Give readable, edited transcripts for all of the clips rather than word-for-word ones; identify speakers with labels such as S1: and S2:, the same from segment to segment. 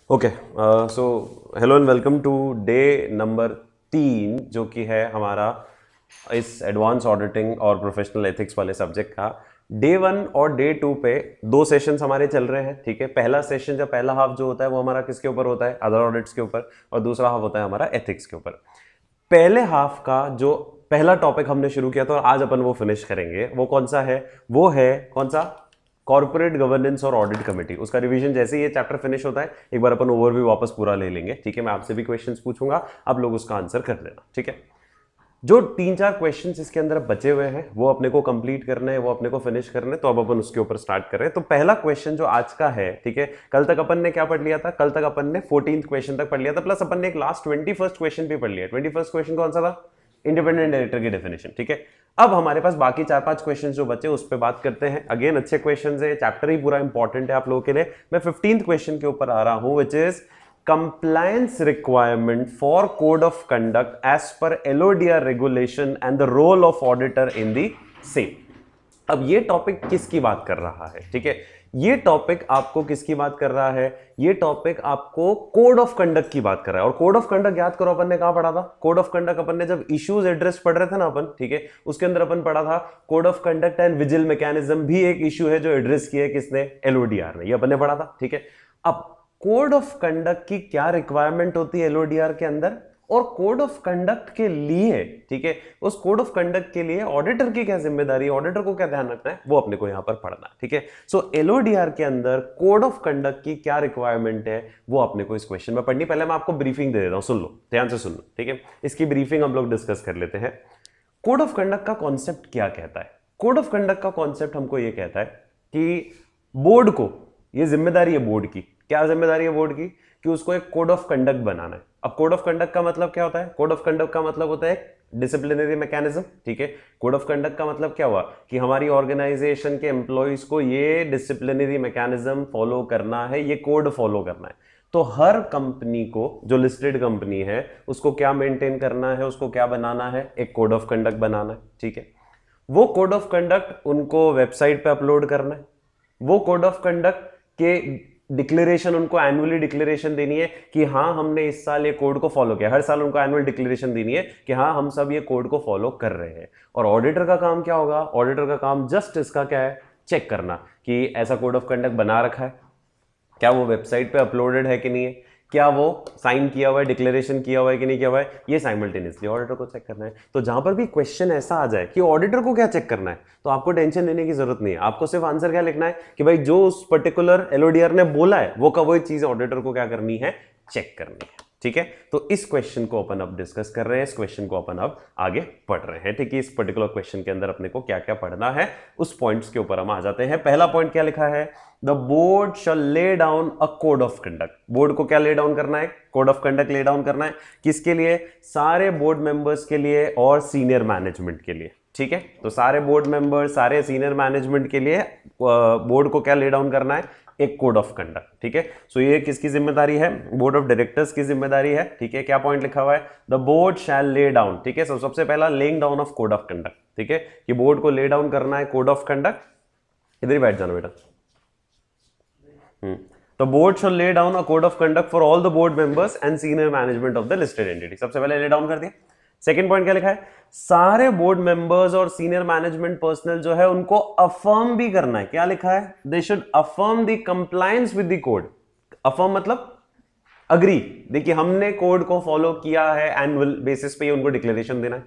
S1: Okay, so hello and welcome to day number 3 जो कि है हमारा इस एडवांस ऑडिटिंग और प्रोफेशनल एथिक्स वाले सब्जेक्ट का। डे 1 और डे 2 पे दो सेशंस हमारे चल रहे हैं। ठीक है, पहला सेशन जो पहला हाफ जो होता है वो हमारा किसके ऊपर होता है? अदर ऑडिट्स के ऊपर, और दूसरा हाफ होता है हमारा एथिक्स के ऊपर। पहले हाफ का जो पहला टॉपिक हमने शुरू किया था और आज अपन वो फिनिश करेंगे, वो कौन सा है? वो है कौन सा? कॉर्पोरेट गवर्नेंस और ऑडिट कमेटी। उसका रिवीजन जैसे ही ये चैप्टर फिनिश होता है एक बार अपन ओवरव्यू वापस पूरा ले लेंगे। ठीक है, मैं आपसे भी क्वेश्चंस पूछूंगा, आप लोग उसका आंसर कर लेना। ठीक है, जो 3-4 क्वेश्चंस इसके अंदर बचे हुए हैं वो अपने को कंप्लीट करने हैं, वो अपने को फिनिश करने हैं, तो अब अपन उसके ऊपर स्टार्ट कर रहे हैं। तो पहला क्वेश्चन जो आज का है, ठीक है, कल तक अपन ने क्या पढ़ लिया था? कल तक अपन ने 14th क्वेश्चन तक पढ़ लिया था, प्लस अपन ने एक लास्ट 21st क्वेश्चन भी पढ़ लिया। 21st क्वेश्चन कौन सा था? इंडिपेंडेंट डायरेक्टर की डेफिनेशन। ठीक है, अब हमारे पास बाकी 4-5 क्वेश्चन जो बचे उस पर बात करते हैं। अगेन अच्छे क्वेश्चन है, चैप्टर ही पूरा इंपॉर्टेंट है आप लोगों के लिए। मैं 15th क्वेश्चन के ऊपर आ रहा हूं, which is compliance requirement for code of conduct as per LODR regulation and the role of auditor in the same। अब ये टॉपिक किसकी बात कर रहा है? ठीक है, ये टॉपिक आपको किसकी बात कर रहा है? ये टॉपिक आपको कोड ऑफ कंडक्ट की बात कर रहा है। और कोड ऑफ कंडक्ट याद करो अपन ने कहां पढ़ा था? कोड ऑफ कंडक्ट अपन ने जब इश्यूज एड्रेस पढ़ रहे थे ना अपन, ठीक है, उसके अंदर अपन पढ़ा था code of conduct and vigil mechanism भी एक इश्यू है जो एड्रेस किया है किसने? LODR ने। ये अपन ने पढ़ा था। ठीक है, अब कोड ऑफ कंडक्ट की क्या रिक्वायरमेंट होती है LODR के अंदर, और कोड ऑफ कंडक्ट के लिए, ठीक है, उस कोड ऑफ कंडक्ट के लिए ऑडिटर की क्या जिम्मेदारी है, ऑडिटर को क्या ध्यान रखना है, वो अपने को यहां पर पढ़ना है। ठीक है, सो LODR के अंदर कोड ऑफ कंडक्ट की क्या रिक्वायरमेंट है वो अपने को इस क्वेश्चन में पढ़नी। पहले मैं आपको ब्रीफिंग दे देता हूं, सुन लो, ध्यान से सुन लो। ठीक है, इसकी ब्रीफिंग हम लोग डिस्कस कर लेते हैं। कोड ऑफ कंडक्ट का कॉन्सेप्ट क्या कहता है? कोड ऑफ कंडक्ट का कॉन्सेप्ट हमको यह कहता है कि बोर्ड को, यह जिम्मेदारी है बोर्ड की। क्या जिम्मेदारी है बोर्ड की? कि उसको एक कोड ऑफ कंडक्ट बनाना है। अब कोड ऑफ कंडक्ट का मतलब क्या होता है? कोड ऑफ कंडक्ट का मतलब होता है डिसिप्लिनरी मैकेनिज्म। ठीक है, कोड ऑफ कंडक्ट का मतलब क्या हुआ? कि हमारी ऑर्गेनाइजेशन के एम्प्लॉइज को ये डिसिप्लिनरी मैकेनिज्म फॉलो करना है, ये कोड फॉलो करना है। तो हर कंपनी को, जो लिस्टेड कंपनी है, उसको क्या मेंटेन करना है, उसको क्या बनाना है? एक कोड ऑफ कंडक्ट बनाना है। ठीक है, वो कोड ऑफ कंडक्ट उनको वेबसाइट पे अपलोड करना है। वो कोड ऑफ कंडक्ट के डिक्लेरेशन उनको एनुअली डिक्लेरेशन देनी है कि हाँ हमने इस साल ये कोड को फॉलो किया। हर साल उनको एनुअल डिक्लेरेशन देनी है कि हाँ हम सब ये कोड को फॉलो कर रहे हैं। और ऑडिटर का काम क्या होगा? ऑडिटर का काम जस्ट इसका क्या है? चेक करना कि ऐसा कोड ऑफ कंडक्ट बना रखा है, क्या वो वेबसाइट पे अपलोडेड है कि नहीं है, क्या वो साइन किया हुआ है, डिक्लेरेशन किया हुआ है कि नहीं किया हुआ है, ये साइमल्टेनियसली ऑडिटर को चेक करना है। तो जहां पर भी क्वेश्चन ऐसा आ जाए कि ऑडिटर को क्या चेक करना है, तो आपको टेंशन लेने की जरूरत नहीं है। आपको सिर्फ आंसर क्या लिखना है कि भाई जो उस पर्टिकुलर LODR ने बोला है वो का वही चीज ऑडिटर को क्या करनी है? चेक करनी है। ठीक है, तो इस क्वेश्चन को अपन अब डिस्कस कर रहे हैं, इस क्वेश्चन को अपन अब आगे पढ़ रहे हैं। ठीक है, इस पर्टिकुलर क्वेश्चन के अंदर अपने को क्या क्या पढ़ना है उस पॉइंट्स के ऊपर हम आ जाते हैं। पहला पॉइंट क्या लिखा है? The board shall lay down a code of conduct. Board को क्या ले डाउन करना है? Code of conduct lay down करना है। किसके लिए? सारे बोर्ड मेंबर्स के लिए और सीनियर मैनेजमेंट के लिए। ठीक है, तो सारे बोर्ड मेंबर, सारे सीनियर मैनेजमेंट के लिए बोर्ड को क्या ले डाउन करना है? एक कोड ऑफ कंडक्ट। ठीक है, सो ये किसकी जिम्मेदारी है? बोर्ड ऑफ डायरेक्टर्स की जिम्मेदारी है। ठीक है, क्या पॉइंट लिखा हुआ है? The board shall lay down. ठीक है, सबसे पहला laying down of code of conduct. ठीक है, कि बोर्ड को ले डाउन करना है कोड ऑफ कंडक्ट। इधर ही बैठ जाना बेटा। तो board shall lay down a code of conduct for all the board members and senior management of the listed entity. सबसे पहले ले डाउन कर दिया। सेकंड पॉइंट क्या लिखा है? सारे बोर्ड मेंबर्स और सीनियर मैनेजमेंट पर्सनल जो है उनको अफर्म भी करना है। क्या लिखा है? They should affirm the compliance with the code. Affirm मतलब अग्री, देखिए हमने कोड को फॉलो किया है, एनुअल बेसिस पे उनको डिक्लेरेशन देना है।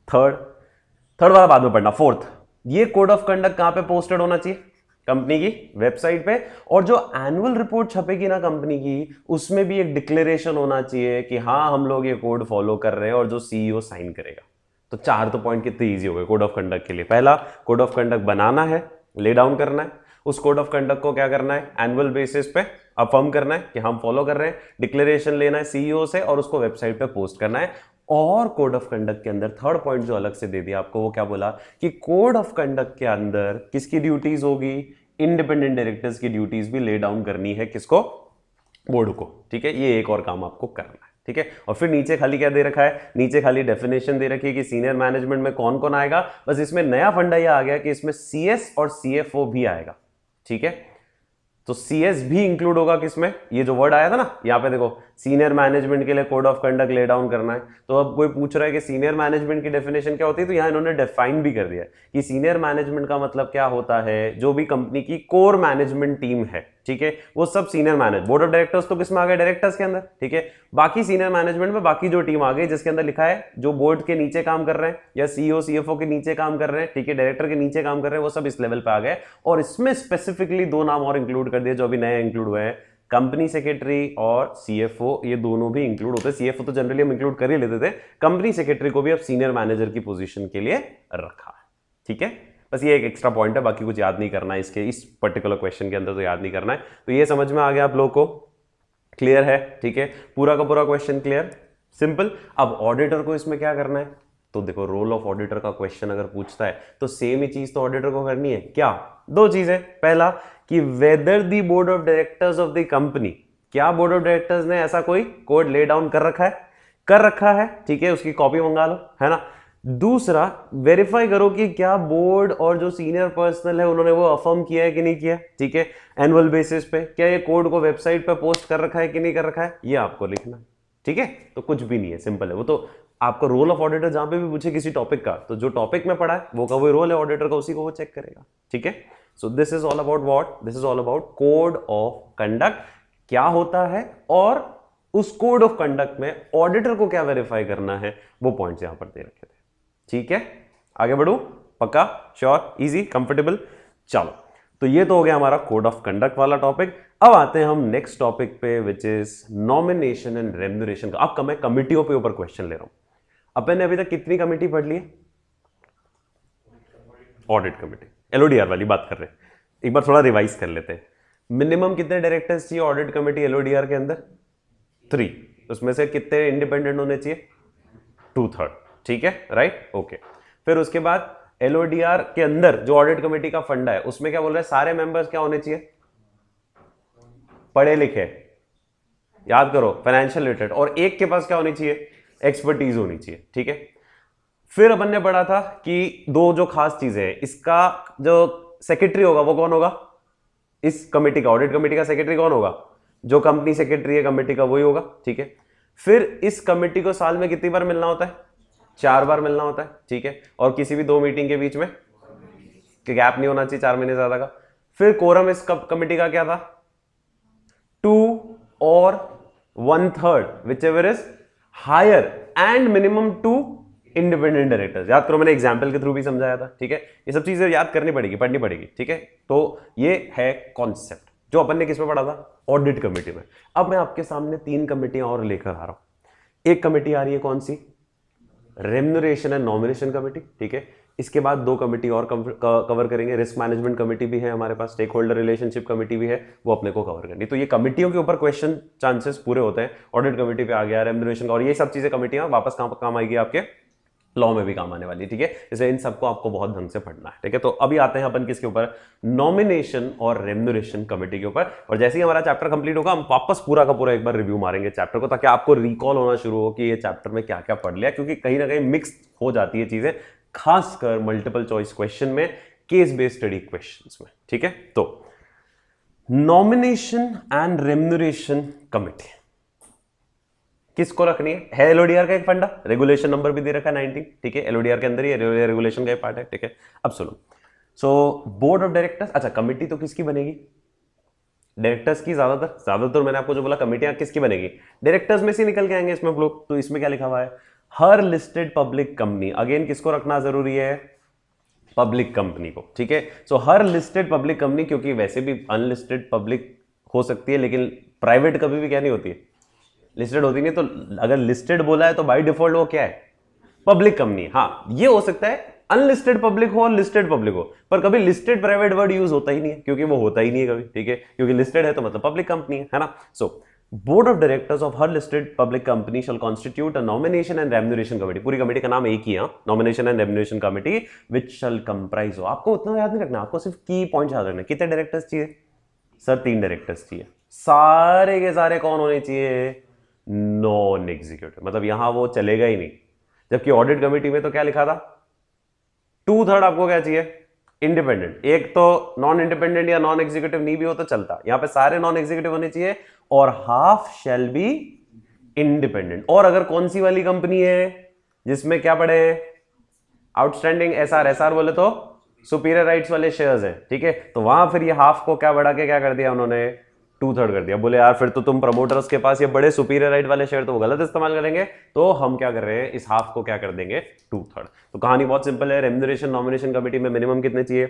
S1: थर्ड वाला बाद में पढ़ना। फोर्थ, ये कोड ऑफ कंडक्ट कहां पे पोस्टेड होना चाहिए? कंपनी की वेबसाइट पे। और जो एनुअल रिपोर्ट छपेगी ना कंपनी की, उसमें भी एक डिक्लेरेशन होना चाहिए कि हाँ हम लोग ये कोड फॉलो कर रहे हैं, और जो CEO साइन करेगा। तो 4 तो पॉइंट कितने इजी हो गए कोड ऑफ कंडक्ट के लिए। पहला, कोड ऑफ कंडक्ट बनाना है, ले डाउन करना है। उस कोड ऑफ कंडक्ट को क्या करना है? एनुअल बेसिस पे अफर्म करना है कि हम फॉलो कर रहे हैं। डिक्लेरेशन लेना है CEO से और उसको वेबसाइट पे पोस्ट करना है। और कोड ऑफ कंडक्ट के अंदर थर्ड पॉइंट जो अलग से दे दिया आपको, वो क्या बोला? कि कोड ऑफ कंडक्ट के अंदर किसकी ड्यूटीज होगी? इंडिपेंडेंट डायरेक्टर्स की ड्यूटीज भी ले डाउन करनी है। किसको? बोर्ड को। ठीक है, ये एक और काम आपको करना है। ठीक है, और फिर नीचे खाली क्या दे रखा है? नीचे खाली डेफिनेशन दे रखी है कि सीनियर मैनेजमेंट में कौन कौन आएगा। बस इसमें नया फंडा यह आ गया कि इसमें CS और CFO भी आएगा। ठीक है, तो CS भी इंक्लूड होगा किसमें, ये जो वर्ड आया था ना यहाँ पे देखो, सीनियर मैनेजमेंट के लिए code of conduct lay down करना है। तो अब कोई पूछ रहा है कि सीनियर मैनेजमेंट की डेफिनेशन क्या होती है, तो यहाँ इन्होंने डिफाइन भी कर दिया कि सीनियर मैनेजमेंट का मतलब क्या होता है, जो भी कंपनी की कोर मैनेजमेंट टीम है, ठीक है, वो सब senior manage, board of directors तो किसमें आ गए, डायरेक्टर्स के अंदर, ठीक है, बाकी सीनियर मैनेजमेंट में बाकी जो टीम आ गई जिसके अंदर लिखा है जो बोर्ड के नीचे काम कर रहे हैं या CEO CFO के नीचे काम कर रहे हैं, ठीक है, डायरेक्टर के नीचे काम कर रहे हैं, वो सब इस लेवल पे आ गए। और इसमें स्पेसिफिकली दो नाम और इंक्लूड कर दिए जो अभी नए इंक्लूड हुए हैं, कंपनी सेक्रेटरी और CFO, ये दोनों भी इंक्लूड होते हैं। CFO तो जनरली हम इंक्लूड कर ही लेते थे, कंपनी सेक्रेटरी को भी अब सीनियर मैनेजर की पोजीशन के लिए रखा है, ठीक है। बस ये एक एक्स्ट्रा पॉइंट है, बाकी कुछ याद नहीं करना है इसके, इस पर्टिकुलर क्वेश्चन के अंदर तो याद नहीं करना है। तो ये समझ में आ गया आप लोगों को, क्लियर है, ठीक है, पूरा का पूरा क्वेश्चन क्लियर, सिंपल। अब ऑडिटर को इसमें क्या करना है, तो देखो रोल ऑफ ऑडिटर का क्वेश्चन अगर पूछता है तो सेम ही चीज तो ऑडिटर को करनी है, क्या, दो चीजें, पहला कि weather the board of directors of the company, क्या बोर्ड ऑफ डायरेक्टर्स ने ऐसा कोई कोड ले डाउन कर रखा है, ठीक है, उसकी कॉपी मंगा लो, है ना। दूसरा, वेरीफाई करो कि क्या बोर्ड और जो सीनियर पर्सनल है उन्होंने वो अफर्म किया है कि नहीं किया, ठीक है, एनुअल बेसिस पे, क्या ये कोड को वेबसाइट पे पोस्ट कर रखा है कि नहीं कर रखा है, ये आपको लिखना, ठीक है। तो कुछ भी नहीं है, सिंपल है, वो तो आपका रोल ऑफ ऑडिटर जहां पे भी पूछे किसी टॉपिक का, तो जो टॉपिक में पढ़ा है वो का वो रोल है ऑडिटर का, उसी को वो चेक करेगा, ठीक है। सो this is all about what, this is all about code of conduct, क्या होता है और उस कोड ऑफ कंडक्ट में ऑडिटर को क्या वेरीफाई करना है, वो पॉइंट्स यहां पर दे रखे थे, ठीक है। आगे बढ़ू, पक्का, श्योर, इजी, कंफर्टेबल, चलो। तो ये तो हो गया हमारा कोड ऑफ कंडक्ट वाला टॉपिक। अब आते हैं हम नेक्स्ट टॉपिक पे, which is nomination and remuneration का। अब मैं कमिटियों पे ऊपर क्वेश्चन ले रहा हूं। अपन ने अभी तक कितनी कमिटी पढ़ ली है, ऑडिट कमिटी, LODR वाली बात कर रहे हैं, एक बार थोड़ा रिवाइज कर लेते हैं। मिनिमम कितने डायरेक्टर्स चाहिए ऑडिट कमिटी LODR के अंदर, 3, उसमें से कितने इंडिपेंडेंट होने चाहिए, 2/3, ठीक है, राइट, ओके। फिर उसके बाद LODR के अंदर जो ऑडिट कमेटी का फंड है उसमें क्या बोल रहे हैं, सारे मेंबर्स क्या होने चाहिए, पढ़े लिखे, याद करो, फाइनेंशियल रिलेटेड, और एक के पास क्या होनी चाहिए, एक्सपर्टीज होनी चाहिए, ठीक है। फिर अपन ने पढ़ा था कि दो जो खास चीजें हैं, इसका जो सेक्रेटरी होगा वो कौन होगा, इस कमेटी का, ऑडिट कमेटी का सेक्रेटरी कौन होगा, जो कंपनी सेक्रेटरी है कमेटी का वही होगा, ठीक है। फिर इस कमेटी को साल में कितनी बार मिलना होता है, 4 बार मिलना होता है, ठीक है, और किसी भी 2 मीटिंग के बीच में गैप नहीं होना चाहिए 4 महीने ज्यादा का। फिर कोरम इस कमेटी का क्या था, 2 और 1/3 whichever is higher, and minimum 2 independent directors. याद करो, मैंने एग्जाम्पल के थ्रू भी समझाया था, ठीक है, ये सब चीजें याद करनी पड़ेगी, पढ़नी पड़ेगी, ठीक है। तो ये है कॉन्सेप्ट जो अपन ने किसमें पढ़ा था, ऑडिट कमेटी में। अब मैं आपके सामने 3 कमेटियां और लेकर आ रहा हूं। एक कमेटी आ रही है कौन सी, रेम्यूनरेशन एंड नॉमिनेशन कमेटी, ठीक है। इसके बाद 2 कमेटी और कवर करेंगे, रिस्क मैनेजमेंट कमेटी भी है हमारे पास, स्टेक होल्डर रिलेशनशिप कमेटी भी है, वो अपने को कवर करनी। तो ये कमेटियों के ऊपर क्वेश्चन चांसेस पूरे होते हैं। ऑडिट कमेटी पे आ गया, रेम्यूनरेशन का, और ये सब चीजें कमेटियां वापस काम आएगी आपके लॉ में भी काम आने वाली है, ठीक है। इसलिए इन सबको आपको बहुत ढंग से पढ़ना है, ठीक है। तो अभी आते हैं अपन किसके ऊपर, नॉमिनेशन और रेम्यूनरेशन कमेटी के ऊपर। और जैसे ही हमारा चैप्टर कंप्लीट होगा हम वापस पूरा का पूरा एक बार रिव्यू मारेंगे चैप्टर को, ताकि आपको रिकॉल होना शुरू हो कि ये चैप्टर में क्या क्या पढ़ लिया, क्योंकि कहीं ना कहीं मिक्स हो जाती है चीजें, खासकर मल्टीपल चॉइस क्वेश्चन में, केस बेस्ड स्टडी क्वेश्चंस में, ठीक है। तो नॉमिनेशन एंड रेम्यूनरेशन कमेटी किसको रखनी है LODR का एक फंडा, रेगुलेशन नंबर भी दे रखा है 19, ठीक है, LODR के अंदर ही रेगुलेशन का एक पार्ट है, ठीक है। अब सुनो, सो बोर्ड ऑफ डायरेक्टर्स, अच्छा कमेटी तो किसकी बनेगी, डायरेक्टर्स की, ज्यादातर मैंने आपको जो बोला कमेटियां किसकी बनेगी, डायरेक्टर्स में से निकल के आएंगे इसमें लोग। तो इसमें क्या लिखा हुआ है, हर लिस्टेड पब्लिक कंपनी, अगेन किसको रखना जरूरी है, पब्लिक कंपनी को, ठीक है। सो हर लिस्टेड पब्लिक कंपनी, क्योंकि वैसे भी अनलिस्टेड पब्लिक हो सकती है, लेकिन प्राइवेट कभी भी क्या नहीं होती है, लिस्टेड होती नहीं। तो अगर लिस्टेड बोला है तो बाय डिफॉल्ट वो क्या है, पब्लिक कंपनी। हाँ, ये हो सकता है अनलिस्टेड पब्लिक हो और लिस्टेड पब्लिक हो, पर कभी लिस्टेड प्राइवेट वर्ड यूज होता ही नहीं है, क्योंकि वो होता ही नहीं है कभी, ठीक है, क्योंकि लिस्टेड है तो मतलब पब्लिक कंपनी है ना। So board of directors of हर listed public company shall constitute a nomination and remuneration committee, पूरी कमेटी का नाम एक ही है, nomination and remuneration committee, which shall comprise, आपको उतना याद नहीं रखना, आपको सिर्फ की पॉइंट याद रखना। कितने डायरेक्टर्स चाहिए सर, 3 डायरेक्टर्स चाहिए, सारे के सारे कौन होने चाहिए, नॉन एग्जीक्यूटिव, मतलब यहां वो चलेगा ही नहीं। जबकि ऑडिट कमेटी में तो क्या लिखा था, 2/3 आपको क्या चाहिए, इंडिपेंडेंट। एक तो नॉन इंडिपेंडेंट या नॉन एग्जीक्यूटिव नहीं भी हो तो चलता, यहां पे सारे नॉन एग्जीक्यूटिव होने चाहिए और हाफ शैल बी इंडिपेंडेंट। और अगर कौन सी वाली कंपनी है जिसमें क्या पड़े हैं, आउटस्टैंडिंग एसआर, एसआर बोले तो सुपीरियर राइट्स वाले शेयर्स हैं, ठीक है, तो वहां फिर ये हाफ को क्या बढ़ा के क्या कर दिया उन्होंने, 2/3 कर दिया। बोले यार फिर तो तुम प्रमोटर्स के पास ये बड़े सुपीरियर राइट वाले शेयर तो वो गलत इस्तेमाल करेंगे, तो हम क्या कर रहे हैं, इस हाफ को क्या कर देंगे, 2/3। तो कहानी बहुत सिंपल है। रेम्यूनरेशन नॉमिनेशन कमेटी में मिनिमम कितने चाहिए,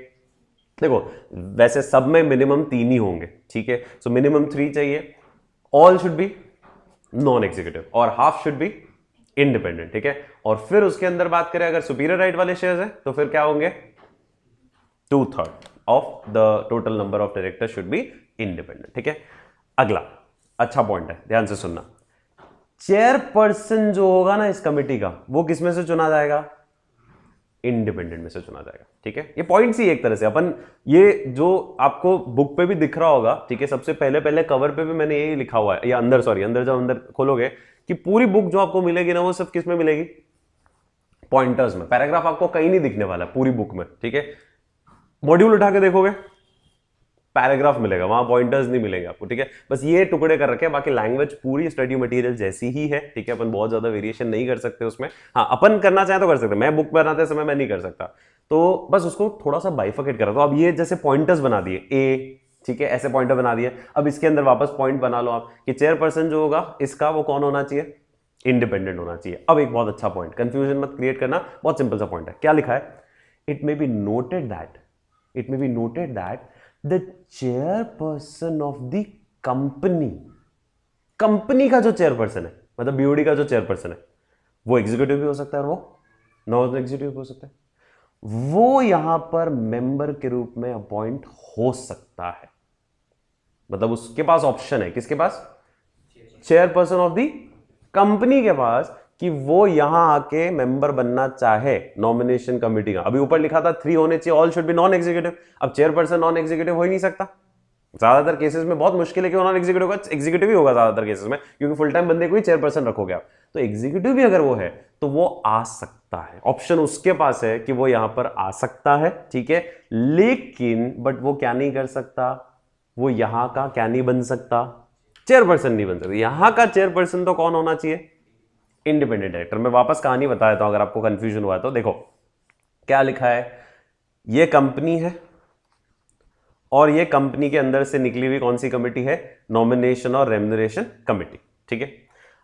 S1: देखो वैसे सब में मिनिमम 3 ही होंगे, ठीक है, सो मिनिमम 3 चाहिए। All should be non executive और हाफ शुड बी इंडिपेंडेंट, ठीक है। और फिर उसके अंदर बात करें अगर सुपीरियर राइट वाले शेयर्स हैं तो फिर क्या होंगे, 2/3 of the total number of director should be independent, ठीक है। अगला अच्छा पॉइंट है, ध्यान से सुनना। चेयरपर्सन जो होगा ना इस कमेटी का, वो किसमें से चुना जाएगा, इंडिपेंडेंट में से चुना जाएगा, ठीक है। ये पॉइंट्स ही एक तरह से अपन, ये जो आपको बुक पे भी दिख रहा होगा, ठीक है, सबसे पहले पहले कवर पे भी मैंने यही लिखा हुआ है, या अंदर सॉरी अंदर जब अंदर खोलोगे कि पूरी बुक जो आपको मिलेगी ना वो सब किस में मिलेगी, पॉइंटर्स में। पैराग्राफ आपको कहीं नहीं दिखने वाला पूरी बुक में, ठीक है। मॉड्यूल उठा के देखोगे पैराग्राफ मिलेगा, वहां पॉइंटर्स नहीं मिलेंगे आपको, ठीक है। बस ये टुकड़े कर रखे हैं, बाकी लैंग्वेज पूरी स्टडी मटेरियल जैसी ही है, ठीक है। अपन बहुत ज्यादा वेरिएशन नहीं कर सकते उसमें, हाँ अपन करना चाहें तो कर सकते, मैं बुक बनाते समय मैं नहीं कर सकता, तो बस उसको थोड़ा सा बाइफिकेट करा। तो अब ये जैसे पॉइंटर्स बना दिए ए, ठीक है, ऐसे पॉइंटर बना दिए। अब इसके अंदर वापस पॉइंट बना लो आप कि चेयरपर्सन जो होगा इसका वो कौन होना चाहिए, इंडिपेंडेंट होना चाहिए। अब एक बहुत अच्छा पॉइंट, कंफ्यूजन मत क्रिएट करना, बहुत सिंपल सा पॉइंट है। क्या लिखा है, it may be noted that the chairperson of the company, company का जो चेयरपर्सन है, मतलब बीओडी का जो चेयरपर्सन है, वो एग्जीक्यूटिव भी हो सकता है और वो नॉन एग्जीक्यूटिव भी हो सकता है, वो यहां पर मेंबर के रूप में अपॉइंट हो सकता है। मतलब उसके पास ऑप्शन है, किसके पास, चेयरपर्सन ऑफ द कंपनी के पास, कि वो यहां आके मेंबर बनना चाहे नॉमिनेशन कमेटी का। अभी ऊपर लिखा था 3 होने चाहिए, all should be non executive. अब चेयरपर्सन नॉन एग्जीक्यूटिव हो ही नहीं सकता, ज्यादातर केसेस में बहुत मुश्किल है कि नॉन एग्जीक्यूटिव होगा, एग्जीक्यूटिव ही होगा ज्यादातर केसेस में, क्योंकि फुल टाइम बंदे को ही चेयरपर्सन रखोगे आप। तो एग्जीक्यूटिव भी अगर वो है तो वो आ सकता है, ऑप्शन उसके पास है कि वो यहां पर आ सकता है, ठीक है। लेकिन बट वो क्या नहीं कर सकता, वो यहां का क्या नहीं बन सकता, चेयरपर्सन नहीं बन सकता। यहां का चेयरपर्सन तो कौन होना चाहिए, इंडिपेंडेंट डायरेक्टर। मैं वापस कहानी बता देता हूं अगर आपको कंफ्यूजन हुआ तो। देखो क्या लिखा है, ये कंपनी है और ये कंपनी के अंदर से निकली हुई कौन सी कमेटी है, नॉमिनेशन और रेम्यूनरेशन कमेटी, ठीक है।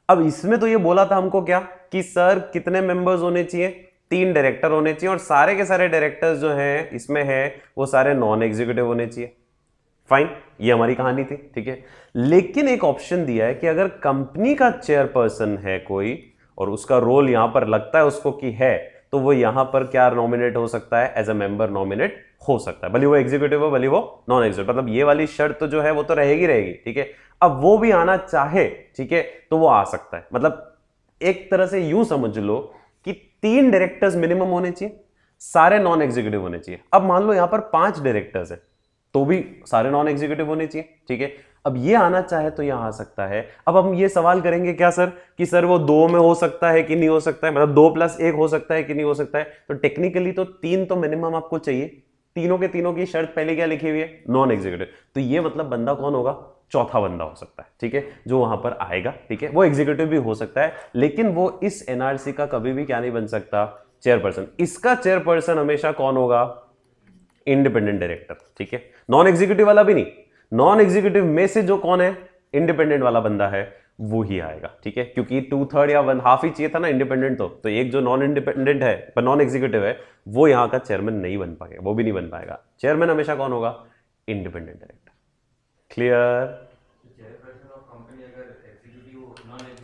S1: अब इसमें तो ये बोला था हमको क्या कि सर कितने मेंबर्स होने चाहिए, 3 डायरेक्टर होने चाहिए, और सारे के सारे डायरेक्टर्स जो हैं इसमें है वो सारे नॉन एग्जीक्यूटिव होने चाहिए। फाइन, ये हमारी कहानी थी, ठीक है। लेकिन एक ऑप्शन दिया है कि अगर कंपनी का चेयरपर्सन है कोई और उसका रोल यहां पर लगता है उसको कि है, तो वो यहां पर क्या नॉमिनेट हो सकता है, एज अ मेंबर नॉमिनेट हो सकता है, भले वो एग्जीक्यूटिव हो भले वो नॉन एग्जीक्यूटिव। मतलब ये वाली शर्त तो जो है वो तो रहेगी, ठीक है। अब वो भी आना चाहे, ठीक है, तो वो आ सकता है। मतलब एक तरह से यूं समझ लो कि 3 डायरेक्टर्स मिनिमम होने चाहिए, सारे नॉन एग्जीक्यूटिव होने चाहिए। अब मान लो यहां पर 5 डायरेक्टर्स है तो भी सारे नॉन एग्जीक्यूटिव होने चाहिए, ठीक है। अब ये आना चाहे तो यहां आ सकता है। अब हम ये सवाल करेंगे क्या सर कि सर वो 2 में हो सकता है कि नहीं हो सकता है, मतलब 2+1 हो सकता है कि नहीं हो सकता है। तो टेक्निकली तो 3 तो मिनिमम आपको चाहिए, तीनों के तीनों की शर्त पहले क्या लिखी हुई है, नॉन एग्जीक्यूटिव। तो ये मतलब बंदा कौन होगा, चौथा बंदा हो सकता है, ठीक है, जो वहां पर आएगा, ठीक है। वो एग्जीक्यूटिव भी हो सकता है, लेकिन वो इस एनआरसी का कभी भी क्या नहीं बन सकता, चेयरपर्सन। इसका चेयरपर्सन हमेशा कौन होगा, इंडिपेंडेंट डायरेक्टर, ठीक है। नॉन एग्जीक्यूटिव वाला भी नहीं, नॉन एग्जीक्यूटिव में से जो कौन है, इंडिपेंडेंट वाला बंदा है, वो ही आएगा, ठीक है। क्योंकि 2/3 या 1/2 ही चाहिए था ना इंडिपेंडेंट, तो एक जो नॉन इंडिपेंडेंट है पर नॉन एग्जीक्यूटिव है, वो यहां का चेयरमैन नहीं बन पाएगा, वो भी नहीं बन पाएगा। चेयरमैन हमेशा कौन होगा, इंडिपेंडेंट डायरेक्टर। क्लियर,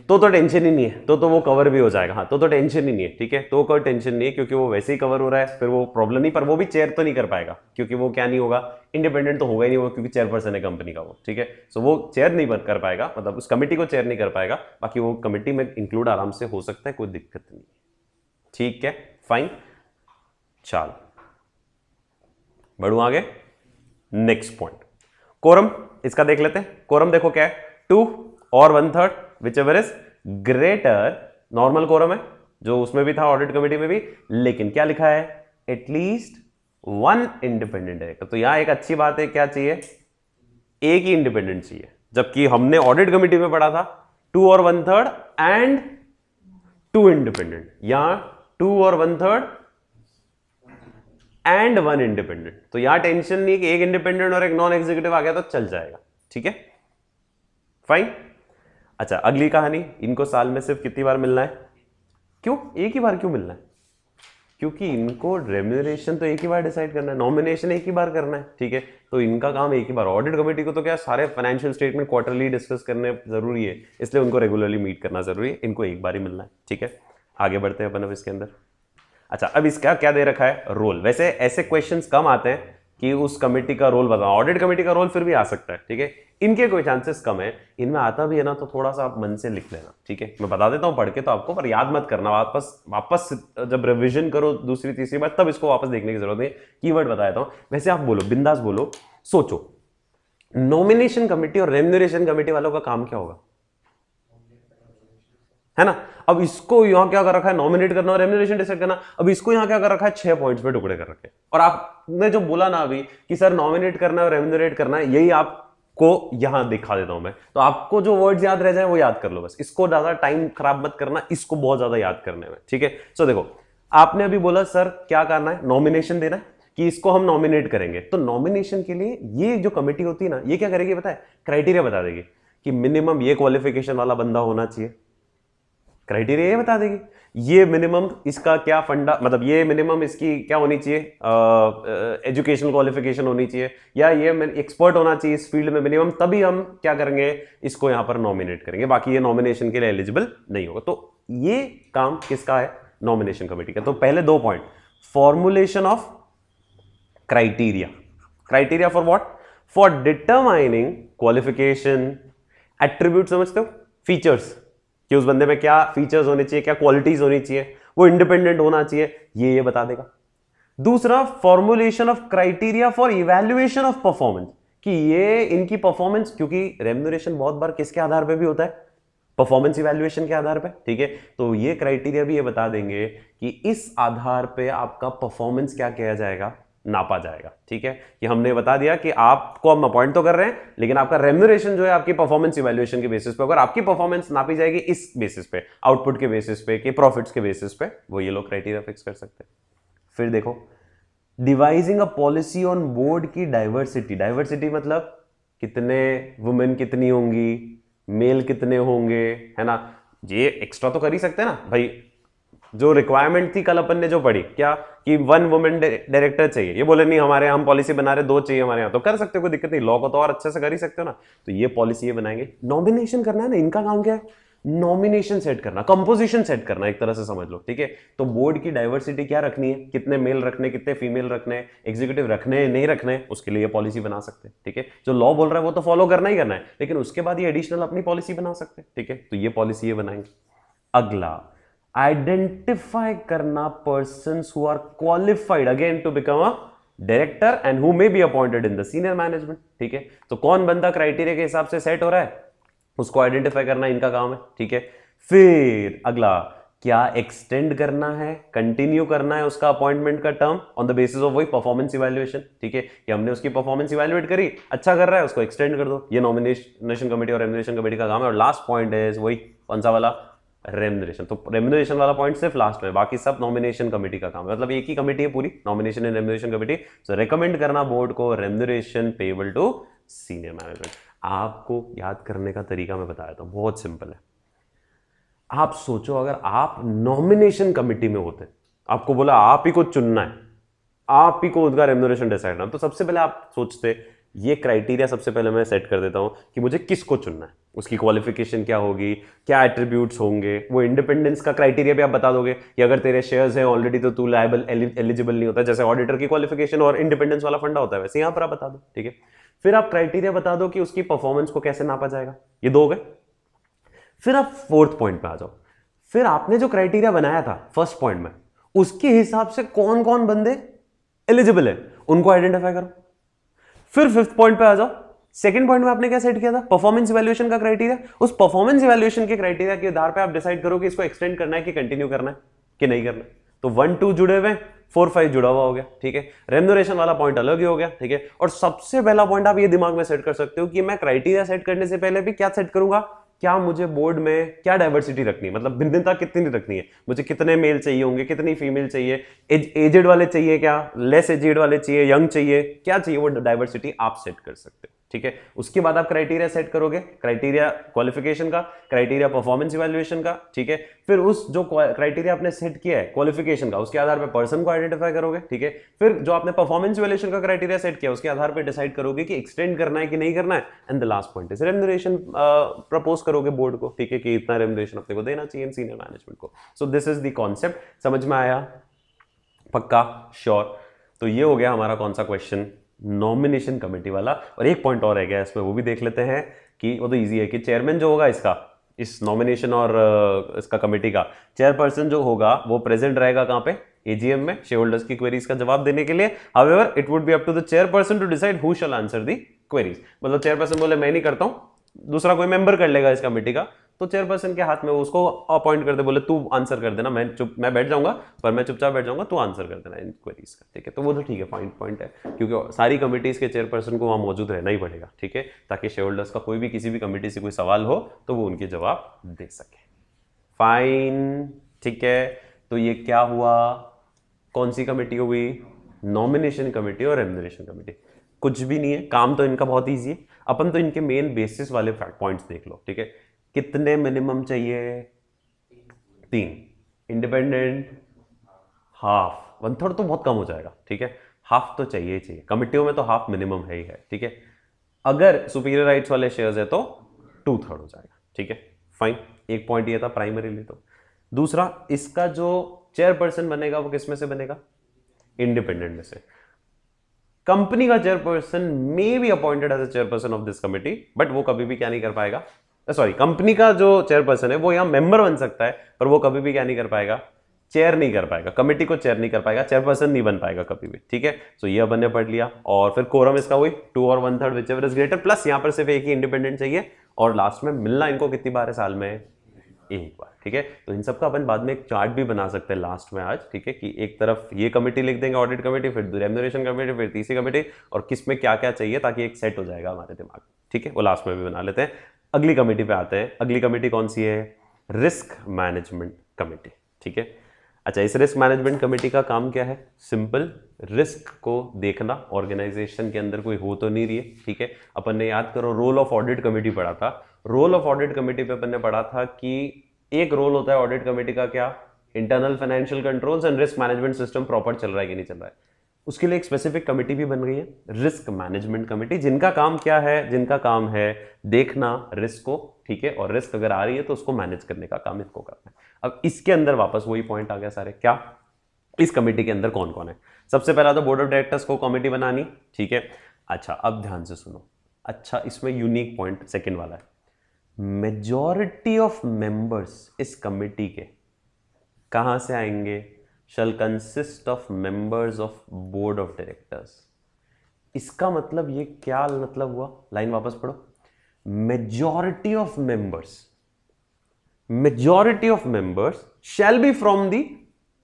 S1: तो टेंशन ही नहीं है, तो वो कवर भी हो जाएगा। हाँ, तो टेंशन ही नहीं है, ठीक है। तो कोई टेंशन नहीं है क्योंकि वो वैसे ही कवर हो रहा है, फिर वो प्रॉब्लम नहीं। पर वो भी चेयर तो नहीं कर पाएगा क्योंकि वो क्या नहीं होगा, इंडिपेंडेंट तो होगा ही नहीं वो, क्योंकि चेयरपर्सन है कंपनी का वो, ठीक है। सो वो चेयर नहीं कर पाएगा, मतलब उस कमेटी को चेयर नहीं कर पाएगा। बाकी वो कमेटी में इंक्लूड आराम से हो सकता है, कोई दिक्कत नहीं, ठीक है, फाइन। चल बढ़ू आगे, नेक्स्ट पॉइंट, कोरम। इसका देख लेते हैं। कोरम देखो क्या है, 2 और 1/3 whichever is greater. Normal quorum है जो उसमें भी था ऑडिट कमेटी में भी, लेकिन क्या लिखा है, एटलीस्ट वन इंडिपेंडेंट डायरेक्टर। तो यहां एक अच्छी बात है, क्या चाहिए, एक ही इंडिपेंडेंट चाहिए, जबकि हमने ऑडिट कमेटी में पढ़ा था 2 और 1/3 एंड 2 इंडिपेंडेंट, यहां 2 और 1/3 एंड 1 इंडिपेंडेंट। तो यहां टेंशन नहीं कि एक इंडिपेंडेंट और एक नॉन एग्जीक्यूटिव आ गया तो चल जाएगा, ठीक है, फाइन। अच्छा, अगली कहानी, इनको साल में सिर्फ कितनी बार मिलना है? क्यों एक ही बार क्यों मिलना है? क्योंकि इनको रेम्यूनरेशन तो एक ही बार डिसाइड करना है, नॉमिनेशन एक ही बार करना है, ठीक है, तो इनका काम एक ही बार। ऑडिट कमेटी को तो क्या सारे फाइनेंशियल स्टेटमेंट क्वार्टरली डिस्कस करने जरूरी है, इसलिए उनको रेगुलरली मीट करना जरूरी है, इनको एक बार ही मिलना है, ठीक है। आगे बढ़ते हैं अपन अब इसके अंदर। अच्छा, अब इसका क्या दे रखा है, रोल। वैसे ऐसे क्वेश्चंस कम आते हैं कि उस कमेटी का रोल बताओ, ऑडिट कमेटी का रोल फिर भी आ सकता है, ठीक है, इनके कोई चांसेस कम है। इनमें आता भी है ना तो थोड़ा सा आप मन से लिख लेना, ठीक है, मैं बता देता हूं पढ़ के तो आपको, पर याद मत करना, वापस जब रिवीजन करो दूसरी तीसरी बार तब इसको वापस देखने की जरूरत नहीं, कीवर्ड बता देता हूं। वैसे आप बोलो, बिंदास बोलो, सोचो, नॉमिनेशन कमेटी और रेम्यूनरेशन कमेटी वालों का काम क्या होगा, है ना। अब इसको यहां क्या कर रखा है, नॉमिनेट करना और रेम्यूनरेशन डिसाइड करना। अब इसको यहां क्या कर रखा है, 6 पॉइंट्स पे टुकड़े कर रखे। और आपने जो बोला ना अभी कि सर नॉमिनेट करना है और रेम्यूनरेट करना है, यही आपको यहां दिखा देता हूं मैं। तो आपको जो वर्ड्स याद रह जाए वो याद कर लो बस, इसको ज्यादा टाइम खराब मत करना, इसको बहुत ज्यादा याद करने में, ठीक है। सो देखो, आपने अभी बोला सर क्या करना है, नॉमिनेशन देना है कि इसको हम नॉमिनेट करेंगे। तो नॉमिनेशन के लिए ये जो कमेटी होती है ना, ये क्या करेगी पता है, क्राइटेरिया बता देगी कि मिनिमम ये क्वालिफिकेशन वाला बंदा होना चाहिए, क्राइटेरिया ये बता देगी। ये मिनिमम इसका क्या फंडा, मतलब ये मिनिमम इसकी क्या होनी चाहिए, एजुकेशनल क्वालिफिकेशन होनी चाहिए, या ये एक्सपर्ट होना चाहिए इस फील्ड में मिनिमम, तभी हम क्या करेंगे, इसको यहां पर नॉमिनेट करेंगे, बाकी ये नॉमिनेशन के लिए एलिजिबल नहीं होगा। तो ये काम किसका है, नॉमिनेशन कमेटी का। तो पहले 2 point, formulation of criteria. Criteria for what, for determining qualification, attribute समझते हो, फीचर्स, कि उस बंदे में क्या फीचर्स होने चाहिए, क्या क्वालिटीज होनी चाहिए, वो इंडिपेंडेंट होना चाहिए, ये बता देगा। दूसरा, formulation of criteria for evaluation of performance, कि ये इनकी परफॉर्मेंस, क्योंकि रेम्यूनरेशन बहुत बार किसके आधार पे भी होता है, परफॉर्मेंस इवैल्यूएशन के आधार पे, ठीक है। तो ये क्राइटेरिया भी ये बता देंगे कि इस आधार पे आपका परफॉर्मेंस क्या किया जाएगा, नापा जाएगा, ठीक है। कि हमने बता दिया कि आपको हम अपॉइंट तो कर रहे हैं, लेकिन आपका रेम्यूनरेशन जो है आपकी परफॉर्मेंस इवैल्यूएशन के बेसिस पे, अगर आपकी परफॉर्मेंस नापी जाएगी इस बेसिस पे, आउटपुट के बेसिस पे, कि प्रॉफिट्स के बेसिस पे, वो ये लोग क्राइटेरिया फिक्स कर सकते हैं। फिर देखो, devising a policy on board की डाइवर्सिटी। डाइवर्सिटी मतलब कितने वुमेन कितनी होंगी, मेल कितने होंगे, है ना। ये एक्स्ट्रा तो कर ही सकते हैं ना भाई, जो रिक्वायरमेंट थी कल अपन ने जो पढ़ी, क्या कि 1 वुमेन डायरेक्टर चाहिए, ये बोले नहीं हमारे हम पॉलिसी बना रहे 2 चाहिए हमारे यहाँ, तो कर सकते हो, कोई दिक्कत नहीं, लॉ को तो और अच्छे से कर ही सकते हो ना। तो ये पॉलिसी ये बनाएंगे। नॉमिनेशन करना है ना, इनका काम क्या है, नॉमिनेशन सेट करना, कंपोजिशन सेट करना, एक तरह से समझ लो, ठीक है। तो बोर्ड की डाइवर्सिटी क्या रखनी है, कितने मेल रखने, कितने फीमेल रखने, एग्जीक्यूटिव रखने नहीं रखने, उसके लिए पॉलिसी बना सकते हैं, ठीक है। जो लॉ बोल रहा है वो तो फॉलो करना ही करना है, लेकिन उसके बाद ये एडिशनल अपनी पॉलिसी बना सकते हैं, ठीक है। तो ये पॉलिसी ये बनाएंगे। अगला, आइडेंटिफाई करना persons who are qualified again to become a director and who may be appointed in the senior management, ठीक है। तो कौन बंदा क्राइटेरिया के हिसाब से सेट हो रहा है, उसको आइडेंटिफाई करना इनका काम है, ठीक है। फिर अगला, क्या एक्सटेंड करना है, कंटिन्यू करना है उसका अपॉइंटमेंट का term on the basis of वही परफॉर्मेंस इवैल्यूएशन, ठीक है, कि हमने उसकी परफॉर्मेंस इवैल्यूएट करी, अच्छा कर रहा है उसको एक्सटेंड कर दो, ये नॉमिनेशन कमेटी और रेम्यूनरेशन कमेटी का काम है। और लास्ट पॉइंट है वही, कौन सा वाला, रेम्यूनरेशन। तो रेम्यूनरेशन वाला पॉइंट सिर्फ लास्ट में, बाकी सब नॉमिनेशन कमेटी का काम है, मतलब एक ही कमेटी है पूरी, nomination and remuneration committee. So recommend करना बोर्ड को remuneration payable to senior management. आपको याद करने का तरीका मैं बताया था, बहुत सिंपल है। आप सोचो, अगर आप नॉमिनेशन कमेटी में होते, आपको बोला आप ही को चुनना है, आप ही को उसका रेम्यूनरेशन डिसाइड करना, तो सबसे पहले आप सोचते, ये क्राइटेरिया सबसे पहले मैं सेट कर देता हूं कि मुझे किसको चुनना है, उसकी क्वालिफिकेशन क्या होगी, क्या एट्रीब्यूट्स होंगे, वो इंडिपेंडेंस का क्राइटेरिया भी आप बता दोगे कि अगर तेरे शेयर्स हैं ऑलरेडी तो तू लायबल एलिजिबल नहीं होता, जैसे ऑडिटर की क्वालिफिकेशन और इंडिपेंडेंस वाला फंडा होता है, वैसे यहां पर आप बता दो, ठीक है। फिर आप क्राइटेरिया बता दो कि उसकी परफॉर्मेंस को कैसे नापा जाएगा, ये 2 हो गए। फिर आप 4th पॉइंट पे आ जाओ, फिर आपने जो क्राइटेरिया बनाया था फर्स्ट पॉइंट में, उसके हिसाब से कौन कौन बंदे एलिजिबल है उनको आइडेंटिफाई करो। फिर 5th पॉइंट पे आ जाओ, सेकंड पॉइंट में आपने क्या सेट किया था, परफॉर्मेंस इवैल्यूएशन का क्राइटेरिया। उस परफॉर्मेंस इवैल्यूएशन के क्राइटेरिया के आधार पे आप डिसाइड करो कि इसको एक्सटेंड करना है कि कंटिन्यू करना है कि नहीं करना है। तो 1 2 जुड़े हुए, 4-5 जुड़ा हुआ हो गया, ठीक है। रेम्यूनरेशन वाला पॉइंट अलग ही हो गया, ठीक है। और सबसे पहला पॉइंट आप ये दिमाग में सेट कर सकते हो कि मैं क्राइटेरिया सेट करने से पहले भी क्या सेट करूंगा, क्या मुझे बोर्ड में क्या डाइवर्सिटी रखनी है, मतलब भिन्नता कितनी रखनी है, मुझे कितने मेल चाहिए होंगे, कितनी फीमेल चाहिए, एजेड वाले चाहिए, क्या लेस एजेड वाले चाहिए, यंग चाहिए, क्या चाहिए, वो डाइवर्सिटी आप सेट कर सकते हो, ठीक है। उसके बाद आप क्राइटेरिया सेट करोगे, क्राइटेरिया क्वालिफिकेशन का, क्राइटेरिया परफॉर्मेंस इवैल्यूएशन का, ठीक है। फिर उस जो क्राइटेरिया आपने सेट किया है क्वालिफिकेशन का, उसके आधार पर पर्सन को आइडेंटिफाई करोगे, ठीक है। फिर जो आपने परफॉर्मेंस इवैल्यूएशन का क्राइटेरिया सेट किया, उसके आधार पर डिसाइड करोगे कि एक्सटेंड करना है कि नहीं करना है। And the last point is remuneration propose करोगे बोर्ड को, ठीक है, कि इतना रेम्यूनरेशन अपने को देना चाहिए सीनियर मैनेजमेंट को। सो दिस इज द कॉन्सेप्ट। समझ में आया? पक्का? श्योर? तो ये हो गया हमारा कौन सा क्वेश्चन, नॉमिनेशन कमेटी वाला। और एक पॉइंट और है गया इसमें, वो भी देख लेते हैं कि वो तो इजी है कि चेयरमैन जो होगा इसका, इस नॉमिनेशन और इसका कमेटी का चेयरपर्सन जो होगा वो प्रेजेंट रहेगा कहां पे, एजीएम में, शेयर होल्डर्स की क्वेरीज का जवाब देने के लिए। However it would be up to the chairperson to decide who shall answer the queries. मतलब चेयरपर्सन बोले मैं नहीं करता हूं, दूसरा कोई मेंबर कर लेगा इस कमेटी का, तो चेयरपर्सन के हाथ में वो उसको अपॉइंट कर दे, बोले तू आंसर कर देना, मैं बैठ जाऊंगा, पर मैं चुपचाप बैठ जाऊंगा, तू आंसर कर देना इन क्वेरीज का, ठीक है। तो वो तो ठीक है, पॉइंट है, क्योंकि सारी कमिटीज के चेयरपर्सन को वहां मौजूद रहना ही पड़ेगा, ठीक है, ताकि शेयर होल्डर्स का कोई भी किसी भी कमेटी से कोई सवाल हो तो वो उनके जवाब दे सके। फाइन, ठीक है। तो ये क्या हुआ, कौन सी कमेटी हुई, नॉमिनेशन कमेटी और रेम्यूनरेशन कमेटी। कुछ भी नहीं है, काम तो इनका बहुत ईजी है। अपन तो इनके मेन बेसिस वाले पॉइंट्स देख लो, ठीक है। कितने मिनिमम चाहिए, 3, इंडिपेंडेंट हाफ, 1/3 तो बहुत कम हो जाएगा, ठीक है, हाफ तो चाहिए चाहिए, कमिटियों में तो हाफ मिनिमम है ही है, ठीक है। अगर सुपीरियर राइट्स वाले शेयर्स है तो 2/3 हो जाएगा, ठीक है। फाइन, एक पॉइंट ये था प्राइमरीली। तो दूसरा, इसका जो चेयरपर्सन बनेगा वो किस में से बनेगा, इंडिपेंडेंट में से। कंपनी का chairperson may be appointed as a chairperson of this committee, but वो कभी भी क्या नहीं कर पाएगा, सॉरी, कंपनी का जो चेयरपर्सन है वो यहां मेंबर बन सकता है, पर वो कभी भी क्या नहीं कर पाएगा, चेयर नहीं कर पाएगा, कमेटी को चेयर नहीं कर पाएगा, चेयरपर्सन नहीं बन पाएगा कभी भी, ठीक है। सो ये अपन ने पढ़ लिया। और फिर कोरम इसका वही 2 और 1/3 विचएवर इज ग्रेटर, प्लस यहां पर सिर्फ एक ही इंडिपेंडेंट चाहिए, और लास्ट में मिलना इनको कितनी बार है साल में, एक बार, ठीक है। तो इन सबका अपन बाद में एक चार्ट भी बना सकते हैं लास्ट में आज, ठीक है, कि एक तरफ ये कमेटी लिख देंगे ऑडिट कमेटी, फिर रेम्यूनरेशन कमेटी, फिर तीसरी कमेटी, और किस में क्या क्या चाहिए, ताकि एक सेट हो जाएगा हमारे दिमाग में, ठीक है। वो लास्ट में भी बना लेते हैं। अगली कमेटी पे आते हैं। अगली कमेटी कौन सी है, रिस्क मैनेजमेंट कमेटी, ठीक है। अच्छा, इस रिस्क मैनेजमेंट कमेटी का काम क्या है, सिंपल, रिस्क को देखना, ऑर्गेनाइजेशन के अंदर कोई हो तो नहीं रही है, ठीक है। अपन ने याद करो रोल ऑफ ऑडिट कमेटी पढ़ा था, रोल ऑफ ऑडिट कमेटी पे अपन ने पढ़ा था कि एक रोल होता है ऑडिट कमेटी का, क्या, internal financial controls and risk management system proper चल रहा है कि नहीं चल रहा है। उसके लिए एक स्पेसिफिक कमेटी भी बन गई है, रिस्क मैनेजमेंट कमेटी, जिनका काम क्या है, जिनका काम है देखना रिस्क को, ठीक है, और रिस्क अगर आ रही है तो उसको मैनेज करने का काम इनको करना है। अब इसके अंदर वापस वही पॉइंट आ गया सारे, क्या, इस कमेटी के अंदर कौन कौन है। सबसे पहला तो बोर्ड ऑफ डायरेक्टर्स को कमेटी बनानी, ठीक है। अच्छा, अब ध्यान से सुनो, अच्छा इसमें यूनिक पॉइंट सेकंड वाला है, मेजॉरिटी ऑफ मेंबर्स इस कमेटी के कहां से आएंगे, शैल consist of members of board of directors. इसका मतलब ये क्या मतलब हुआ, लाइन वापस पढ़ो, majority of members shall be from the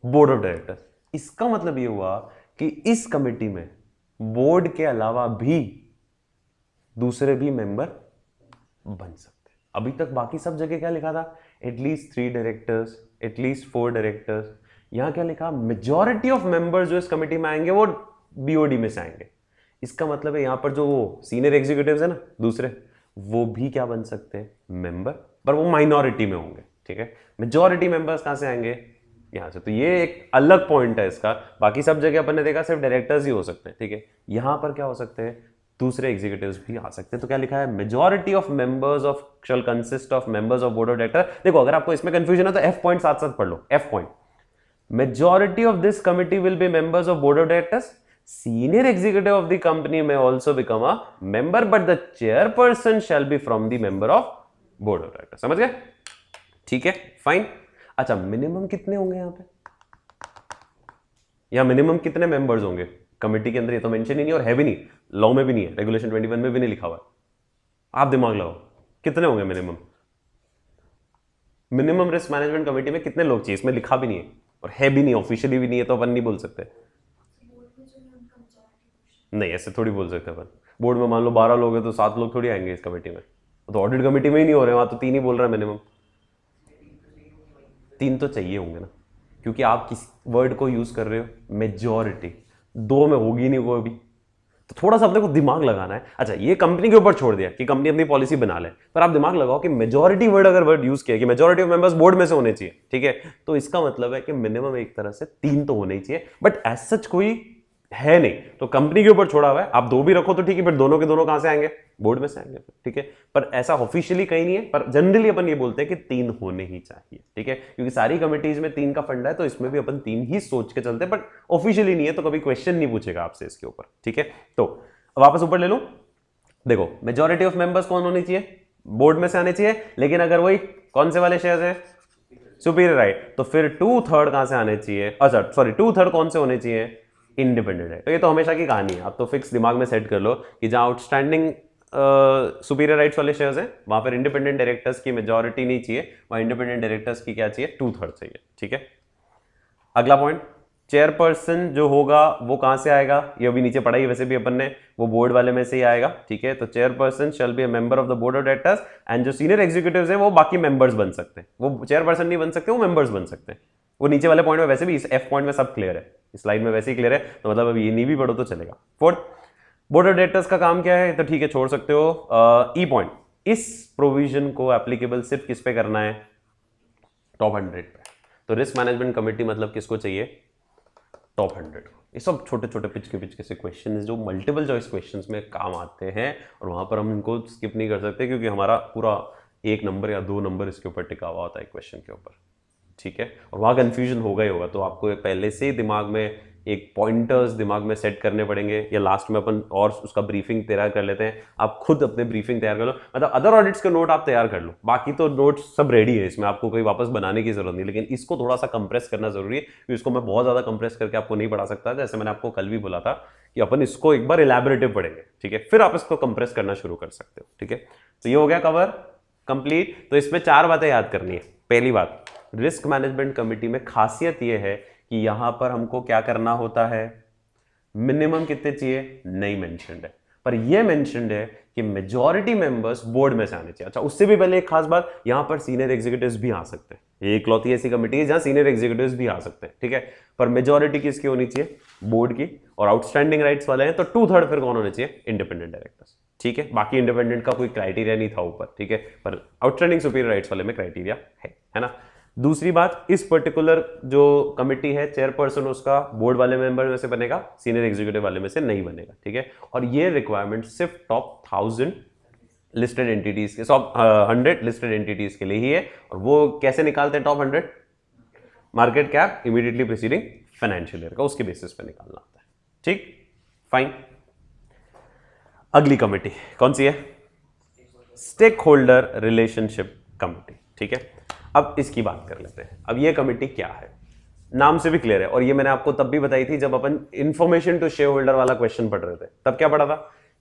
S1: board of directors. इसका मतलब ये हुआ कि इस कमेटी में बोर्ड के अलावा भी दूसरे भी मेंबर बन सकते। अभी तक बाकी सब जगह क्या लिखा था, एटलीस्ट 3 डायरेक्टर्स, एटलीस्ट 4 डायरेक्टर्स, यहां क्या लिखा, मेजॉरिटी ऑफ मेंबर्स जो इस कमेटी में आएंगे वो बीओडी में से आएंगे। इसका मतलब है यहां पर जो वो सीनियर एग्जीक्यूटिव्स है ना दूसरे, वो भी क्या बन सकते हैं, मेंबर, पर वो माइनॉरिटी में होंगे, ठीक है। मेजॉरिटी मेंबर्स कहां से आएंगे, यहां से। तो ये एक अलग पॉइंट है इसका, बाकी सब जगह अपन ने देखा सिर्फ डायरेक्टर्स ही हो सकते हैं, ठीक है। यहां पर क्या हो सकते हैं, दूसरे एग्जीक्यूटिव्स भी आ सकते हैं। तो क्या लिखा है, majority of members of shell consist of members of board of director. देखो अगर आपको इसमें कंफ्यूजन है तो एफ पॉइंट साथ साथ पढ़ लो, F point, majority of this committee will be members of board of directors, senior executive of the company may also become a member but the chairperson shall be from the member of board of directors। समझ गए, ठीक है, fine. अच्छा, minimum कितने होंगे यहां पे, यहां मिनिमम कितने मेंबर्स होंगे कमेटी के अंदर, ये तो मेंशन ही नहीं और है भी नहीं, लॉ में भी नहीं है, रेगुलेशन 21 में भी नहीं लिखा हुआ है। आप दिमाग लगाओ कितने होंगे मिनिमम रिस्क मैनेजमेंट कमेटी में, कितने लोग चाहिए, इसमें लिखा भी नहीं है। और है भी नहीं, ऑफिशियली भी नहीं है, तो अपन नहीं बोल सकते। नहीं, ऐसे थोड़ी बोल सकते अपन। बोर्ड में मान लो 12 लोग हैं तो 7 लोग थोड़ी आएंगे इस कमेटी में, तो ऑडिट कमेटी में ही नहीं हो रहे, वहां तो 3 ही बोल रहा है मिनिमम। 3 तो चाहिए होंगे ना, क्योंकि आप किस वर्ड को यूज कर रहे हो, मेजॉरिटी। 2 में होगी नहीं कोई भी, तो थोड़ा सा अपने को दिमाग लगाना है। अच्छा, ये कंपनी के ऊपर छोड़ दिया कि कंपनी अपनी पॉलिसी बना ले, पर आप दिमाग लगाओ कि मेजॉरिटी वर्ड अगर वर्ड यूज किया कि मेजॉरिटी ऑफ मेंबर्स बोर्ड में से होने चाहिए, ठीक है, तो इसका मतलब है कि मिनिमम एक तरह से 3 तो होने ही चाहिए, बट एज सच कोई है नहीं, तो कंपनी के ऊपर छोड़ा हुआ है। आप 2 भी रखो तो ठीक है, फिर दोनों के दोनों कहां से आएंगे, बोर्ड में से आएंगे, ठीक है। पर ऐसा ऑफिशियली कहीं नहीं है, पर जनरली अपन ये बोलते हैं कि 3 होने ही चाहिए, ठीक है, क्योंकि सारी कमिटीज में 3 का फंडा है, तो इसमें भी अपन 3 ही सोच के चलते हैं, बट ऑफिशियली नहीं है, तो कभी क्वेश्चन नहीं पूछेगा आपसे इसके ऊपर, ठीक है। तो वापस ऊपर ले लो, देखो मेजॉरिटी ऑफ मेंबर्स कौन होनी चाहिए, बोर्ड में से आने चाहिए, लेकिन अगर वही कौन से वाले शेयर्स हैं, सुपीरियर राइट, तो फिर 2/3 कहां से आने चाहिए, अच्छा सॉरी 2/3 कौन से होने चाहिए, इंडिपेंडेंट है। तो ये तो हमेशा की कहानी है, आप तो फिक्स दिमाग में सेट कर लो कि जहां आउटस्टैंडिंग सुपीरियर राइट्स वाले शेयर्स हैं वहां पर इंडिपेंडेंट डायरेक्टर्स की मेजॉरिटी नहीं चाहिए, वहां इंडिपेंडेंट डायरेक्टर्स की क्या चाहिए, 2/3 चाहिए, ठीक है। अगला पॉइंट, चेयरपर्सन जो होगा वो कहां से आएगा, ये अभी नीचे पढ़ा ही वैसे भी अपन ने, वो बोर्ड वाले में से ही आएगा, ठीक है। तो chairperson shall be a member of the board of directors, and जो सीनियर एग्जीक्यूटिव्स हैं वो बाकी मेंबर्स बन सकते हैं, वो चेयरपर्सन नहीं बन सकते, वो मेंबर्स बन सकते हैं। वो नीचे वाले पॉइंट में वैसे भी, इस एफ पॉइंट में सब क्लियर है, इस स्लाइड में वैसे ही क्लियर है, तो मतलब अभी ये नहीं भी पढ़ो तो चलेगा। फोर्थ, बोर्ड ऑफ डायरेक्टर्स का काम क्या है, तो ठीक है छोड़ सकते हो। ई पॉइंट, इस प्रोविजन को एप्लीकेबल सिर्फ किस पे करना है, टॉप 100 पे। तो रिस्क मैनेजमेंट कमेटी मतलब किसको चाहिए, टॉप 100। ये सब छोटे छोटे पिचके से क्वेश्चन जो मल्टीपल चॉइस क्वेश्चंस में काम आते हैं, और वहां पर हम इनको स्किप नहीं कर सकते, क्योंकि हमारा पूरा 1 नंबर या 2 नंबर इसके ऊपर टिका हुआ होता है क्वेश्चन के ऊपर, ठीक है। और वहां कंफ्यूजन होगा ही होगा, तो आपको पहले से ही दिमाग में एक पॉइंटर्स दिमाग में सेट करने पड़ेंगे, या लास्ट में अपन और उसका ब्रीफिंग तैयार कर लेते हैं। आप खुद अपने ब्रीफिंग तैयार कर लो, मतलब अदर ऑडिट्स के नोट आप तैयार कर लो, बाकी तो नोट सब रेडी है, इसमें आपको कोई वापस बनाने की जरूरत नहीं, लेकिन इसको थोड़ा सा कंप्रेस करना जरूरी है, क्योंकि इसको मैं बहुत ज्यादा कंप्रेस करके आपको नहीं पढ़ा सकता। जैसे मैंने आपको कल भी बोला था कि अपन इसको एक बार इलैबोरेटिव पढ़ेंगे, ठीक है, फिर आप इसको कंप्रेस करना शुरू कर सकते हो, ठीक है। तो ये हो गया कवर कंप्लीट। तो इसमें 4 बातें याद करनी है। पहली बात, रिस्क मैनेजमेंट कमेटी में खासियत यह है कि यहां पर हमको क्या करना होता है, मिनिमम कितने चाहिए नहीं मेंशन्ड है, पर यह मेंशन्ड है कि मेजॉरिटी मेंबर्स बोर्ड में से आने चाहिए। अच्छा, उससे भी पहले एक खास बात, यहां पर सीनियर एग्जीक्यूटिव्स भी आ सकते हैं, ये इकलौती ऐसी कमेटी है जहां सीनियर एग्जीक्यूटिव्स भी आ सकते हैं, ठीक है। पर मेजॉरिटी किसकी होनी चाहिए, बोर्ड की, और आउटस्टैंडिंग राइट्स वाले हैं तो 2/3 फिर कौन होने चाहिए, इंडिपेंडेंट डायरेक्टर्स, ठीक है। बाकी इंडिपेंडेंट का कोई क्राइटेरिया नहीं था ऊपर, ठीक है, पर आउटस्टैंडिंग सुपीरियर राइट्स वाले में क्राइटेरिया है ना। दूसरी बात, इस पर्टिकुलर जो कमेटी है चेयरपर्सन उसका बोर्ड वाले मेंबर में से बनेगा, सीनियर एग्जीक्यूटिव वाले में से नहीं बनेगा, ठीक है। और ये रिक्वायरमेंट सिर्फ टॉप 1000 लिस्टेड एंटिटीज के, 100 लिस्टेड एंटिटीज के लिए ही है। और वो कैसे निकालते हैं top 100, market cap immediately preceding financial year का, उसके बेसिस पे निकालना होता है, ठीक, फाइन। अगली कमेटी कौन सी है, स्टेक होल्डर रिलेशनशिप कमेटी, ठीक है। अब इसकी बात कर लेते हैं। अब ये कमेटी क्या है, नाम से भी क्लियर है, और ये मैंने आपको तब भी बताई थी जब अपन इंफॉर्मेशन टू शेयर होल्डर वाला क्वेश्चन पढ़ रहे थे। तब क्या पढ़ा था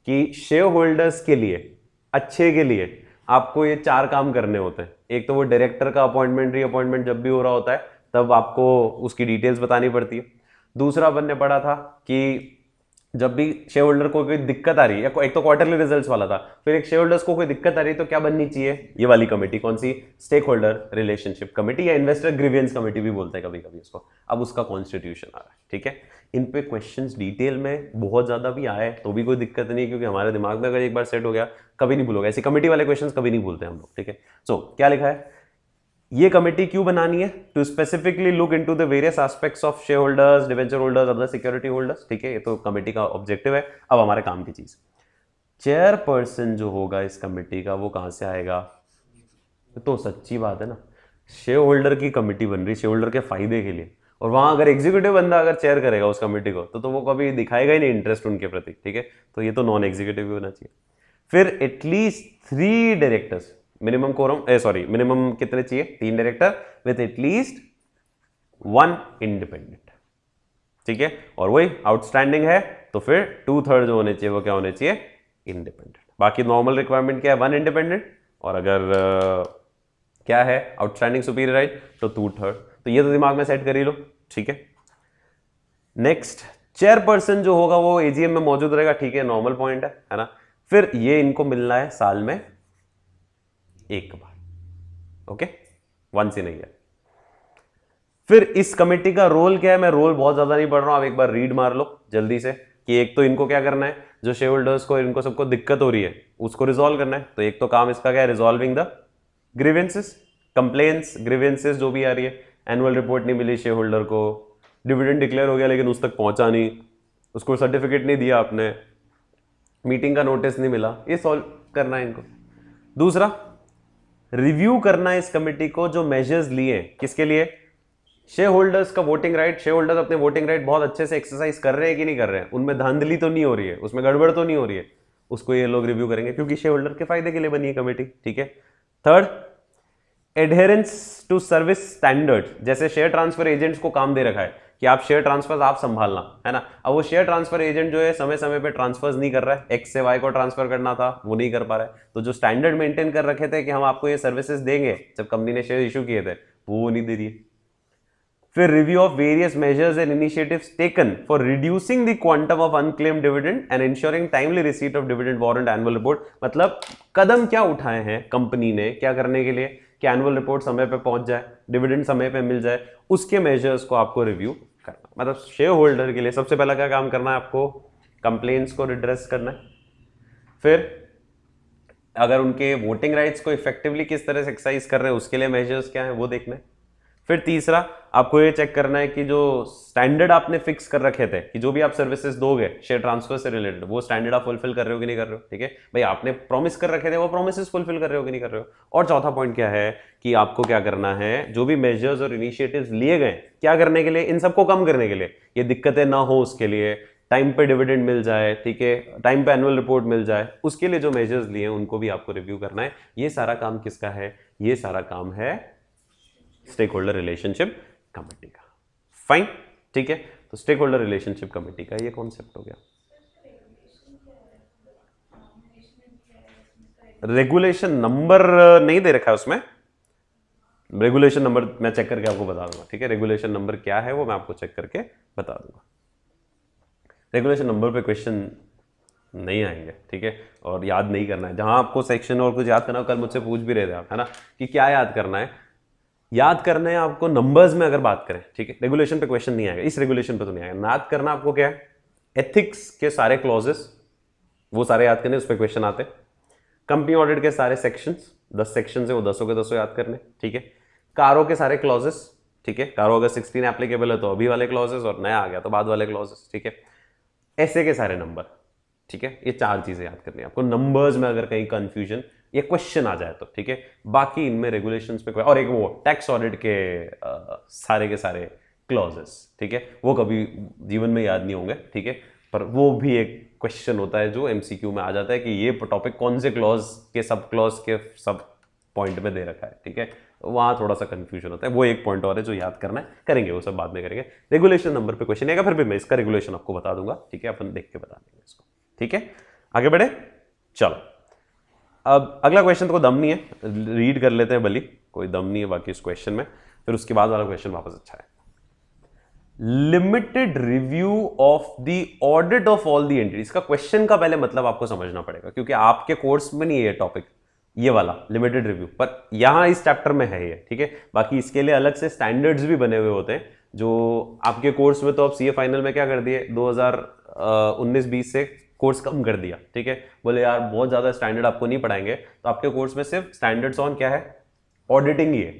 S1: कि शेयर होल्डर्स के लिए, अच्छे के लिए आपको ये 4 काम करने होते हैं। एक तो वो डायरेक्टर का अपॉइंटमेंट रीअपॉइंटमेंट जब भी हो रहा होता है तब आपको उसकी डिटेल्स बतानी पड़ती है। दूसरा अपन ने पढ़ा था कि जब भी शेयर होल्डर को कोई दिक्कत आ रही है, एक तो क्वार्टरली रिजल्ट्स वाला था, फिर एक शेयर होल्डर्स को कोई दिक्कत आ रही है तो क्या बननी चाहिए, ये वाली कमेटी, कौन सी, स्टेक होल्डर रिलेशनशिप कमेटी, या इन्वेस्टर ग्रीवियंस कमेटी भी बोलते हैं कभी कभी उसको। अब उसका कॉन्स्टिट्यूशन आ रहा है, ठीक है। इन पे क्वेश्चंस डिटेल में बहुत ज्यादा भी आए तो भी कोई दिक्कत नहीं, क्योंकि हमारे दिमाग में अगर एक बार सेट हो गया कभी नहीं भूलोगे, ऐसी कमेटी वाले क्वेश्चंस कभी नहीं भूलते हम लोग, ठीक है। सो क्या लिखा है, ये कमेटी क्यों बनानी है, to specifically look into the various aspects of share holders, debenture holders, other security holders, ठीक है। ये तो कमेटी का ऑब्जेक्टिव है। अब हमारे काम की चीज, चेयरपर्सन जो होगा इस कमेटी का वो कहां से आएगा, तो सच्ची बात है ना, शेयर होल्डर की कमेटी बन रही, शेयर होल्डर के फायदे के लिए, और वहां अगर एग्जीक्यूटिव बंदा अगर चेयर करेगा उस कमेटी को तो वो कभी दिखाएगा ही नहीं इंटरेस्ट उनके प्रति, ठीक है। तो ये तो नॉन एग्जीक्यूटिव भी होना चाहिए। फिर at least 3 directors, minimum quorum, minimum कितने चाहिए, 3 डायरेक्टर विथ एटलीस्ट 1 इंडिपेंडेंट, ठीक है। और वही आउटस्टैंडिंग है तो फिर 2/3 जो होने चाहिए वो क्या होने चाहिए, इंडिपेंडेंट। बाकी नॉर्मल रिक्वायरमेंट क्या है, 1 इंडिपेंडेंट, और अगर क्या है आउटस्टैंडिंग सुपीरियर राइट तो 2/3। तो ये तो दिमाग में सेट कर ही लो, ठीक है। नेक्स्ट, चेयरपर्सन जो होगा वो एजीएम में मौजूद रहेगा, ठीक है, नॉर्मल पॉइंट है ना। फिर ये इनको मिलना है साल में एक बार, okay, once in a year. फिर इस कमेटी का रोल क्या है, मैं रोल बहुत ज्यादा नहीं पढ़ रहा हूं, आप एक बार रीड मार लो जल्दी से कि एक तो इनको क्या करना है, जो शेयर होल्डर्स को इनको सबको दिक्कत हो रही है उसको रिजॉल्व करना है। तो एक तो काम इसका क्या है, resolving the grievances, complaints, grievances जो भी आ रही है, एनुअल रिपोर्ट नहीं मिली शेयर होल्डर को, डिविडेंड डिक्लेयर हो गया लेकिन उस तक पहुंचा नहीं, उसको सर्टिफिकेट नहीं दिया आपने, मीटिंग का नोटिस नहीं मिला, ये सॉल्व करना है इनको। दूसरा, रिव्यू करना है इस कमेटी को जो मेजर्स लिए, किसके लिए, शेयर होल्डर्स का वोटिंग राइट। शेयर होल्डर्स अपने वोटिंग राइट बहुत अच्छे से एक्सरसाइज कर रहे हैं कि नहीं कर रहे हैं, उनमें धांधली तो नहीं हो रही है, उसमें गड़बड़ तो नहीं हो रही है, उसको ये लोग रिव्यू करेंगे क्योंकि शेयर होल्डर के फायदे के लिए बनी है कमेटी, ठीक है। Third, adherence to service standard, जैसे शेयर ट्रांसफर एजेंट्स को काम दे रखा है कि आप शेयर ट्रांसफर आप संभालना है ना, अब वो शेयर ट्रांसफर एजेंट जो है समय समय पे ट्रांसफर्स नहीं कर रहा है, एक्स से वाई को ट्रांसफर करना था वो नहीं कर पा रहा है, तो जो स्टैंडर्ड मेंटेन कर रखे थे कि हम आपको ये सर्विसेज देंगे जब कंपनी ने शेयर इशू किए थे, वो नहीं दे रही है। फिर review of various measures and initiatives taken for reducing the quantum of unclaimed dividend and ensuring timely receipt of dividend warrant annual report, मतलब कदम क्या उठाए हैं कंपनी ने क्या करने के लिए कि एनुअल रिपोर्ट समय पे पहुंच जाए, डिविडेंड समय पे मिल जाए, उसके मेजर्स को आपको रिव्यू करना। मतलब शेयर होल्डर के लिए सबसे पहला क्या काम करना है, आपको कंप्लेंट्स को रिड्रेस करना है। फिर अगर उनके वोटिंग राइट्स को इफेक्टिवली किस तरह से एक्सरसाइज कर रहे हैं उसके लिए मेजर्स क्या है वो देखना है। फिर तीसरा, आपको ये चेक करना है कि जो स्टैंडर्ड आपने फिक्स कर रखे थे कि जो भी आप सर्विसेज दोगे शेयर ट्रांसफर से रिलेटेड, वो स्टैंडर्ड आप फुलफिल कर रहे हो कि नहीं कर रहे हो, ठीक है भाई, आपने प्रॉमिस कर रखे थे वो प्रॉमिसेस फुलफिल कर रहे हो कि नहीं कर रहे हो। और चौथा पॉइंट क्या है कि आपको क्या करना है, जो भी मेजर्स और इनिशिएटिव्स लिए गए क्या करने के लिए, इन सबको कम करने के लिए, ये दिक्कतें ना हो उसके लिए, टाइम पे डिविडेंड मिल जाए, ठीक है, टाइम पे एनुअल रिपोर्ट मिल जाए, उसके लिए जो मेजर्स लिए उनको भी आपको रिव्यू करना है। ये सारा काम किसका है, ये सारा काम है स्टेक होल्डर रिलेशनशिप कमेटी का। फाइन, ठीक है, तो स्टेक होल्डर रिलेशनशिप कमेटी का ये कॉन्सेप्ट हो गया। रेगुलेशन नंबर नहीं दे रखा है उसमें, रेगुलेशन नंबर मैं चेक करके आपको बता दूंगा, ठीक है, रेगुलेशन नंबर क्या है वो मैं आपको चेक करके बता दूंगा। रेगुलेशन नंबर पे क्वेश्चन नहीं आएंगे, ठीक है, और याद नहीं करना है, जहां आपको सेक्शन और कुछ याद करना हो, कल मुझसे पूछ भी रहे थे आप, है ना, कि क्या याद करना है, याद करना है आपको नंबर्स में अगर बात करें, ठीक है, रेगुलेशन पे क्वेश्चन नहीं आएगा, इस रेगुलेशन पे तो नहीं आएगा। याद करना आपको क्या है, एथिक्स के सारे क्लॉजेस वो सारे याद करने, उस पर क्वेश्चन आते, कंपनी ऑडिट के सारे सेक्शंस 10 सेक्शन है वो 10 के 10 याद करने, ठीक है, कारों के सारे क्लॉजेस, ठीक है, कारो अगर 16 एप्लीकेबल है तो अभी वाले क्लॉजेस, और नया आ गया तो बाद वाले क्लॉजेस, ठीक है, ऐसे के सारे नंबर, ठीक है, ये 4 चीजें याद करनी है आपको। नंबर्स में अगर कहीं कंफ्यूजन ये क्वेश्चन आ जाए तो, ठीक है, बाकी इनमें रेगुलेशंस पे और एक वो टैक्स ऑडिट के सारे के सारे क्लॉजेस, ठीक है, वो कभी जीवन में याद नहीं होंगे, ठीक है, पर वो भी एक क्वेश्चन होता है जो एमसीक्यू में आ जाता है कि ये टॉपिक कौन से क्लॉज के सब क्लॉज के सब पॉइंट में दे रखा है, ठीक है, वहां थोड़ा सा कंफ्यूजन होता है, वो एक पॉइंट और है जो याद करना है, करेंगे वो सब बाद में करेंगे। रेगुलेशन नंबर पे क्वेश्चन आएगा, फिर भी मैं इसका रेगुलेशन आपको बता दूंगा, ठीक है, अपन देख के बता देंगे इसको, ठीक है, आगे बढ़े, चलो। अब अगला क्वेश्चन तो दम नहीं है, रीड कर लेते हैं, भली कोई दम नहीं है बाकी इस क्वेश्चन में, फिर उसके बाद वाला क्वेश्चन वापस अच्छा है। Limited review of the audit of all the entities, का क्वेश्चन का पहले मतलब आपको समझना पड़ेगा क्योंकि आपके कोर्स में नहीं है ये टॉपिक, ये वाला लिमिटेड रिव्यू, पर यहां इस चैप्टर में है ये, ठीक है, बाकी इसके लिए अलग से स्टैंडर्ड्स भी बने हुए होते हैं जो आपके कोर्स में, तो आप सीए फाइनल में क्या कर दिए 2019-20 से कोर्स कम कर दिया, ठीक है, बोले यार बहुत ज्यादा स्टैंडर्ड आपको नहीं पढ़ाएंगे, तो आपके कोर्स में सिर्फ स्टैंडर्ड्स ऑन क्या है, ऑडिटिंग ही है,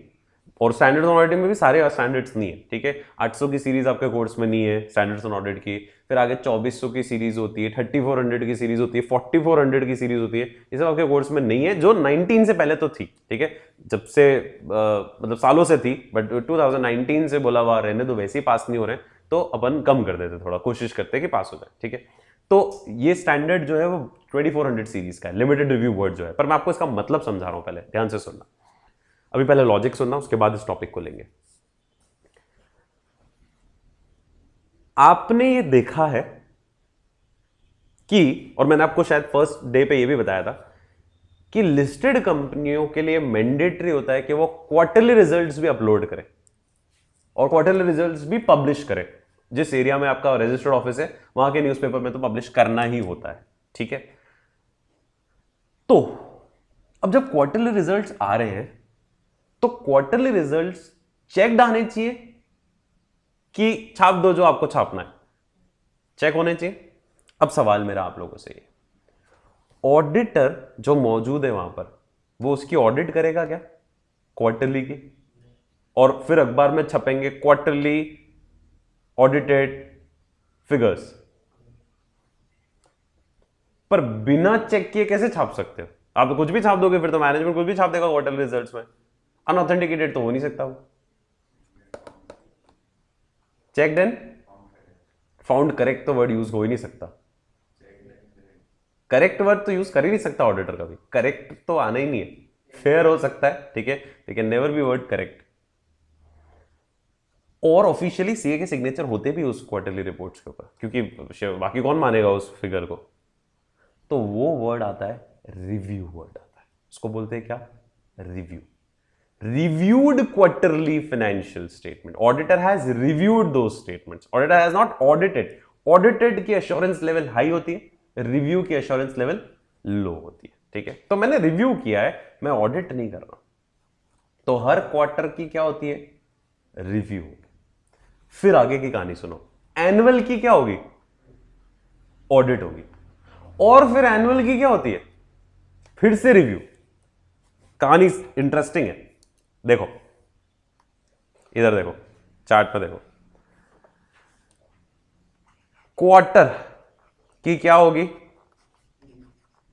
S1: और स्टैंडर्ड्स ऑन ऑडिटिंग में भी सारे स्टैंडर्ड्स नहीं है, ठीक है, 800 की सीरीज आपके कोर्स में नहीं है स्टैंडर्ड्स ऑन ऑडिट की, फिर आगे 2400 की सीरीज होती है, 3400 की सीरीज होती है, 4400 की सीरीज होती है, ये सब आपके कोर्स में नहीं है, जो 19 से पहले तो थी, ठीक है, जब से मतलब सालों से थी, बट 2019 से बोला हुआ रहने दो, वैसे ही पास नहीं हो रहे हैं, तो अपन कम कर देते, थोड़ा कोशिश करते हैं कि पास हो जाए, ठीक है, तो ये स्टैंडर्ड जो है वो 2400 सीरीज का है, लिमिटेड रिव्यू वर्ड जो है, पर मैं आपको इसका मतलब समझा रहा हूं, पहले ध्यान से सुनना, अभी पहले लॉजिक सुनना, उसके बाद इस टॉपिक को लेंगे। आपने ये देखा है कि, और मैंने आपको शायद फर्स्ट डे पे ये भी बताया था कि लिस्टेड कंपनियों के लिए मैंडेटरी होता है कि वो क्वार्टरली रिजल्ट्स भी अपलोड करें, और क्वार्टरली रिजल्ट्स भी पब्लिश करे। जिस एरिया में आपका रजिस्टर्ड ऑफिस है वहां के न्यूज़पेपर में तो पब्लिश करना ही होता है, ठीक है। तो अब जब क्वार्टरली रिजल्ट्स आ रहे हैं तो क्वार्टरली रिजल्ट्स चेक्ड आने चाहिए कि छाप दो जो आपको छापना है, चेक होने चाहिए। अब सवाल मेरा आप लोगों से ये, ऑडिटर जो मौजूद है वहां पर वो उसकी ऑडिट करेगा क्या क्वार्टरली की, और फिर अखबार में छपेंगे क्वार्टरली ऑडिटेड फिगर्स, पर बिना चेक किए कैसे छाप सकते हो? आप तो कुछ भी छाप दोगे, फिर तो मैनेजमेंट कुछ भी छाप देगा क्वार्टरली रिजल्ट्स में, अनऑथेंटिकेटेड तो हो नहीं सकता वो। चेक्ड एंड फाउंड करेक्ट तो वर्ड यूज हो ही नहीं सकता, करेक्ट वर्ड तो यूज कर ही नहीं सकता ऑडिटर कभी, करेक्ट तो आना ही नहीं है। फेयर हो सकता है, ठीक है, लेकिन नेवर बी वर्ड करेक्ट। और ऑफिशियली सीए के सिग्नेचर होते भी उस क्वार्टरली रिपोर्ट्स के ऊपर, क्योंकि बाकी कौन मानेगा उस फिगर को। तो वो वर्ड आता है रिव्यू वर्ड आता है, उसको बोलते हैं क्या, review. Reviewed quarterly financial statement, auditor has reviewed दो statements, auditor has not audited. Audited की एश्योरेंस लेवल हाई होती है, रिव्यू की एश्योरेंस लेवल लो होती है, ठीक है। तो मैंने रिव्यू किया है, मैं ऑडिट नहीं कर रहा। तो हर क्वार्टर की क्या होती है, रिव्यू होगी। फिर आगे की कहानी सुनो, एनुअल की क्या होगी, ऑडिट होगी, और फिर एनुअल की क्या होती है, फिर से रिव्यू। कहानी इंटरेस्टिंग है, देखो इधर देखो, चार्ट पर देखो, क्वार्टर की क्या होगी,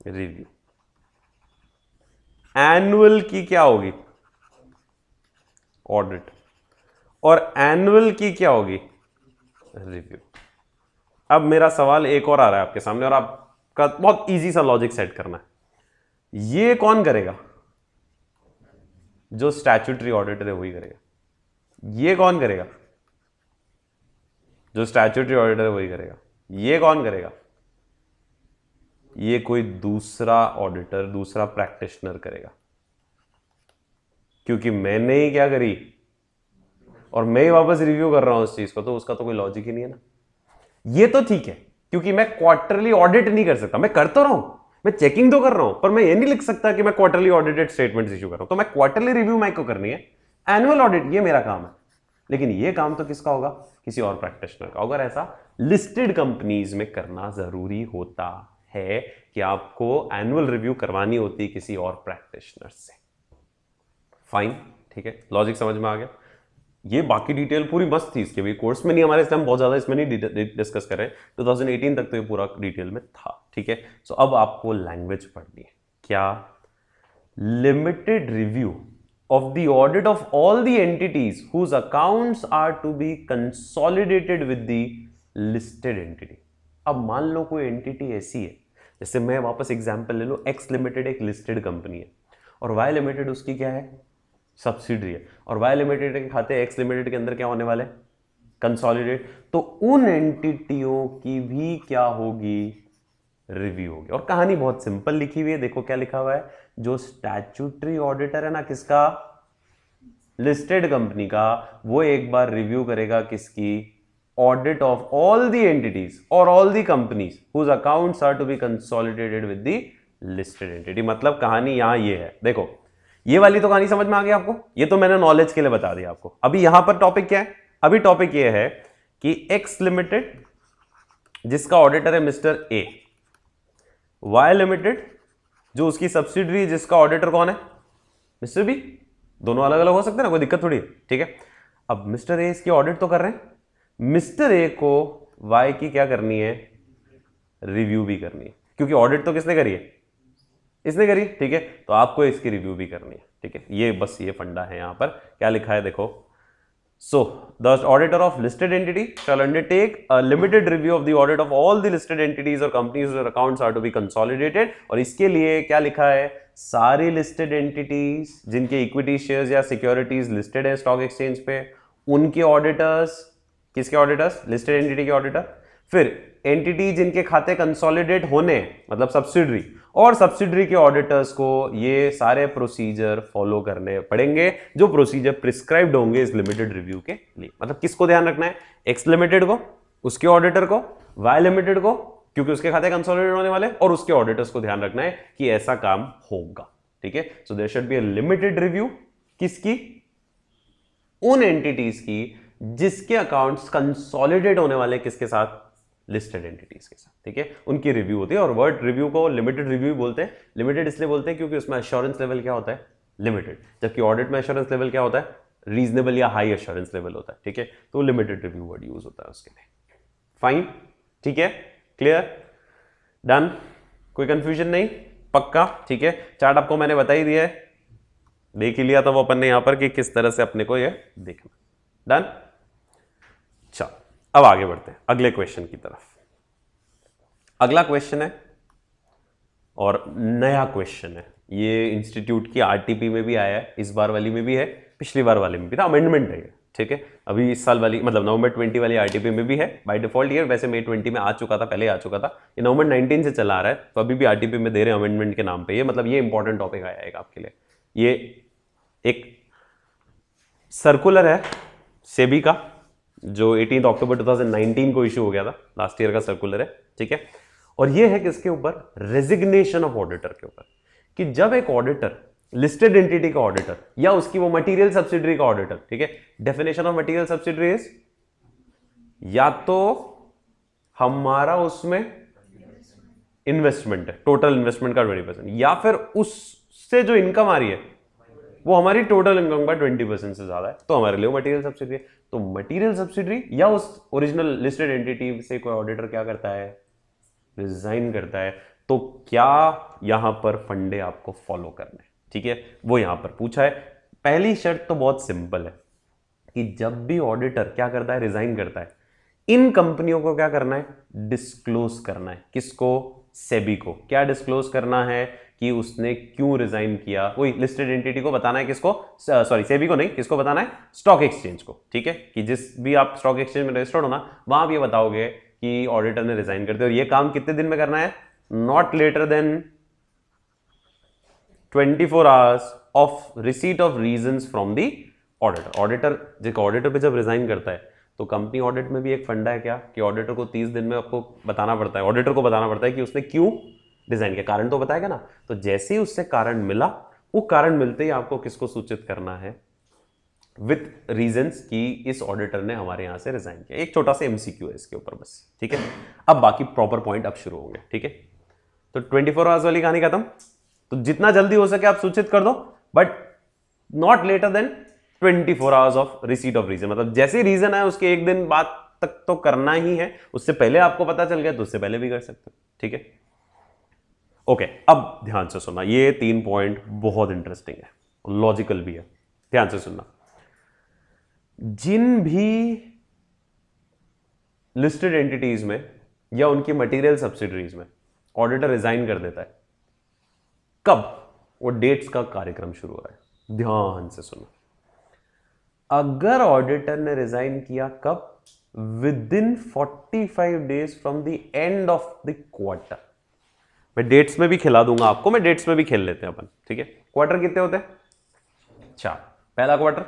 S1: रिव्यू। एनुअल की क्या होगी, ऑडिट, और एनुअल की क्या होगी, रिव्यू। अब मेरा सवाल एक और आ रहा है आपके सामने, और आपका बहुत इजी सा लॉजिक सेट करना है। ये कौन करेगा, जो स्टैट्यूटरी ऑडिटर है वही करेगा। ये कौन करेगा, जो स्टैट्यूटरी ऑडिटर है वही करेगा। ये कौन करेगा, ये कोई दूसरा ऑडिटर, दूसरा प्रैक्टिशनर करेगा, क्योंकि मैंने ही क्या करी और मैं ही वापस रिव्यू कर रहा हूं उस चीज को, तो उसका तो कोई लॉजिक ही नहीं है ना। ये तो ठीक है, क्योंकि मैं क्वार्टरली ऑडिट नहीं कर सकता, मैं कर तो रहा हूं, मैं चेकिंग तो कर रहा हूं, पर मैं ये नहीं लिख सकता कि मैं क्वार्टरली ऑडिटेड स्टेटमेंट्स इशू कर रहा हूं। तो मैं क्वार्टरली रिव्यू माइक को करनी है, एनुअल ऑडिट ये मेरा काम है, लेकिन ये काम तो किसका होगा, किसी और प्रैक्टिशनर का। अगर ऐसा लिस्टेड कंपनीज में करना जरूरी होता है कि आपको एनुअल रिव्यू करवानी होती किसी और प्रैक्टिशनर से। फाइन, ठीक है, लॉजिक समझ में आ गया। ये बाकी डिटेल पूरी मस्त थी, इसके भी कोर्स में नहीं हमारे, इसमें बहुत ज्यादा इसमें नहीं डिस्कस कर रहे हैं। 2018 तक तो ये पूरा डिटेल में था, ठीक है। सो अब आपको लैंग्वेज पढ़नी है, क्या, limited review of the audit of all the entities whose accounts are to be consolidated with the listed entity। अब मान लो कोई एंटिटी ऐसी है, जैसे मैं वापस एग्जांपल ले लो, एक्स लिमिटेड एक लिस्टेड कंपनी है और वाई लिमिटेड उसकी क्या है, सब्सिडरी है, और वाई लिमिटेड के खाते एक्स लिमिटेड के अंदर क्या होने वाले, कंसोलिडेट। तो उन एंटिटियों की भी क्या होगी, रिव्यू होगी। और कहानी बहुत सिंपल लिखी हुई है, देखो क्या लिखा हुआ है, जो स्टैट्यूटरी ऑडिटर है ना, किसका, लिस्टेड कंपनी का, वो एक बार रिव्यू करेगा किसकी, audit of all the entities और all the companies whose accounts are to be consolidated with the listed entity. मतलब कहानी यहां ये है, देखो ये वाली तो कहानी समझ में आ गई आपको, ये तो मैंने नॉलेज के लिए बता दिया आपको। अभी यहां पर टॉपिक क्या है, अभी टॉपिक ये है कि एक्स लिमिटेड जिसका ऑडिटर है मिस्टर ए, वाई लिमिटेड जो उसकी सब्सिडरी जिसका ऑडिटर कौन है, मिस्टर बी, दोनों अलग अलग हो सकते हैं ना, कोई दिक्कत थोड़ी है, ठीक है। अब मिस्टर ए इसकी ऑडिट तो कर रहे हैं, मिस्टर ए को वाई की क्या करनी है, रिव्यू भी करनी है, क्योंकि ऑडिट तो किसने करी है, इसने करी, ठीक है। तो आपको इसकी रिव्यू भी करनी है, ठीक है। ये बस ये फंडा है, यहां पर क्या लिखा है देखो, so the auditor of listed entity shall undertake a limited review of the audit of all the listed entities or companies whose accounts are to be consolidated। और इसके लिए क्या लिखा है, सारी लिस्टेड एंटिटीज जिनके इक्विटी शेयर्स या securities listed है स्टॉक एक्सचेंज पे, उनके ऑडिटर्स, किसके ऑडिटर्स, लिस्टेड एंटिटी के ऑडिटर। फिर एंटिटी जिनके खाते कंसोलिडेट होने मतलब सब्सिडरी, और सब्सिडरी के ऑडिटर्स को ये सारे प्रोसीजर फॉलो करने पड़ेंगे जो प्रोसीजर प्रिस्क्राइब्ड होंगे इस लिमिटेड रिव्यू के लिए। मतलब किसको ध्यान रखना है, एक्स लिमिटेड को, उसके ऑडिटर को, वाई लिमिटेड को क्योंकि उसके खाते कंसोलिडेट होने वाले, और उसके ऑडिटर्स को ध्यान रखना है कि ऐसा काम होगा। ठीक है, so there should be a limited review किसकी, उन एंटिटीज की जिसके अकाउंट्स कंसोलिडेट होने वाले किसके साथ, लिस्टेड एंटिटीज के साथ। ठीक है, उनकी रिव्यू होती है और वर्ड रिव्यू को लिमिटेड रिव्यू बोलते हैं। लिमिटेड इसलिए बोलते हैं क्योंकि उसमें एश्योरेंस लेवल क्या होता है, लिमिटेड, जबकि ऑडिट में एश्योरेंस लेवल क्या होता है, रीजनेबल या हाई एश्योरेंस लेवल होता है। ठीक है, तो लिमिटेड रिव्यू वर्ड यूज होता है उसके लिए। फाइन, ठीक है, क्लियर, डन, कोई कंफ्यूजन नहीं, पक्का। ठीक है, चार्ट आपको मैंने बता ही दिया है, देख ही लिया था वो अपन ने यहां पर कि किस तरह से अपने को ये देखना। डन, चलो अब आगे बढ़ते हैं अगले क्वेश्चन की तरफ। अगला क्वेश्चन है और नया क्वेश्चन है, ये इंस्टीट्यूट की आरटीपी में भी आया है, इस बार वाली में भी है, पिछली बार वाले में भी था, अमेंडमेंट है ये। ठीक है, अभी इस साल वाली मतलब नवंबर 20 वाली आरटीपी में भी है बाय डिफॉल्ट। ये वैसे मई 20 में आ चुका था, पहले आ चुका था, ये नवंबर 19 से चला आ रहा है, तो अभी भी आरटीपी में दे रहे हैं अमेंडमेंट के नाम पे। ये मतलब ये इंपॉर्टेंट टॉपिक आएगा आपके लिए। ये एक सर्कुलर है सेबी का जो 18 अक्टूबर 2019 को इशू हो गया था, लास्ट ईयर का सर्कुलर है। ठीक है, और ये है किसके ऊपर, रेजिग्नेशन ऑफ ऑडिटर के ऊपर, कि जब एक ऑडिटर लिस्टेड एंटिटी का ऑडिटर या उसकी वो मटेरियल सब्सिडरी का ऑडिटर, ठीक है, definition of material subsidiary is या तो हमारा उसमें इन्वेस्टमेंट है, टोटल इन्वेस्टमेंट का 20%, या फिर उससे जो इनकम आ रही है वो हमारी टोटल इनकम का 20% से ज्यादा है, तो हमारे लिए मटेरियल सब्सिडरी है। तो मटेरियल सब्सिडरी या उस ओरिजिनल लिस्टेड एंटिटी से कोई ऑडिटर क्या करता है, रिजाइन करता है, तो क्या यहां पर फंडे आपको फॉलो करने, ठीक है, वो यहां पर पूछा है। पहली शर्त तो बहुत सिंपल है कि जब भी ऑडिटर क्या करता है, रिजाइन करता है, इन कंपनियों को क्या करना है, डिस्क्लोज करना है। किसको, सेबी को। क्या डिस्क्लोज करना है कि उसने क्यों रिजाइन किया, वही लिस्टेड एंटिटी को बताना है, किसको, सॉरी सेबी को नहीं, किसको बताना है, स्टॉक एक्सचेंज को। ठीक है, कि जिस भी आप स्टॉक एक्सचेंज में रजिस्टर्ड हो ना, वहां आप ये बताओगे कि ऑडिटर ने रिजाइन कर दिया, और ये काम कितने दिन में करना है, not later than 24 hours of receipt of reasons from the auditor. Auditor पे जब रिजाइन करता है तो कंपनी ऑडिट में भी एक फंडा है क्या, कि ऑडिटर को 30 दिन में आपको बताना पड़ता है, ऑडिटर को बताना पड़ता है कि उसने क्यों रिजाइन किया, कारण तो बताएगा ना। तो जैसे ही उससे कारण मिला, वो कारण मिलते ही आपको किसको सूचित करना है, विथ रीजंस कि इस ऑडिटर ने हमारे यहां से रिजाइन किया। एक छोटा सा एमसीक्यू है इसके ऊपर बस। ठीक है, अब बाकी प्रॉपर पॉइंट अब शुरू होंगे। ठीक है, तो 24 आवर्स वाली कहानी खत्म, तो जितना जल्दी हो सके आप सूचित कर दो, but not later than 24 hours of receipt of reason. मतलब जैसे रीजन है उसके एक दिन बाद तक तो करना ही है, उससे पहले आपको पता चल गया तो उससे पहले भी कर सकते हो। ठीक है, ओके, अब ध्यान से सुनना, ये 3 पॉइंट बहुत इंटरेस्टिंग है, लॉजिकल भी है, ध्यान से सुनना। जिन भी लिस्टेड एंटिटीज में या उनकी मटेरियल सब्सिडरीज में ऑडिटर रिजाइन कर देता है, कब, वो डेट्स का कार्यक्रम शुरू हो रहा है, ध्यान से सुनना। अगर ऑडिटर ने रिजाइन किया कब, with in 45 days from the end of the quarter. मैं डेट्स में भी खिला दूंगा आपको, मैं डेट्स में भी खेल लेते हैं अपन। ठीक है, क्वार्टर कितने होते हैं, 4। पहला क्वार्टर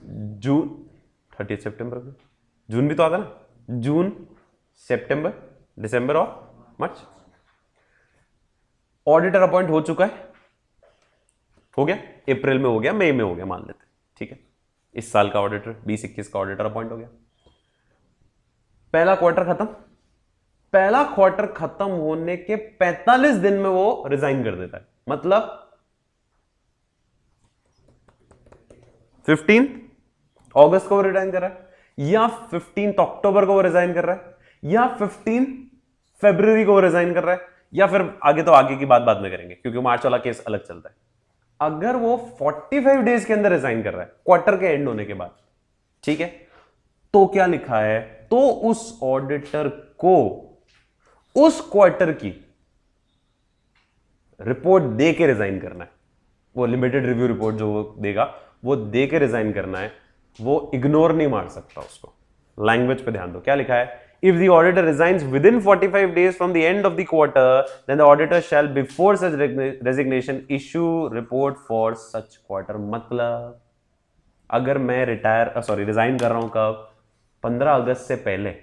S1: जून, 30 सितंबर को, जून भी तो आता ना, जून, सितंबर, दिसंबर और मार्च। ऑडिटर अपॉइंट हो चुका है, हो गया, अप्रैल में हो गया, मई में हो गया मान लेते हैं। ठीक है, इस साल का ऑडिटर 2021 का ऑडिटर अपॉइंट हो गया। पहला क्वार्टर खत्म, पहला क्वार्टर खत्म होने के 45 दिन में वो रिजाइन कर देता है। मतलब 15 अगस्त को वो रिजाइन कर रहा है, या 15 अक्टूबर को वो रिजाइन कर रहा है, या 15 फरवरी को वो रिजाइन कर रहा है, या फिर आगे तो आगे की बात बाद में करेंगे क्योंकि मार्च वाला केस अलग चलता है। अगर वो 45 डेज के अंदर रिजाइन कर रहा है क्वार्टर के एंड होने के बाद, ठीक है, तो क्या लिखा है, तो उस ऑडिटर को उस क्वार्टर की रिपोर्ट दे के रिजाइन करना है। वो लिमिटेड रिव्यू रिपोर्ट जो वो देगा वो दे के रिजाइन करना है, वो इग्नोर नहीं मार सकता उसको। लैंग्वेज पे ध्यान दो, क्या लिखा है If the auditor resigns within 45 days from the end of the quarter, then the auditor shall before such resignation issue report for such quarter. मतलब अगर मैं रिजाइन कर रहा हूं कब, 15 अगस्त से पहले,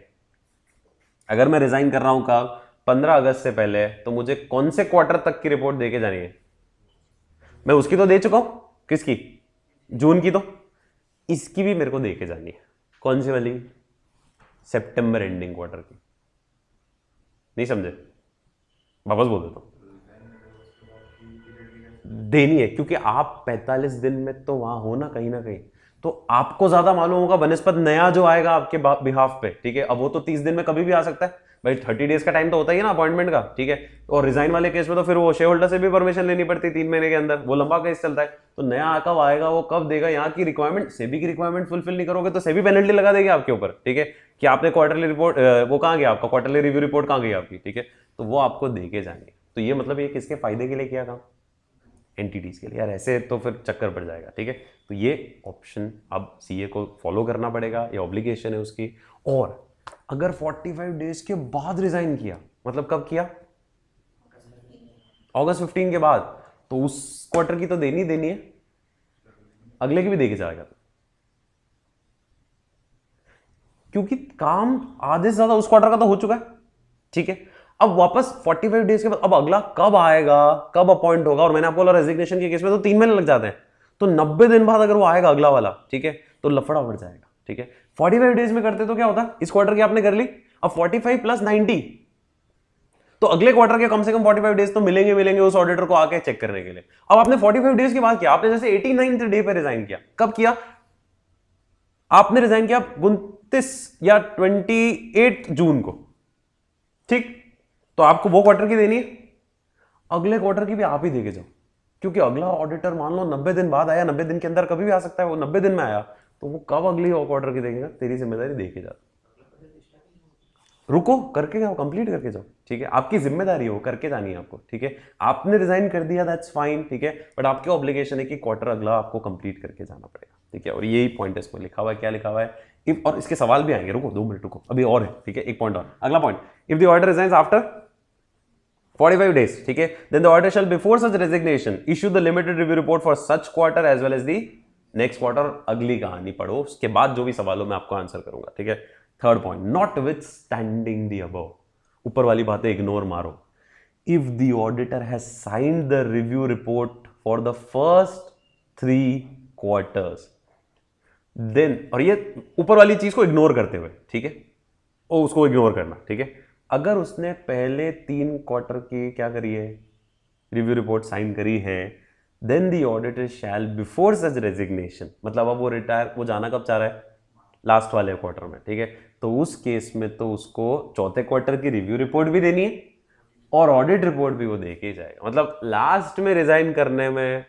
S1: अगर मैं रिजाइन कर रहा हूं कब 15 अगस्त से पहले, तो मुझे कौन से क्वार्टर तक की रिपोर्ट देके जानी है? मैं उसकी तो दे चुका हूं, किसकी? जून की। तो इसकी भी मेरे को देके जानी है। कौन सी वाली? सितंबर एंडिंग क्वार्टर की। नहीं समझे? वापस बोल देता हूं, देनी है, क्योंकि आप 45 दिन में तो वहां हो ना कहीं, तो आपको ज्यादा मालूम होगा बनस्पत नया जो आएगा आपके बिहाफ पे, ठीक है। अब वो तो 30 दिन में कभी भी आ सकता है भाई, 30 डेज का टाइम तो होता ही है ना अपॉइंटमेंट का, ठीक है। और रिजाइन वाले केस में तो फिर वो शेयर होल्डर से भी परमिशन लेनी पड़ती है 3 महीने के अंदर, वो लंबा केस चलता है। तो नया कब आएगा, वो कब देगा, यहाँ की रिक्वायरमेंट, सेबी की रिक्वायरमेंट फुलफिल नहीं करोगे तो सेबी पेनल्टी लगा देगी आपके ऊपर, ठीक है, कि आपने क्वार्टरली रिपोर्ट, वो कहाँ गया आपका क्वार्टरली रिव्यू रिपोर्ट, कहाँ गई आपकी, ठीक है। तो वो आपको देके जाएंगे। तो ये मतलब ये किसके फायदे के लिए किया काम? एंटिटीज के लिए। यार ऐसे तो फिर चक्कर पड़ जाएगा, ठीक है। तो ये ऑप्शन अब सीए को फॉलो करना पड़ेगा, ये ऑब्लिगेशन है उसकी। और अगर 45 डेज के बाद रिजाइन किया, मतलब कब किया? अगस्त 15 के बाद, तो उस क्वार्टर की तो देनी है, अगले की भी देके जाएगा, क्योंकि काम आधे से ज्यादा उस क्वार्टर का तो हो चुका है, ठीक है। अब वापस 45 डेज के बाद अब अगला कब आएगा, कब अपॉइंट होगा, और मैंने आपको बोला रेजिग्नेशन के केस में तो 3 महीने लग जाते हैं, तो 90 दिन बाद अगर वो आएगा अगला वाला, ठीक है, तो लफड़ा बढ़ जाएगा, ठीक है। 45 डेज में करते तो क्या होता, इस क्वार्टर की आपने कर ली, अब 45 प्लस 90, तो अगले क्वार्टर के कम से कम 45 डेज तो मिलेंगे उस ऑडिटर को आके चेक करने के लिए। अब आपने 45 डेज के बाद किया, आपने जैसे 89th डे पे रिजाइन किया, कब किया आपने? रिजाइन किया 29 या 28 जून को, ठीक। तो आपको वो क्वार्टर की देनी है, अगले क्वार्टर की भी आप ही देके जाओ, क्योंकि अगला ऑडिटर मान लो 90 दिन बाद आया, 90 दिन के अंदर कभी भी आ सकता है, वो 90 दिन में आया, तो वो कब अगली क्वार्टर की देखेगा, तेरी जिम्मेदारी देके जा। रुको, करके जाओ, कंप्लीट करके जाओ, ठीक है। आपकी जिम्मेदारी हो, करके जानी है आपको, ठीक है। आपने रिजाइन कर दिया, दैट्स फाइन, ठीक है, बट आपके ऑब्लिगेशन है कि क्वार्टर अगला आपको कंप्लीट करके जाना पड़ेगा, ठीक है। और यही पॉइंट है इसमें लिखा हुआ है, क्या लिखा हुआ है, इफ, और इसके सवाल भी आएंगे, रुको 2 मिनट रुको, अभी और है, ठीक है, एक पॉइंट और, अगला point, if the order resigns after 45 days, ठीक है, then the auditor shall before such resignation issue the limited review report for such quarter as well as the next quarter। अगली कहानी पढ़ो, उसके बाद जो भी सवालों में आपको आंसर करूंगा, ठीक है। Third point, notwithstanding the above, ऊपर वाली बातें इग्नोर मारो। If the auditor has signed the review report for the first 3 quarters, then, और ये ऊपर वाली चीज को इग्नोर करते हुए, ठीक है, और उसको इग्नोर करना, ठीक है। अगर उसने पहले 3 क्वार्टर की क्या करी है, रिव्यू रिपोर्ट साइन करी है, then the auditor shall before such resignation, मतलब अब वो रिटायर, वो जाना कब चाह रहा है, लास्ट वाले क्वार्टर में, ठीक है। तो उस केस में तो उसको चौथे क्वार्टर की रिव्यू रिपोर्ट भी देनी है और ऑडिट रिपोर्ट भी वो दे के जाएगा। मतलब लास्ट में रिजाइन करने में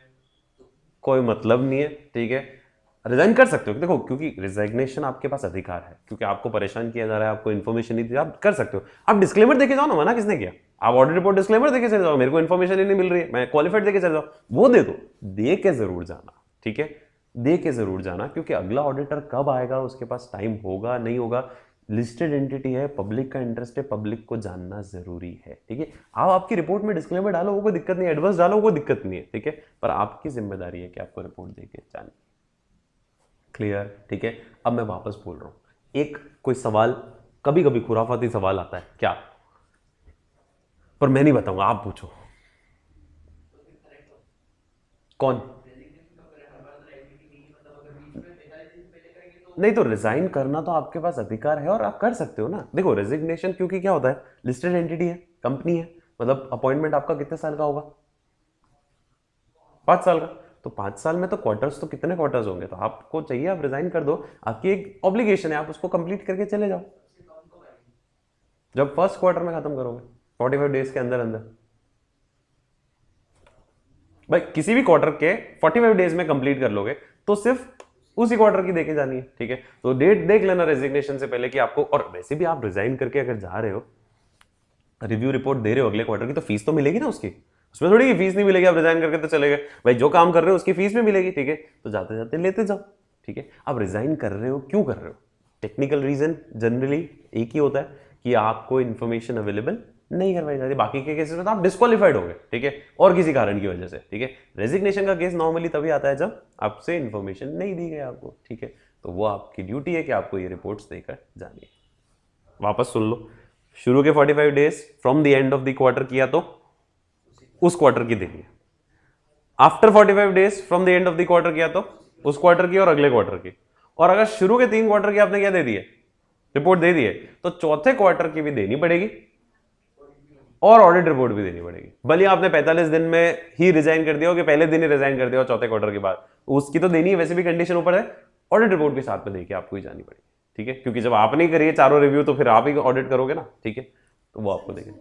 S1: कोई मतलब नहीं है, ठीक है। रिजाइन कर सकते हो, देखो, क्योंकि रिजाइग्नेशन आपके पास अधिकार है, क्योंकि आपको परेशान किया जा रहा है, आपको इन्फॉर्मेशन नहीं दी, आप कर सकते हो। आप डिस्क्लेमर देके जाओ ना, मना किसने किया, आप ऑडिट रिपोर्ट डिस्क्लेमर देके चले जाओ, मेरे को इन्फॉर्मेशन ही नहीं मिल रही है, मैं क्वालिफाइड देके चले जाओ, वो दे दो, दे के जरूर जाना, ठीक है, दे के जरूर जाना, क्योंकि अगला ऑडिटर कब आएगा उसके पास टाइम होगा नहीं होगा, लिस्टेड एंटिटी है, पब्लिक का इंटरेस्ट है, पब्लिक को जानना जरूरी है, ठीक है। आप आपकी रिपोर्ट में डिस्क्लेमर डालो, वो कोई दिक्कत नहीं है, एडवांस डालो, वो कोई दिक्कत नहीं है, ठीक है, पर आपकी जिम्मेदारी है कि आपको रिपोर्ट देके जानी। क्लियर, ठीक है। अब मैं वापस बोल रहा हूं, एक कोई सवाल, कभी कभी खुराफाती सवाल आता है, क्या, पर मैं नहीं बताऊंगा, आप पूछो। कौन? नहीं, तो रिजाइन करना तो आपके पास अधिकार है और आप कर सकते हो ना। देखो, रेजिग्नेशन क्योंकि क्या होता है, लिस्टेड एंटिटी है, कंपनी है, मतलब अपॉइंटमेंट आपका कितने साल का होगा, 5 साल का, तो 5 साल में तो क्वार्टर्स, तो कितने क्वार्टर्स होंगे, तो आपको चाहिए आप रिजाइन कर दो, आपकी एक ऑब्लिगेशन है, आप उसको कंप्लीट करके चले जाओ, जब फर्स्ट क्वार्टर में खत्म करोगे 45 डेज के अंदर अंदर। भाई किसी भी क्वार्टर के 45 डेज में कंप्लीट कर लोगे तो सिर्फ उसी क्वार्टर की देके जानी है, ठीक है। तो डेट देख लेना रेजिग्नेशन से पहले कि आपको, और वैसे भी आप रिजाइन करके अगर जा रहे हो, रिव्यू रिपोर्ट दे रहे हो अगले क्वार्टर की, तो फीस तो मिलेगी ना उसकी, उसमें थोड़ी की फीस नहीं मिलेगी, आप रिजाइन करके तो चले गए, भाई जो काम कर रहे हो उसकी फीस भी मिलेगी, ठीक है, तो जाते जाते लेते जाओ, ठीक है। आप रिजाइन कर रहे हो, क्यों कर रहे हो, टेक्निकल रीजन जनरली एक ही होता है कि आपको इन्फॉर्मेशन अवेलेबल नहीं करवाई जाती। बाकी के केसेस में तो आप डिस्क्वालीफाइड हो गए, ठीक है, और किसी कारण की वजह से, ठीक है। रेजिग्नेशन का केस नॉर्मली तभी आता है जब आपसे इन्फॉर्मेशन नहीं दी गई आपको, ठीक है। तो वो आपकी ड्यूटी है कि आपको ये रिपोर्ट्स देकर जानी है। वापस सुन लो, शुरू के 45 days from the end of the quarter किया तो उस क्वार्टर की देनी है। After 45 days from the end of the quarter किया तो उस क्वार्टर की और अगले क्वार्टर की। और अगर शुरू के 3 क्वार्टर की आपने क्या दे दी है, रिपोर्ट दे दी है, तो चौथे क्वार्टर की भी देनी पड़ेगी और ऑडिट रिपोर्ट भी देनी पड़ेगी। भले आपने 45 दिन में ही रिजाइन कर दिया हो कि पहले दिन ही रिजाइन कर दिया हो चौथे क्वार्टर के बाद, उसकी तो देनी है, वैसे भी कंडीशन ऊपर है, ऑडिट रिपोर्ट भी साथ में देके आपको ही जानी पड़ेगी, ठीक है। क्योंकि जब आपने करी है चारों रिव्यू तो फिर आप ही ऑडिट करोगे ना, ठीक है, तो वो आपको देंगे।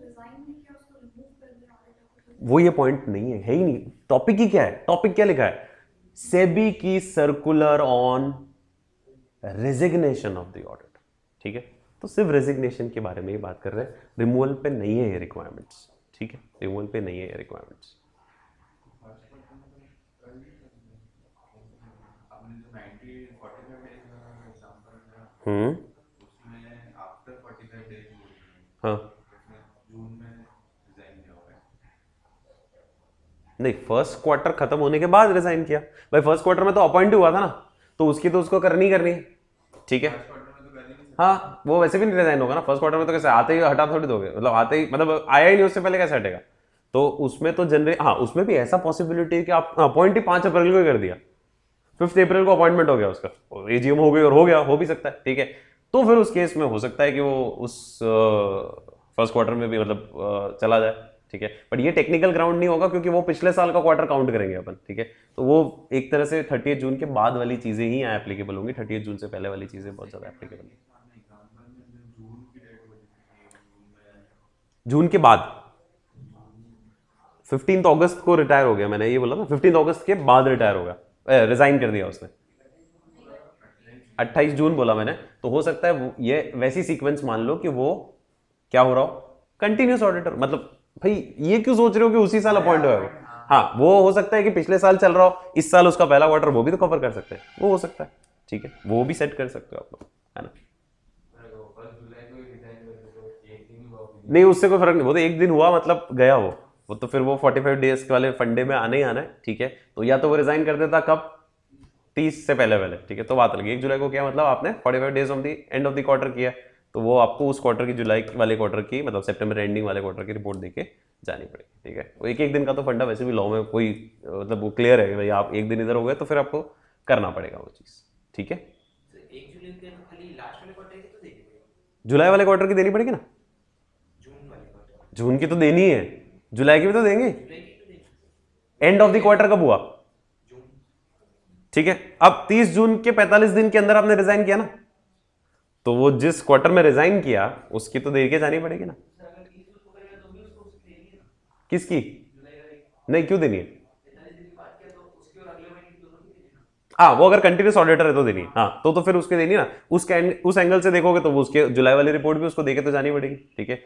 S1: वो ये पॉइंट नहीं है ही नहीं। टॉपिक ही क्या है, टॉपिक क्या लिखा है, सेबी की circular on resignation of the audit, ठीक है। तो सिर्फ रेजिग्नेशन के बारे में ही बात कर रहे हैं, रिमूवल पे नहीं है ये रिक्वायरमेंट्स, ठीक है, रिमूवल पे नहीं है ये रिक्वायरमेंट्स। हाँ नहीं, फर्स्ट क्वार्टर खत्म होने के बाद रिजाइन किया भाई। फर्स्ट क्वार्टर में तो अपॉइंट हुआ था ना, तो उसकी तो उसको करनी है, ठीक है। हाँ, वो वैसे भी नहीं रिजाइन होगा ना फर्स्ट क्वार्टर में, तो कैसे आते ही हटा थोड़ी दोगे, मतलब आते ही, मतलब आया ही नहीं उससे पहले कैसे हटेगा। तो उसमें तो जनरली, हाँ, उसमें भी ऐसा पॉसिबिलिटी है कि आप अपॉइंट ही 5 अप्रैल को ही कर दिया, 5 अप्रैल को अपॉइंटमेंट हो गया उसका, एजीएम हो गई और हो गया, हो भी सकता है, ठीक है। तो फिर उस केस में हो सकता है कि वो उस फर्स्ट क्वार्टर में भी मतलब चला जाए, ठीक है। बट ये टेक्निकल ग्राउंड नहीं होगा क्योंकि वो पिछले साल का क्वार्टर काउंट करेंगे अपन, ठीक है। तो वो एक तरह से 30 जून के बाद वाली चीजें ही एप्लीकेबल होंगी, 30 जून से पहले वाली चीजें बहुत ज्यादा एप्लीकेबल नहीं। जून के बाद 15 अगस्त को रिटायर हो गया, मैंने ये बोला ना, 15 अगस्त के बाद रिटायर हो गया, रिजाइन कर दिया उसने। 28 जून बोला मैंने, तो हो सकता है ये वैसी सीक्वेंस मान लो कि वो क्या हो रहा हो, कंटिन्यूस ऑडिटर। मतलब भाई ये क्यों सोच रहे हो कि उसी साल अपॉइंट हुआ है? हाँ, वो हो सकता है कि पिछले साल चल रहा हो, इस साल उसका पहला क्वार्टर, वो भी तो कवर कर सकते हैं, वो हो सकता है, ठीक है, वो भी सेट कर सकते हो आप लोग, है ना। नहीं, उससे कोई फर्क नहीं, वो तो एक दिन हुआ मतलब गया वो तो फिर वो 45 डेज वाले फंडे में आने ही आना है, ठीक है। तो या तो वो रिजाइन कर देता कब, 30 से पहले पहले, ठीक है, तो बात लगी। 1 जुलाई को किया मतलब आपने 45 days on the end of the quarter किया, तो वो आपको उस क्वार्टर की, जुलाई वाले क्वार्टर की, मतलब सितंबर एंडिंग वाले क्वार्टर की रिपोर्ट देके जानी पड़ेगी, ठीक है। वो एक दिन का तो फंडा वैसे भी लॉ में कोई मतलब वो क्लियर है भाई, आप एक दिन इधर हो गए तो फिर आपको करना पड़ेगा वो चीज़, ठीक है। जुलाई वाले क्वार्टर की देनी पड़ेगी ना, जून की तो देनी है, जुलाई की भी तो देंगे। एंड ऑफ द क्वार्टर कब हुआ, ठीक है। अब 30 जून के 45 दिन के अंदर आपने रिजाइन किया ना, तो वो जिस क्वार्टर में रिजाइन किया उसकी तो दे के जानी पड़ेगी ना। किसकी? नहीं, क्यों देनी है? हाँ, वो अगर कंटिन्यूस ऑडिटर है तो देनी है, हाँ, तो फिर उसके देनी है ना। उस एंगल से देखोगे तो वो उसके जुलाई वाली रिपोर्ट भी उसको देके तो जानी पड़ेगी, ठीक है।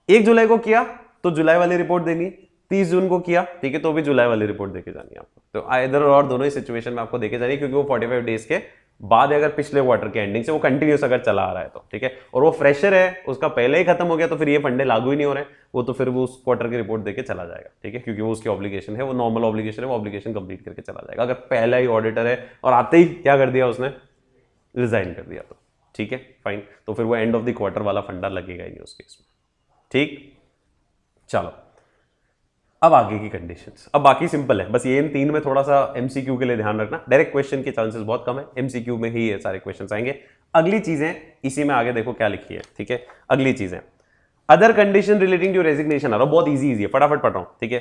S1: 1 जुलाई को किया तो जुलाई वाली रिपोर्ट देनी है, 30 जून को किया, ठीक है, तो भी जुलाई वाली रिपोर्ट देके जानी है आपको। तो इधर और दोनों ही सिचुएशन में आपको देके जानी है, क्योंकि वो 45 डेज के बाद अगर पिछले क्वार्टर के एंडिंग से वो कंटिन्यूस अगर चला आ रहा है तो, ठीक है। और वो फ्रेशर है, उसका पहले ही खत्म हो गया, तो फिर ये फंडे लागू ही नहीं हो रहे, वो तो फिर वो उस क्वार्टर की रिपोर्ट देके चला जाएगा, ठीक है, क्योंकि वो उसकी ऑब्लिगेशन है, वो नॉर्मल ऑब्लिगेशन है, वो ऑब्लिगेशन कंप्लीट करके चला जाएगा। अगर पहला ही ऑडिटर है और आते ही क्या कर दिया उसने, रिजाइन कर दिया, तो ठीक है, फाइन, तो फिर वो एंड ऑफ द क्वार्टर वाला फंडा लगेगा ही नहीं उस केस में, ठीक। चलो, अब आगे की कंडीशंस, अब बाकी सिंपल है, बस ये इन 3 में थोड़ा सा एमसीक्यू के लिए ध्यान रखना, डायरेक्ट क्वेश्चन के चांसेस बहुत कम है, एमसीक्यू में ही ये सारे क्वेश्चंस आएंगे। अगली चीजें इसी में आगे देखो क्या लिखी है, ठीक है। अगली चीजें, other condition relating to resignation आ रहा, बहुत इजी है, फटाफट पढ़ रहा हूं, ठीक है।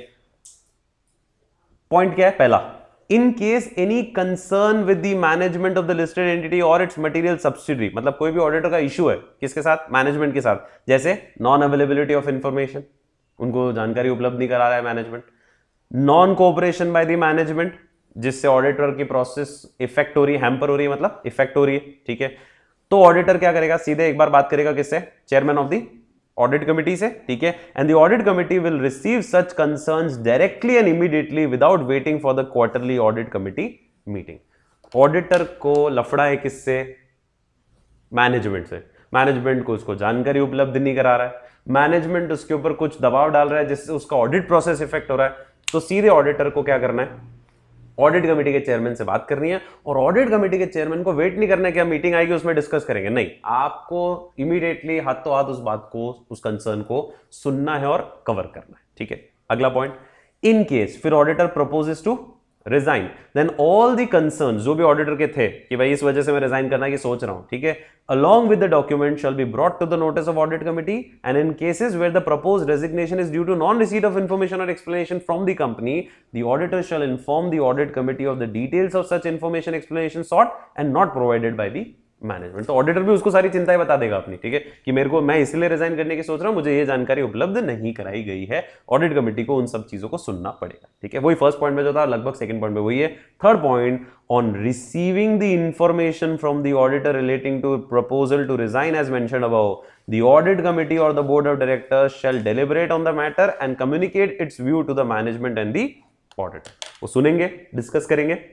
S1: पॉइंट क्या है, पहला, in case any concern with the management of the listed entity और इट्स मटेरियल सब्सिडरी, मतलब कोई भी ऑडिटर का इशू है किसके साथ, मैनेजमेंट के साथ, जैसे नॉन अवेलेबिलिटी ऑफ इंफॉर्मेशन, उनको जानकारी उपलब्ध नहीं करा रहा है management, non cooperation by the management, जिससे ऑडिटर की प्रोसेस इफेक्ट हो रही है, हैम्पर हो रही है, मतलब इफेक्ट हो रही है, ठीक है। तो ऑडिटर क्या करेगा, सीधे एक बार बात करेगा किससे, chairman of the audit committee से, ठीक है। And the audit committee will receive such concerns directly and immediately without waiting for the quarterly audit committee meeting. Auditor को लफड़ा है किससे, मैनेजमेंट से, मैनेजमेंट को उसको जानकारी उपलब्ध नहीं करा रहा है, मैनेजमेंट उसके ऊपर कुछ दबाव डाल रहा है जिससे उसका ऑडिट प्रोसेस इफेक्ट हो रहा है, तो सीधे ऑडिटर को क्या करना है, ऑडिट कमेटी के चेयरमैन से बात करनी है, और ऑडिट कमेटी के चेयरमैन को वेट नहीं करना है कि हम मीटिंग आएगी उसमें डिस्कस करेंगे, नहीं, आपको इमीडिएटली हाथों हाथ उस बात को, उस कंसर्न को सुनना है और कवर करना है, ठीक है। अगला पॉइंट, इन केस फिर auditor proposes to resign, then all the concerns जो भी ऑडिटर के थे कि भाई इस वजह से मैं रिजाइन करना की सोच रहा हूं, ठीक है, along with the document shall be brought to the notice of audit committee, and in cases where the proposed resignation is due to non-receipt of information or explanation from the company, the auditor shall inform the audit committee of the details of such information, explanation sought and not provided by the management. तो auditor भी उसको सारी चिंताएं बता देगा अपनी, ठीक है, कि मेरे को, मैं इसलिए रिजाइन करने की सोच रहा हूं, मुझे ये जानकारी उपलब्ध नहीं कराई गई है, ऑडिट कमेटी को उन सब चीजों को सुनना पड़ेगा, ठीक है। वही फर्स्ट पॉइंट में जो था लगभग सेकंड पॉइंट में वही है। Third point, on receiving the information from the auditor relating to proposal to resign as mentioned above, the audit committee और the board of directors shall deliberate on the matter and communicate its view to the management and the auditor. वो सुनेंगे, discuss करेंगे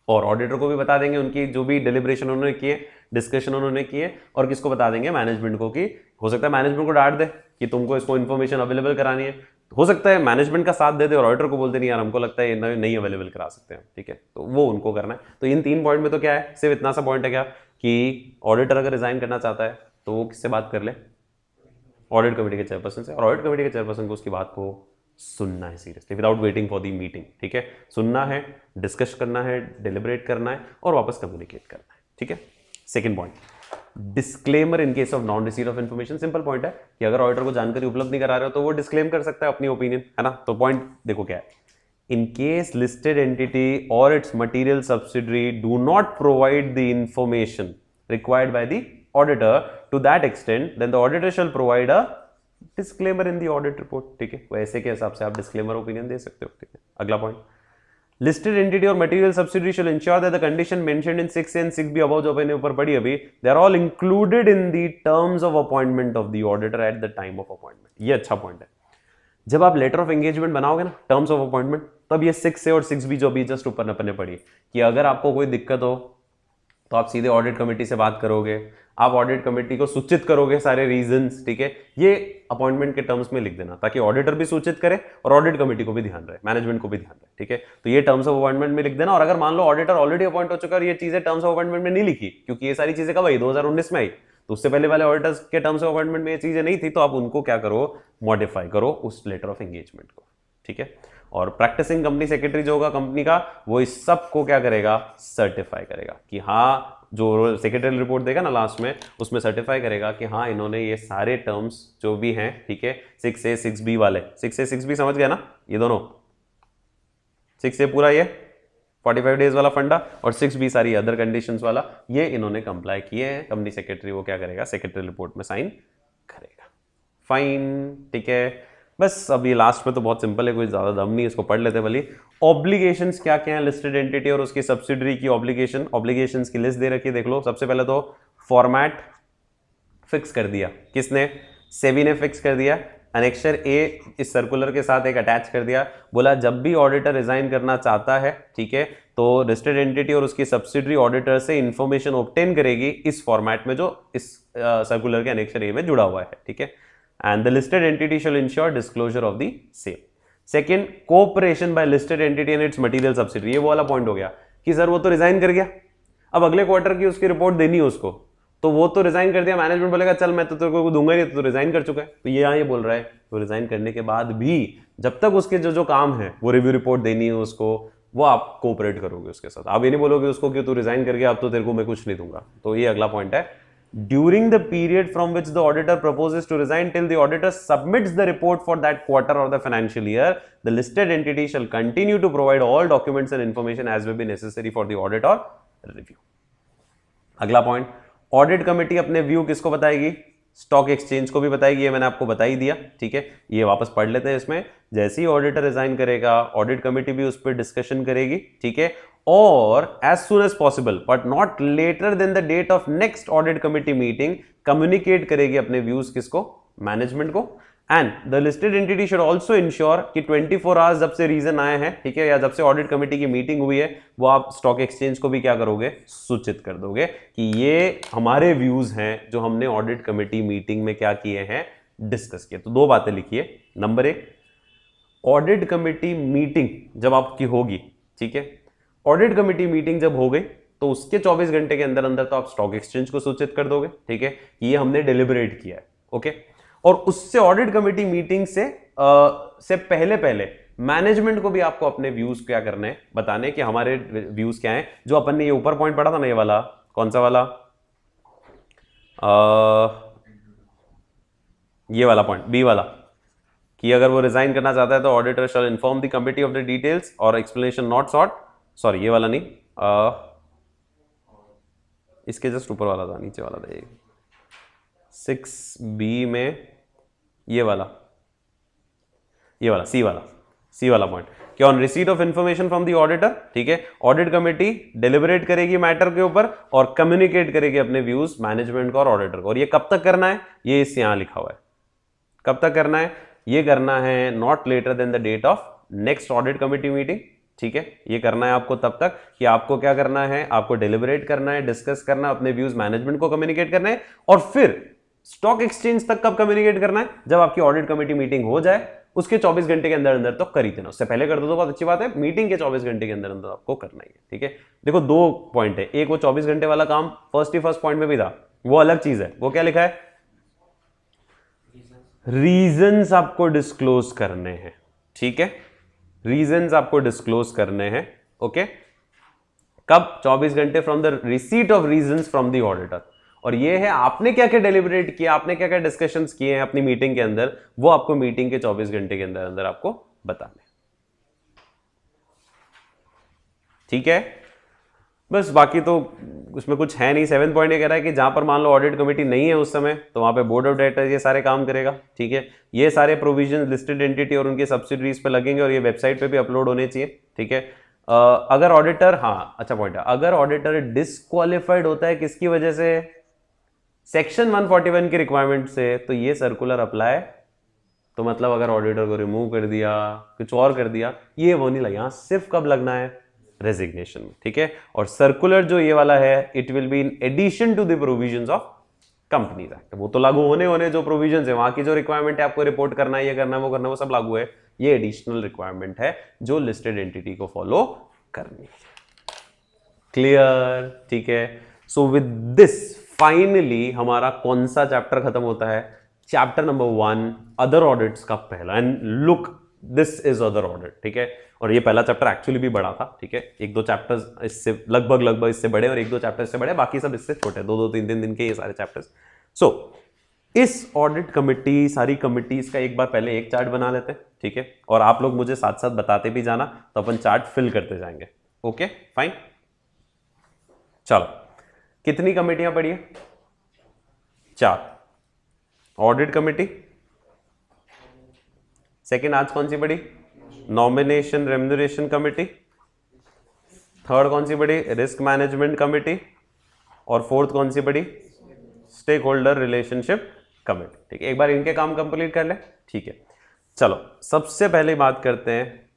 S1: और auditor को भी बता देंगे उनकी जो भी डिलिब्रेशन उन्होंने किए, डिस्कशन उन्होंने किए, और किसको बता देंगे, मैनेजमेंट को, कि हो सकता है मैनेजमेंट को डांट दे कि तुमको इसको इन्फॉर्मेशन अवेलेबल करानी है, हो सकता है मैनेजमेंट का साथ दे दे और ऑडिटर को बोलते नहीं यार हमको लगता है ये नहीं अवेलेबल करा सकते हैं, ठीक है, तो वो उनको करना है। तो इन 3 पॉइंट में तो क्या है, सिर्फ इतना सा पॉइंट है क्या, कि ऑडिटर अगर रिजाइन करना चाहता है तो वो किससे बात कर ले, ऑडिट कमेटी के चेयरपर्सन से, और ऑडिट कमेटी के चेयरपर्सन को उसकी बात को सुनना है seriously without waiting for the meeting, ठीक है, सुनना है, डिस्कस करना है, डिलिब्रेट करना है और वापस कम्युनिकेट करना है, ठीक है। Second point, disclaimer in case of non receipt of information. Simple point है कि अगर ऑडिटर को जानकारी उपलब्ध नहीं करा रहे हो तो वो डिस्क्लेम कर सकता है अपनी ओपिनियन, है ना। तो पॉइंट देखो क्या है, इन केस लिस्टेड एंटिटी और its material subsidiary do not provide the information required by the auditor to that extent, then the auditor shall provide a disclaimer in the audit report, ठीक है, वैसे के हिसाब से आप डिस्क्लेमर ओपिनियन दे सकते हो, ठीक है। अगला पॉइंट, लिस्टेड एंटिटी और material subsidiary shall ensure that the condition mentioned in 6A and 6B above जो मैंने ऊपर पढ़ी अभी, they are all included in the terms of appointment of the auditor at the time of appointment. ये अच्छा point है, जब आप लेटर ऑफ एंगेजमेंट बनाओगे ना, टर्म्स ऑफ अपॉइंटमेंट, तब ये 6A और 6B जो अभी जस्ट ऊपर अपने पढ़ी, कि अगर आपको कोई दिक्कत हो तो आप सीधे ऑडिट कमेटी से बात करोगे, आप ऑडिट कमेटी को सूचित करोगे सारे रीजंस, ठीक है, ये अपॉइंटमेंट के टर्म्स में लिख देना ताकि ऑडिटर भी सूचित करे और ऑडिट कमेटी को भी ध्यान रहे, मैनेजमेंट को भी ध्यान रहे, ठीक है। तो ये टर्म्स ऑफ अपॉइंटमेंट में लिख देना, और अगर मान लो ऑडिटर ऑलरेडी अपॉइंट हो चुका है और ये चीजें टर्म्स ऑफ अपॉइंटमेंट में नहीं लिखी, क्योंकि ये सारी चीजें कब आई, 2019 में आई, तो उससे पहले वाले ऑडिटर्स के टर्म्स ऑफ अपॉइंटमेंट में ये चीजें नहीं थी, तो आप उनको क्या करो, मॉडिफाई करो उस लेटर ऑफ एंगेजमेंट को, ठीक है। और प्रैक्टिसिंग कंपनी सेक्रेटरी जो होगा कंपनी का, वो इस सब को क्या करेगा, सर्टिफाई करेगा कि हाँ, जो सेक्रेटरी रिपोर्ट देगा ना लास्ट में, उसमें सर्टिफाई करेगा कि हाँ इन्होंने ये सारे टर्म्स जो भी हैं, ठीक है, 6A 6B वाले, 6A 6B समझ गया ना, ये दोनों, 6A पूरा ये 45 डेज वाला फंडा और 6B सारी अदर कंडीशंस वाला, ये इन्होंने कंप्लाई किए हैं, कंपनी सेक्रेटरी वो क्या करेगा, सेक्रेटरी रिपोर्ट में साइन करेगा, फाइन, ठीक है। बस अब ये लास्ट में तो बहुत सिंपल है, कोई ज्यादा दम नहीं, इसको पढ़ लेते भली। ऑब्लिगेशंस क्या क्या है, लिस्टेड एंटिटी और उसकी सब्सिडरी की ऑब्लिगेशंस की लिस्ट दे रखी है, देख लो। सबसे पहले तो फॉर्मेट फिक्स कर दिया, किसने, सेबी ने फिक्स कर दिया, एनेक्सर ए इस सर्कुलर के साथ एक अटैच कर दिया, बोला जब भी ऑडिटर रिजाइन करना चाहता है, ठीक है, तो लिस्टेड एंटिटी और उसकी सब्सिडरी ऑडिटर से इंफॉर्मेशन ऑब्टेन करेगी इस फॉर्मेट में जो इस सर्कुलर के एनेक्सर ए में जुड़ा हुआ है, ठीक है। And the listed entity shall ensure disclosure of the same. Second, cooperation by listed entity and its material subsidiary. ये वो वाला पॉइंट हो गया कि सर वो तो रिजाइन कर गया, अब अगले क्वार्टर की उसकी रिपोर्ट देनी है उसको, तो वो तो रिजाइन कर दिया, मैनेजमेंट बोलेगा चल मैं तो तेरे को दूंगा नहीं, तो रिजाइन कर चुका है, तो ये यहाँ ये बोल रहा है तो रिजाइन करने के बाद भी जब तक उसके जो काम है वो रिव्यू रिपोर्ट देनी है उसको, वो आप कोऑपरेट करोगे उसके साथ, आप ये नहीं बोलोगे उसको कि तू रिजाइन कर गया अब तो तेरे को मैं कुछ नहीं दूंगा। तो ये अगला पॉइंट है, during the period from which the auditor proposes to resign till the auditor submits the report for that quarter or the financial year, the listed entity shall continue to provide all documents and information as may be necessary for the audit or review. अगला point, audit committee अपने view किसको बताएगी, stock exchange को भी बताएगी, ये मैंने आपको बता ही दिया, ठीक है। ये वापस पढ़ लेते हैं, इसमें जैसे ही ऑडिटर रिजाइन करेगा ऑडिट कमेटी भी उस पर डिस्कशन करेगी, ठीक है, और as soon as possible but not later than the date of next audit committee meeting communicate करेगी अपने व्यूज किसको, मैनेजमेंट को, and the listed entity should also ensure कि 24 आवर्स जब से रीजन आए हैं, ठीक है, या जब से ऑडिट कमेटी की मीटिंग हुई है, वो आप स्टॉक एक्सचेंज को भी क्या करोगे, सूचित कर दोगे कि ये हमारे व्यूज हैं जो हमने ऑडिट कमेटी मीटिंग में क्या किए हैं, डिस्कस किए। तो दो बातें लिखिए। नंबर एक, ऑडिट कमेटी मीटिंग जब आपकी होगी, ठीक है, ऑडिट कमेटी मीटिंग जब हो गई तो उसके 24 घंटे के अंदर अंदर तो आप स्टॉक एक्सचेंज को सूचित कर दोगे, ठीक है, ये हमने डिलिबरेट किया है, ओके। और उससे ऑडिट कमेटी मीटिंग से पहले पहले मैनेजमेंट को भी आपको अपने व्यूज क्या करने हैं, बताने कि हमारे व्यूज क्या हैं। जो अपन ने ये ऊपर पॉइंट पढ़ा था ना, ये वाला कौन सा वाला, ये वाला पॉइंट बी वाला, कि अगर वो रिजाइन करना चाहता है तो auditor shall inform the committee of the details और एक्सप्लेनेशन नॉट सॉट, सॉरी ये वाला नहीं, इसके जस्ट ऊपर वाला था, नीचे वाला था, 6B में ये वाला सी वाला पॉइंट, कि on receipt of information from the auditor, ठीक है, ऑडिट कमेटी डिलिबरेट करेगी मैटर के ऊपर और कम्युनिकेट करेगी अपने व्यूज मैनेजमेंट को और ऑडिटर को। और ये कब तक करना है, ये इससे यहां लिखा हुआ है, कब तक करना है, ये करना है not later than the date of next audit committee meeting, ठीक है। ये करना है आपको तब तक कि आपको क्या करना है, आपको डिलिबरेट करना है, डिस्कस करना है, अपने व्यूज मैनेजमेंट को कम्युनिकेट करना है, और फिर स्टॉक एक्सचेंज तक कब कम्युनिकेट करना है, जब आपकी ऑडिट कमेटी मीटिंग हो जाए, उसके 24 घंटे के अंदर अंदर तो कर ही देना। उससे पहले कर दो तो बहुत अच्छी बात है, मीटिंग के 24 घंटे के अंदर अंदर आपको करना ही है, ठीक है। देखो दो पॉइंट है, एक वो 24 घंटे वाला काम फर्स्ट पॉइंट में भी था, वो अलग चीज है, वो क्या लिखा है, रीजंस आपको डिस्क्लोज करने हैं, ठीक है, रीजंस आपको डिस्क्लोज करने हैं, ओके। कब, 24 घंटे from the receipt of reasons from the auditor. और ये है आपने क्या क्या डेलिब्रेट किया, आपने क्या क्या डिस्कशंस किए हैं अपनी मीटिंग के अंदर, वो आपको मीटिंग के 24 घंटे के अंदर अंदर आपको बताने, ठीक है। बस बाकी तो उसमें कुछ है नहीं। 7 पॉइंट ये कह रहा है कि जहां पर मान लो ऑडिट कमेटी नहीं है उस समय, तो वहां पे बोर्ड ऑफ डायरेक्टर्स ये सारे काम करेगा, ठीक है। ये सारे प्रोविजन लिस्टेड एंटिटी और उनके सब्सिडरीज पे लगेंगे और ये वेबसाइट पे भी अपलोड होने चाहिए, ठीक है। अगर ऑडिटर, हाँ अच्छा पॉइंट है, अगर ऑडिटर डिस्क्वालिफाइड होता है किसकी वजह से, सेक्शन 141 की रिक्वायरमेंट से, तो ये सर्कुलर अप्लाई, तो मतलब अगर ऑडिटर को रिमूव कर दिया, कुछ और कर दिया, ये वो नहीं लगा, यहां सिर्फ कब लगना है, रेजिग्नेशन में, ठीक है। और सर्कुलर जो ये वाला है, it will be in addition to the provisions of companies act, वो तो लागू होने जो प्रोविजंस है, वहां की जो रिक्वायरमेंट है, आपको रिपोर्ट करना है, ये करना है, वो करना है, वो सब लागू है। ये एडिशनल रिक्वायरमेंट है जो लिस्टेड एंटिटी को फॉलो करनी है। क्लियर, ठीक है। सो विद दिस फाइनली हमारा कौन सा चैप्टर खत्म होता है, चैप्टर नंबर 1 अदर ऑडिट्स का पहला। And look, this is other audit, ठीक है। और ये पहला चैप्टर एक्चुअली भी बड़ा था, ठीक है, एक दो चैप्टर्स इससे लगभग इससे बड़े और एक दो चैप्टर इससे बड़े, बाकी सब इससे छोटे, दो तीन दिन के ये सारे चैप्टर्स। सो इस ऑडिट कमेटी, सारी कमिटीज का एक बार पहले एक चार्ट बना लेते हैं, ठीक है, और आप लोग मुझे साथ साथ बताते भी जाना, तो अपन चार्ट फिल करते जाएंगे, ओके फाइन। चलो, कितनी कमेटियां पड़ी है, 4। ऑडिट कमेटी, सेकंड आज कौन सी पड़ी, नॉमिनेशन रेम्युनरेशन कमेटी, थर्ड कौन सी पड़ी, रिस्क मैनेजमेंट कमेटी, और फोर्थ कौन सी पड़ी, स्टेक होल्डर रिलेशनशिप कमेटी, ठीक है। एक बार इनके काम कंप्लीट कर ले, ठीक है। चलो सबसे पहले बात करते हैं,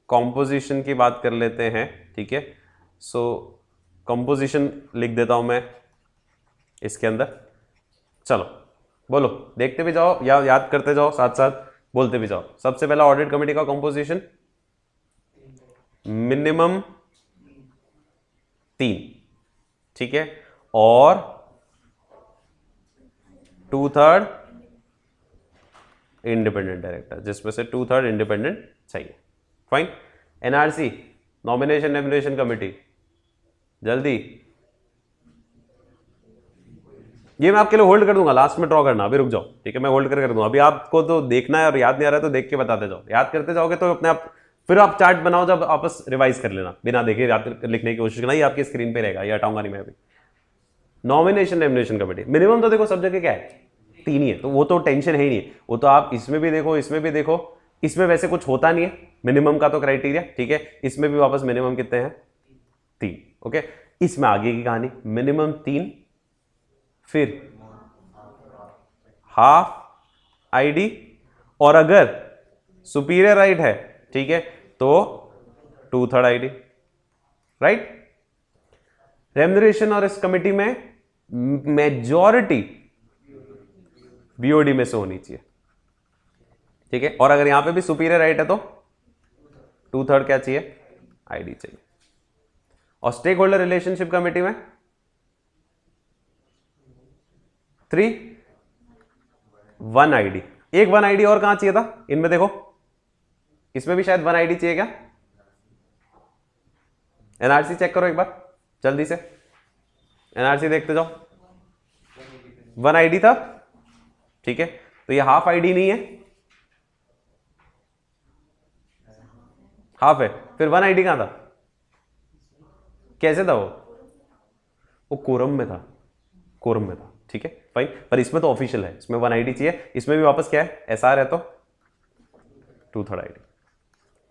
S1: कॉम्पोजिशन की बात कर लेते हैं, ठीक है। सो कॉम्पोजिशन लिख देता हूं मैं इसके अंदर, चलो बोलो, देखते भी जाओ या याद करते जाओ, साथ साथ बोलते भी जाओ। सबसे पहला ऑडिट कमेटी का कॉम्पोजिशन, मिनिमम 3, ठीक है, और 2/3 इंडिपेंडेंट डायरेक्टर, जिसमें से 2/3 इंडिपेंडेंट चाहिए, fine. NRC, nomination remuneration committee, जल्दी, ये मैं आपके लिए होल्ड कर दूंगा, लास्ट में ड्रॉ करना, अभी रुक जाओ, ठीक है, मैं होल्ड कर दूंगा। अभी आपको तो देखना है और याद नहीं आ रहा है तो देख के बताते जाओ, याद करते जाओगे तो अपने आप फिर आप चार्ट बनाओ, जब आपस रिवाइज कर लेना, बिना देखे याद लिखने की कोशिश करना, ये आपकी स्क्रीन पे रहेगा, ये हटाऊंगा नहीं मैं अभी। नॉमिनेशन रेम्युनरेशन कमेटी, मिनिमम तो देखो सब जगह क्या है, 3 ही है, तो वो तो टेंशन है ही नहीं, वो तो आप इसमें भी देखो, इसमें भी देखो, इसमें वैसे कुछ होता नहीं है मिनिमम का तो क्राइटेरिया, ठीक है। इसमें भी वापस मिनिमम कितने हैं, 3, ओके। इसमें आगे की कहानी, मिनिमम 3, फिर हाफ आईडी और अगर सुपीरियर राइट है, ठीक है, तो 2/3 आईडी, राइट। रेम्यूनरेशन और इस कमिटी में मेजॉरिटी बीओडी में से होनी चाहिए, ठीक है। और अगर यहां पे भी सुपीरियर राइट है तो 2/3 क्या चाहिए, आईडी चाहिए। और स्टेक होल्डर रिलेशनशिप कमेटी में 1 आईडी। एक 1 आईडी और कहां चाहिए था इनमें, देखो इसमें भी शायद 1 आईडी चाहिए क्या। एनआरसी चेक करो एक बार जल्दी से, एनआरसी देखते जाओ। 1 आईडी था, ठीक है, तो ये हाफ आईडी नहीं है, हाफ है, फिर 1 आईडी कहां था, कैसे था वो कोरम में था, कोरम में था, ठीक है फाइन। पर इसमें तो ऑफिशियल है, इसमें 1 आईडी चाहिए, इसमें भी वापस क्या है, एसआर है तो 2/3 आईडी।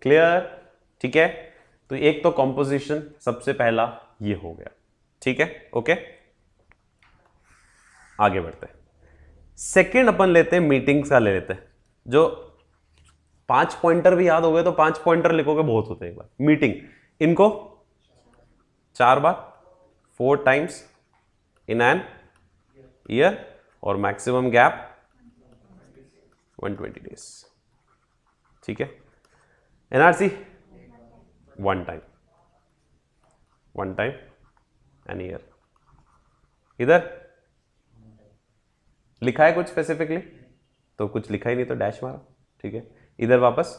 S1: क्लियर, ठीक है। तो एक तो कॉम्पोजिशन सबसे पहला ये हो गया, ठीक है, ओके। आगे बढ़ते हैं, सेकंड अपन लेते हैं मीटिंग्स का, ले लेते हैं। जो 5 पॉइंटर भी याद हो गए तो 5 पॉइंटर लिखोगे बहुत होते हैं। एक बार मीटिंग, इनको 4 बार 4 टाइम्स इन एन ईयर, और मैक्सिमम गैप 120 डेज, ठीक है। NRC 1 time, 1 time an year. इधर लिखा है कुछ स्पेसिफिकली, तो कुछ लिखा ही नहीं तो डैश मारा, ठीक है। इधर वापस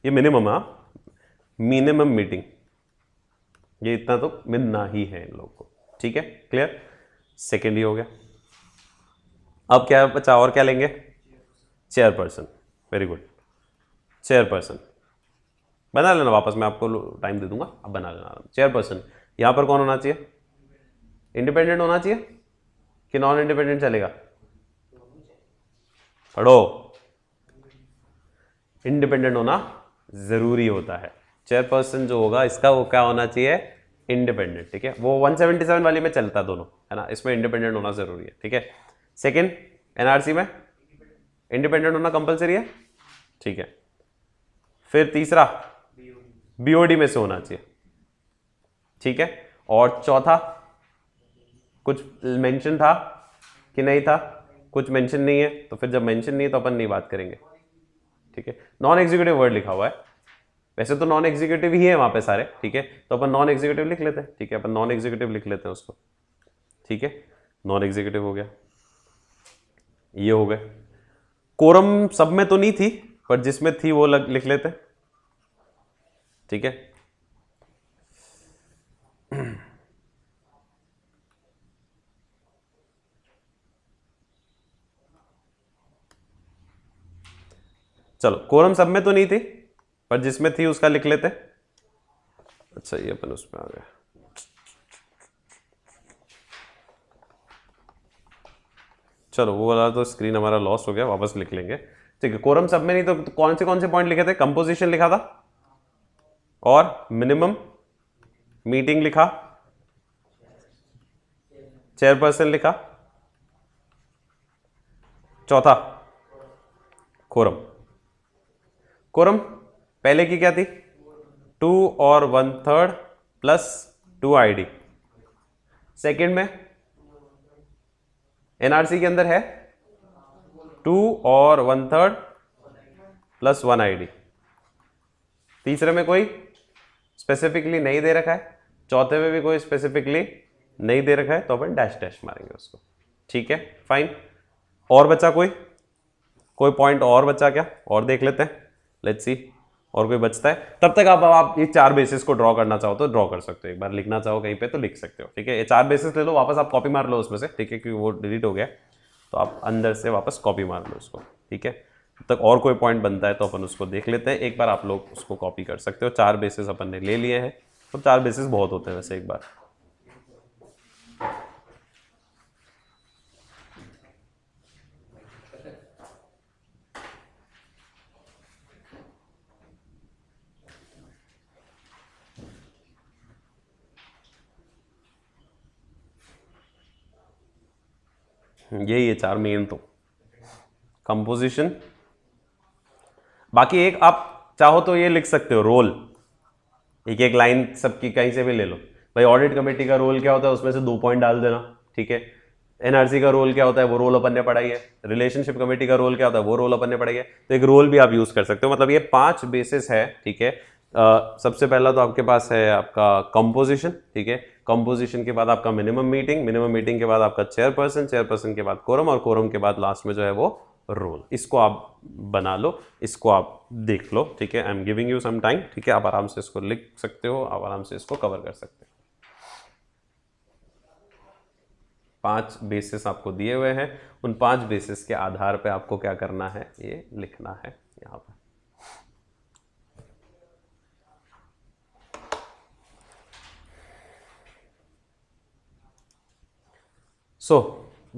S1: ये मिनिमम है, मिनिमम मीटिंग, ये इतना तो मिलना ही है इन लोगों को, ठीक है, क्लियर। सेकेंड ही हो गया। अब क्या बचा, और क्या लेंगे, चेयरपर्सन, वेरी गुड, चेयरपर्सन बना लेना, वापस मैं आपको टाइम दे दूंगा, अब बना लेना। चेयरपर्सन यहां पर कौन होना चाहिए, इंडिपेंडेंट होना चाहिए कि नॉन इंडिपेंडेंट चलेगा, पढ़ो, इंडिपेंडेंट होना जरूरी होता है। चेयरपर्सन जो होगा इसका वो क्या होना चाहिए, इंडिपेंडेंट, ठीक है। वो 177 वाली में चलता दोनों, है ना, इसमें इंडिपेंडेंट होना जरूरी है, ठीक है। सेकंड, एनआरसी में इंडिपेंडेंट होना कंपलसरी है, ठीक है। फिर तीसरा, बीओडी में से होना चाहिए, ठीक है। और चौथा, कुछ मेंशन था कि नहीं था, कुछ मेंशन नहीं है, तो फिर जब मेंशन नहीं है तो अपन नहीं बात करेंगे, ठीक है। नॉन एग्जीक्यूटिव वर्ड लिखा हुआ है, वैसे तो नॉन एग्जीक्यूटिव ही है वहां पे सारे, ठीक है, तो अपन नॉन एग्जीक्यूटिव लिख लेते हैं, ठीक है, अपन नॉन एग्जीक्यूटिव लिख लेते हैं उसको, ठीक है। नॉन एग्जीक्यूटिव हो गया, ये हो गए। कोरम सब में तो नहीं थी, पर जिसमें थी वो लिख लेते हैं, ठीक है। चलो, कोरम सब में तो नहीं थी, पर जिसमें थी उसका लिख लेते। अच्छा, ये अपन उसमें आ गए, चलो वो वाला तो स्क्रीन हमारा लॉस हो गया, वापस लिख लेंगे, ठीक है। कोरम सब में नहीं तो कौन से पॉइंट लिखे थे, कंपोजिशन लिखा था और मिनिमम मीटिंग लिखा, चेयरपर्सन लिखा, चौथा कोरम। कोरम पहले की क्या थी, 2 और 1/3 प्लस 2 आईडी। सेकंड में एनआरसी के अंदर है 2 और 1/3 प्लस 1 आईडी। तीसरे में कोई स्पेसिफिकली नहीं दे रखा है, चौथे में भी कोई स्पेसिफिकली नहीं दे रखा है, तो अपन डैश डैश मारेंगे उसको, ठीक है, फाइन। और बचा कोई पॉइंट और बचा क्या, और देख लेते हैं, लेट्स सी, और कोई बचता है। तब तक आप ये 4 बेसिस को ड्रॉ करना चाहो तो ड्रॉ कर सकते हो, एक बार लिखना चाहो कहीं पे तो लिख सकते हो, ठीक है। ये 4 बेसिस ले लो, वापस आप कॉपी मार लो उसमें से, ठीक है, क्योंकि वो डिलीट हो गया, तो आप अंदर से वापस कॉपी मार लो उसको, ठीक है। तब तक और कोई पॉइंट बनता है तो अपन उसको देख लेते हैं, एक बार आप लोग उसको कॉपी कर सकते हो। 4 बेसिस अपन ने ले लिए हैं, तो 4 बेसिस बहुत होते हैं वैसे, एक बार यही है 4 मेन तो, कंपोजिशन। बाकी एक आप चाहो तो ये लिख सकते हो रोल, एक एक लाइन सबकी कहीं से भी ले लो भाई। ऑडिट कमेटी का रोल क्या होता है, उसमें से 2 पॉइंट डाल देना, ठीक है। एनआरसी का रोल क्या होता है, वो रोल अपन ने पढ़ाई है। रिलेशनशिप कमेटी का रोल क्या होता है, वो रोल अपन ने पढ़ाई है। तो एक रोल भी आप यूज कर सकते हो। मतलब ये 5 बेसिस है, ठीक है। सबसे पहला तो आपके पास है आपका कंपोजिशन, ठीक है। कंपोजिशन के बाद आपका मिनिमम मीटिंग के बाद आपका चेयरपर्सन के बाद कोरम, और कोरम के बाद लास्ट में जो है वो रोल। इसको आप बना लो, इसको आप देख लो, ठीक है। I am giving you some time, ठीक है। आप आराम से इसको लिख सकते हो, आप आराम से इसको कवर कर सकते हो। 5 बेसिस आपको दिए हुए हैं, उन 5 बेसिस के आधार पे आपको क्या करना है, ये लिखना है यहां पर।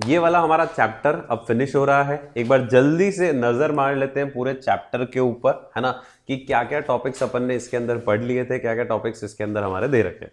S1: ये वाला हमारा चैप्टर अब फिनिश हो रहा है। एक बार जल्दी से नजर मार लेते हैं पूरे चैप्टर के ऊपर, है ना, कि क्या क्या टॉपिक्स अपन ने इसके अंदर पढ़ लिए थे, क्या क्या टॉपिक्स इसके अंदर हमारे दे रखे।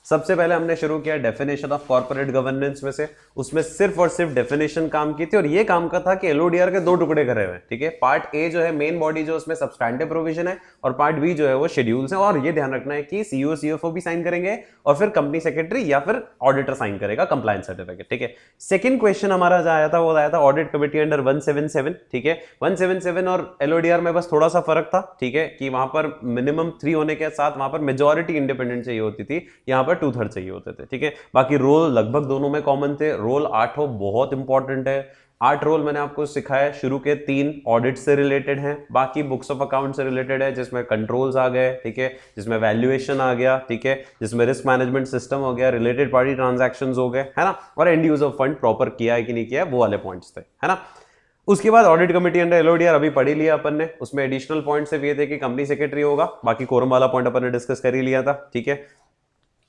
S1: सबसे पहले हमने शुरू किया डेफिनेशन ऑफ कॉर्पोरेट गवर्नेंस में से। उसमें सिर्फ और सिर्फ डेफिनेशन काम की थी, और ये काम का था कि एलओडीआर के 2 टुकड़े करे हुए, ठीक है। पार्ट ए जो है मेन बॉडी, जो उसमें सब्सटैंटिव प्रोविजन है, और पार्ट बी जो है वो शेड्यूल्स है। और ये ध्यान रखना है कि सीईओ सीएफओ भी साइन करेंगे, और फिर कंपनी सेक्रेटरी या फिर ऑडिटर साइन करेगा कंप्लायंस सर्टिफिकेट, ठीक है। सेकंड क्वेश्चन हमारा जो आया था वो आया था ऑडिट कमेटी अंडर 177, ठीक है। 177 और एलओडीआर में बस थोड़ा सा फर्क था, ठीक है, कि वहां पर मिनिमम 3 होने के साथ वहां पर मेजॉरिटी इंडिपेंडेंट चाहिए होती थी, यहां पर 2/3 चाहिए होते थे, ठीक है। बाकी रोल लगभग दोनों में कॉमन थे। रोल 8 हो, बहुत इंपॉर्टेंट है। 8 रोल मैंने आपको सिखाया। शुरू के 3 ऑडिट से रिलेटेड हैं, बाकी बुक्स ऑफ अकाउंट से रिलेटेड है, जिसमें कंट्रोल्स आ गए, ठीक है, जिसमें वैल्यूएशन आ गया, ठीक है, जिसमें रिस्क मैनेजमेंट सिस्टम हो गया, रिलेटेड पार्टी ट्रांजैक्शंस हो गए, है ना, और and use of fund proper किया है कि नहीं किया है, वो वाले पॉइंट्स थे, है ना। उसके बाद ऑडिट कमेटी अंडर एलओडीआर अभी पढ़ी लिया अपन ने। उसमें एडिशनल पॉइंट सिर्फ ये थे कि कंपनी सेक्रेटरी होगा, बाकी कोरम वाला पॉइंट अपन ने डिस्कस कर ही लिया था, ठीक है।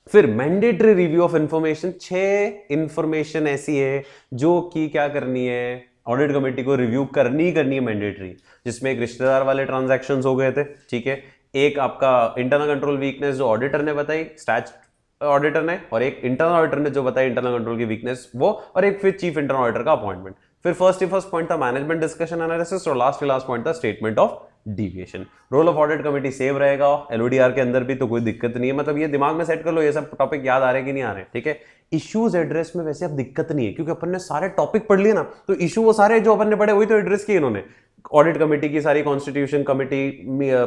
S1: फिर mandatory review of information. 6 information ऐसी है जो कि क्या करनी है, ऑडिट कमेटी को रिव्यू करनी है मैंडेटरी, जिसमें एक रिश्तेदार वाले ट्रांजैक्शंस हो गए थे, ठीक है। एक आपका इंटरनल कंट्रोल वीकनेस जो ऑडिटर ने बताई, स्टैच ऑडिटर ने, और एक इंटरनल ऑडिटर ने जो बताई इंटरनल कंट्रोल की वीकनेस वो, और एक फिर चीफ इंटरनल ऑडिटर का अपॉइंटमेंट। फिर फर्स्ट पॉइंट था मैनेजमेंट डिस्कशन एनालिसिस, और लास्ट पॉइंट था statement of deviation. Role of audit committee same रहेगा एलओडीआर के अंदर भी, तो कोई दिक्कत नहीं है। मतलब ये दिमाग में सेट कर लो, ये सब टॉपिक याद आ रहे कि नहीं आ रहे, ठीक है। इश्यूज एड्रेस में वैसे अब दिक्कत नहीं है, क्योंकि अपन ने सारे टॉपिक पढ़ लिए ना, तो इशू वो सारे जो अपन ने पढ़े वही तो एड्रेस किए इन्होंने। ऑडिट कमेटी की सारी constitution, committee